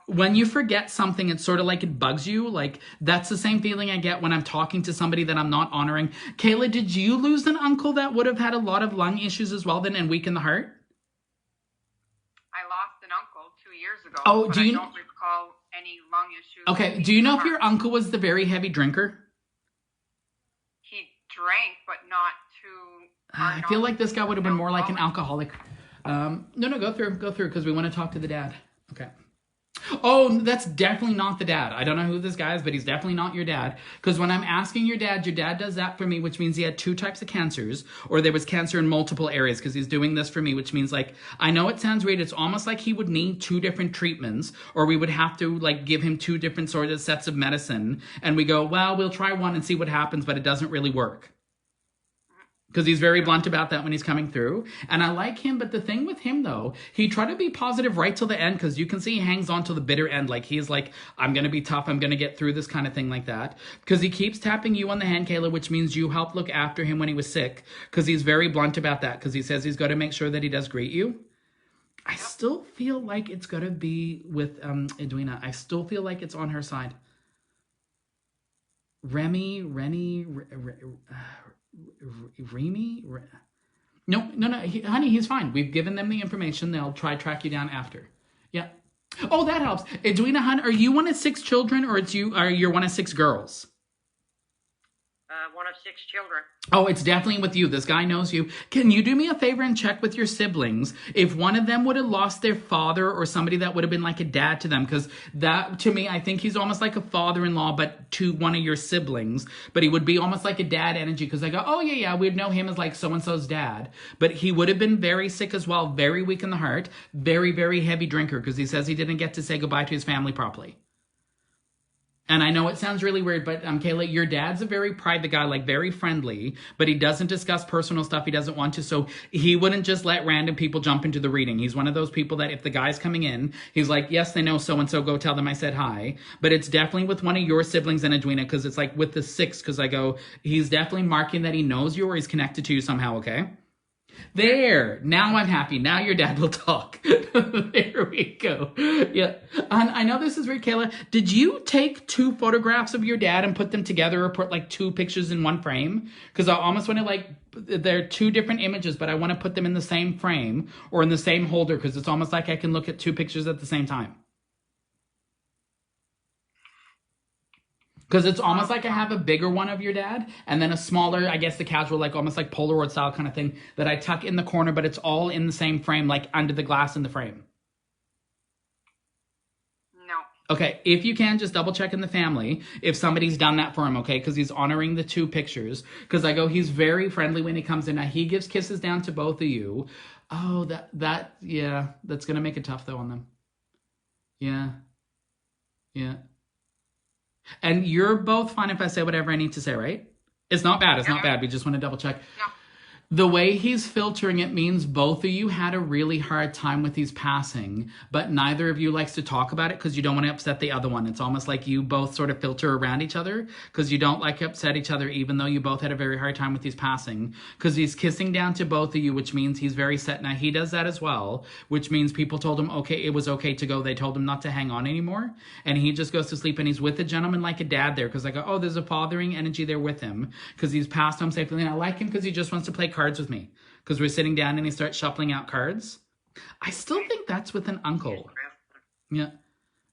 when you forget something, it's sort of like it bugs you. Like, that's the same feeling I get when I'm talking to somebody that I'm not honoring. Kayla, did you lose an uncle that would have had a lot of lung issues as well then and weak in the heart? I lost an uncle 2 years ago. Oh, but I don't recall any lung issues. Okay, do you know if your uncle was the very heavy drinker? He drank, but not to... I feel like this guy would have been more like an alcoholic. No, go through, because we want to talk to the dad. Okay. Oh, that's definitely not the dad. I don't know who this guy is, but he's definitely not your dad. Because when I'm asking your dad does that for me, which means he had 2 types of cancers, or there was cancer in multiple areas, because he's doing this for me, which means, like, I know it sounds weird. It's almost like he would need 2 different treatments, or we would have to, like, give him 2 different sort of sets of medicine. And we go, well, we'll try one and see what happens, but it doesn't really work. Because he's very blunt about that when he's coming through. And I like him, but the thing with him, though, he tried to be positive right till the end, because you can see he hangs on to the bitter end. Like, he's like, I'm going to be tough, I'm going to get through this kind of thing like that. Because he keeps tapping you on the hand, Kayla, which means you helped look after him when he was sick. Because he's very blunt about that, because he says he's got to make sure that he does greet you. I still feel like it's got to be with Edwina. I still feel like it's on her side. Remy, no, honey, he's fine. We've given them the information. They'll try track you down after. Yeah. Oh, that helps. Edwina, hon, are you one of 6 children, or you're one of 6 girls? One of 6 children. Oh, it's definitely with you. This guy knows you. Can you do me a favor and check with your siblings if one of them would have lost their father, or somebody that would have been like a dad to them? Because that, to me, I think he's almost like a father-in-law, but to one of your siblings. But he would be almost like a dad energy, because I go, oh, yeah, we'd know him as like so-and-so's dad. But he would have been very sick as well, very weak in the heart, very, very heavy drinker, because he says he didn't get to say goodbye to his family properly. And I know it sounds really weird, but Kayla, your dad's a very private guy, like very friendly, but he doesn't discuss personal stuff. He doesn't want to, so he wouldn't just let random people jump into the reading. He's one of those people that if the guy's coming in, he's like, yes, they know so-and-so, go tell them I said hi. But it's definitely with one of your siblings and Edwina, because it's like with the 6, because I go, he's definitely marking that he knows you or he's connected to you somehow, okay? There, now I'm happy. Now your dad will talk. There we go. Yeah. And I know this is weird, Kayla. Did you take 2 photographs of your dad and put them together, or put like 2 pictures in one frame? Because I almost want to like, they're 2 different images, but I want to put them in the same frame or in the same holder, because it's almost like I can look at 2 pictures at the same time. Because it's almost like I have a bigger one of your dad, and then a smaller, I guess the casual, like almost like Polaroid style kind of thing that I tuck in the corner, but it's all in the same frame, like under the glass in the frame. No. Okay, if you can, just double check in the family if somebody's done that for him, okay? Because he's honoring the 2 pictures. Because I go, he's very friendly when he comes in. Now, he gives kisses down to both of you. Oh, yeah, that's going to make it tough, though, on them. Yeah. And you're both fine if I say whatever I need to say, right? It's not bad. It's not bad. We just want to double check. No. The way he's filtering it means both of you had a really hard time with his passing, but neither of you likes to talk about it because you don't want to upset the other one. It's almost like you both sort of filter around each other because you don't like to upset each other, even though you both had a very hard time with his passing, because he's kissing down to both of you, which means he's very set. Now, he does that as well, which means people told him, okay, it was okay to go. They told him not to hang on anymore. And he just goes to sleep, and he's with a gentleman like a dad there because I go, oh, there's a fathering energy there with him because he's passed home safely. And I like him because he just wants to play cards with me because we're sitting down and he starts shuffling out cards. I still think that's with an uncle. Yeah,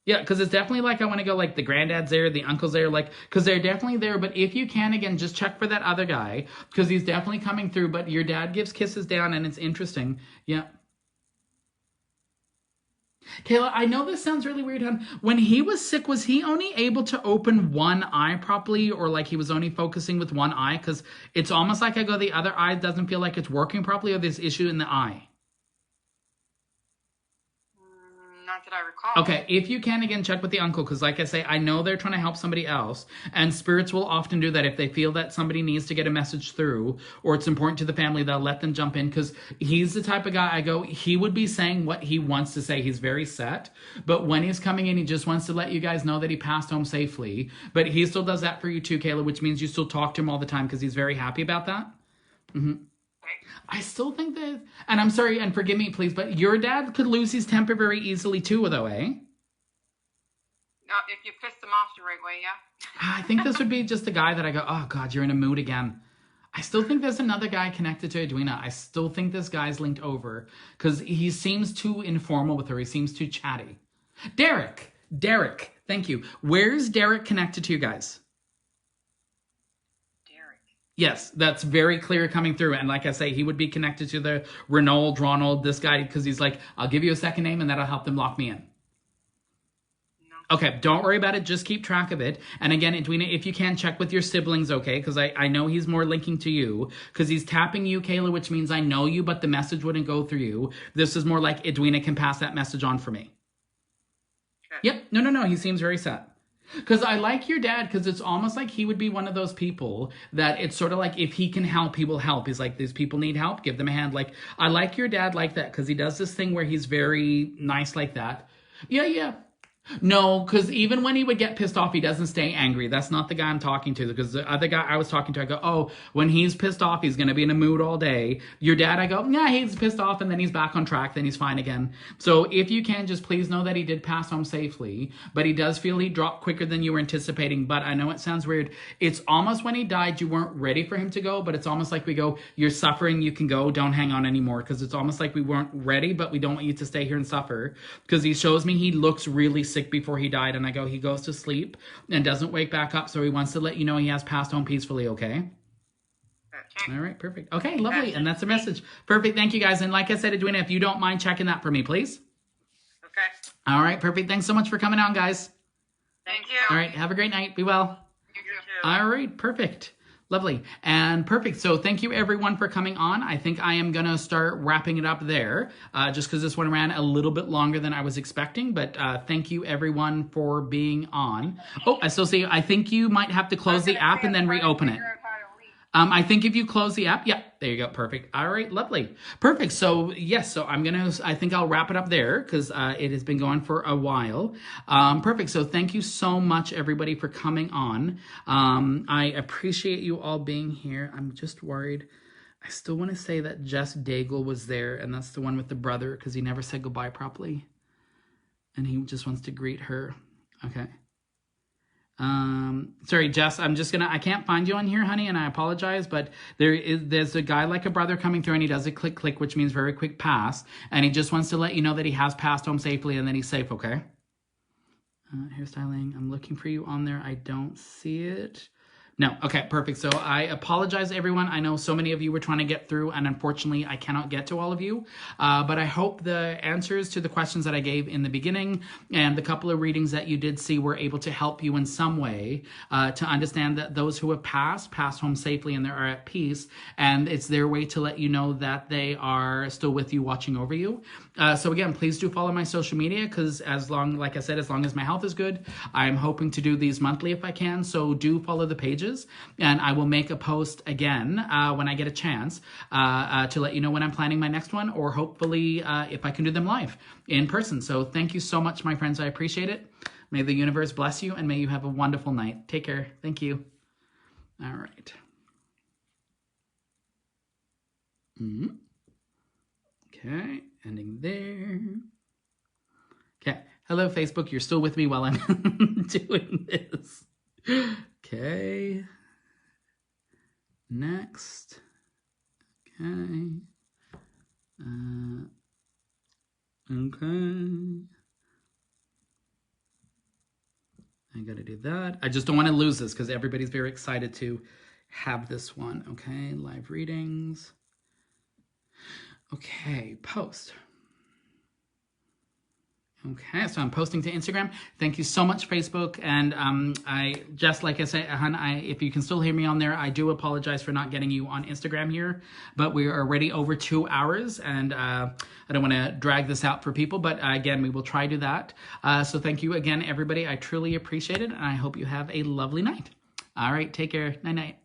because it's definitely like I want to go like the granddad's there, the uncle's there, like, because they're definitely there. But if you can, again, just check for that other guy because he's definitely coming through. But your dad gives kisses down and it's interesting. Yeah. Kayla, I know this sounds really weird, hon. When he was sick, was he only able to open one eye properly, or like he was only focusing with one eye? Because it's almost like I go, the other eye doesn't feel like it's working properly, or there's issue in the eye. Not that I recall. Okay, if you can, again, check with the uncle, because like I say, I know they're trying to help somebody else, and spirits will often do that. If they feel that somebody needs to get a message through, or it's important to the family, they'll let them jump in, because he's the type of guy, I go, he would be saying what he wants to say. He's very set, but when he's coming in, he just wants to let you guys know that he passed home safely, but he still does that for you too, Kayla, which means you still talk to him all the time, because he's very happy about that. Mm-hmm. I still think that, and I'm sorry, and forgive me, please, but your dad could lose his temper very easily too, though, eh? If you piss them off the right way, yeah. I think this would be just the guy that I go, oh, God, you're in a mood again. I still think there's another guy connected to Edwina. I still think this guy's linked over because he seems too informal with her. He seems too chatty. Derek, thank you. Where's Derek connected to you guys? Yes, that's very clear coming through. And like I say, he would be connected to the Ronald, this guy, because he's like, I'll give you a second name and that'll help them lock me in. No. Okay, don't worry about it. Just keep track of it. And again, Edwina, if you can, check with your siblings, okay? Because I know he's more linking to you because he's tapping you, Kayla, which means I know you, but the message wouldn't go through you. This is more like Edwina can pass that message on for me. Okay. Yep. No. He seems very set. Because I like your dad, because it's almost like he would be one of those people that it's sort of like if he can help, he will help. He's like, these people need help, give them a hand. Like, I like your dad like that, because he does this thing where he's very nice like that. Yeah, yeah. No, because even when he would get pissed off, he doesn't stay angry. That's not the guy I'm talking to. Because the other guy I was talking to, I go, oh, when he's pissed off, he's going to be in a mood all day. Your dad, I go, yeah, he's pissed off, and then he's back on track, then he's fine again. So if you can, just please know that he did pass home safely. But he does feel he dropped quicker than you were anticipating. But I know it sounds weird. It's almost when he died, you weren't ready for him to go. But it's almost like we go, you're suffering, you can go, don't hang on anymore. Because it's almost like we weren't ready, but we don't want you to stay here and suffer. Because he shows me he looks really sick before he died. And I go, he goes to sleep and doesn't wake back up. So he wants to let you know he has passed home peacefully, okay? All right, perfect. Okay, lovely. And that's the message. Perfect. Thank you, guys. And like I said, Edwina, if you don't mind checking that for me, please. Okay. All right, perfect. Thanks so much for coming on, guys. Thank you. All right, have a great night. Be well. You too. All right, perfect. Lovely. And perfect. So thank you everyone for coming on. I think I am going to start wrapping it up there just because this one ran a little bit longer than I was expecting. But thank you everyone for being on. Oh, Associate, I think you might have to close the app and then reopen it. I think if you close the app, yeah, there you go. Perfect. All right, lovely. Perfect. So yes, so I think I'll wrap it up there because it has been going for a while. Perfect. So thank you so much everybody for coming on. I appreciate you all being here. I'm just worried. I still want to say that Jess Daigle was there, and that's the one with the brother because he never said goodbye properly. And he just wants to greet her. Okay. Sorry, Jess, I can't find you on here, honey, and I apologize, but there's a guy like a brother coming through and he does a click, which means very quick pass. And he just wants to let you know that he has passed home safely and that he's safe, okay? Hairstyling, I'm looking for you on there. I don't see it. No, okay, perfect. So I apologize, everyone. I know so many of you were trying to get through, and unfortunately, I cannot get to all of you. But I hope the answers to the questions that I gave in the beginning and the couple of readings that you did see were able to help you in some way to understand that those who have passed home safely and they are at peace, and it's their way to let you know that they are still with you, watching over you. So again, please do follow my social media because like I said, as long as my health is good, I'm hoping to do these monthly if I can. So do follow the pages. And I will make a post again when I get a chance to let you know when I'm planning my next one, or hopefully if I can do them live in person. So thank you so much, my friends. I appreciate it. May the universe bless you and may you have a wonderful night. Take care. Thank you. All right. Okay, ending there. Okay. Hello, Facebook. You're still with me while I'm doing this. Okay. Next. Okay. Okay. I gotta do that. I just don't want to lose this because everybody's very excited to have this one. Okay, live readings. Okay, post. Okay, so I'm posting to Instagram. Thank you so much, Facebook. And I just, like I said, hon, if you can still hear me on there, I do apologize for not getting you on Instagram here. But we are already over 2 hours, and I don't want to drag this out for people. But again, we will try to do that. So thank you again, everybody. I truly appreciate it, and I hope you have a lovely night. All right, take care. Night-night.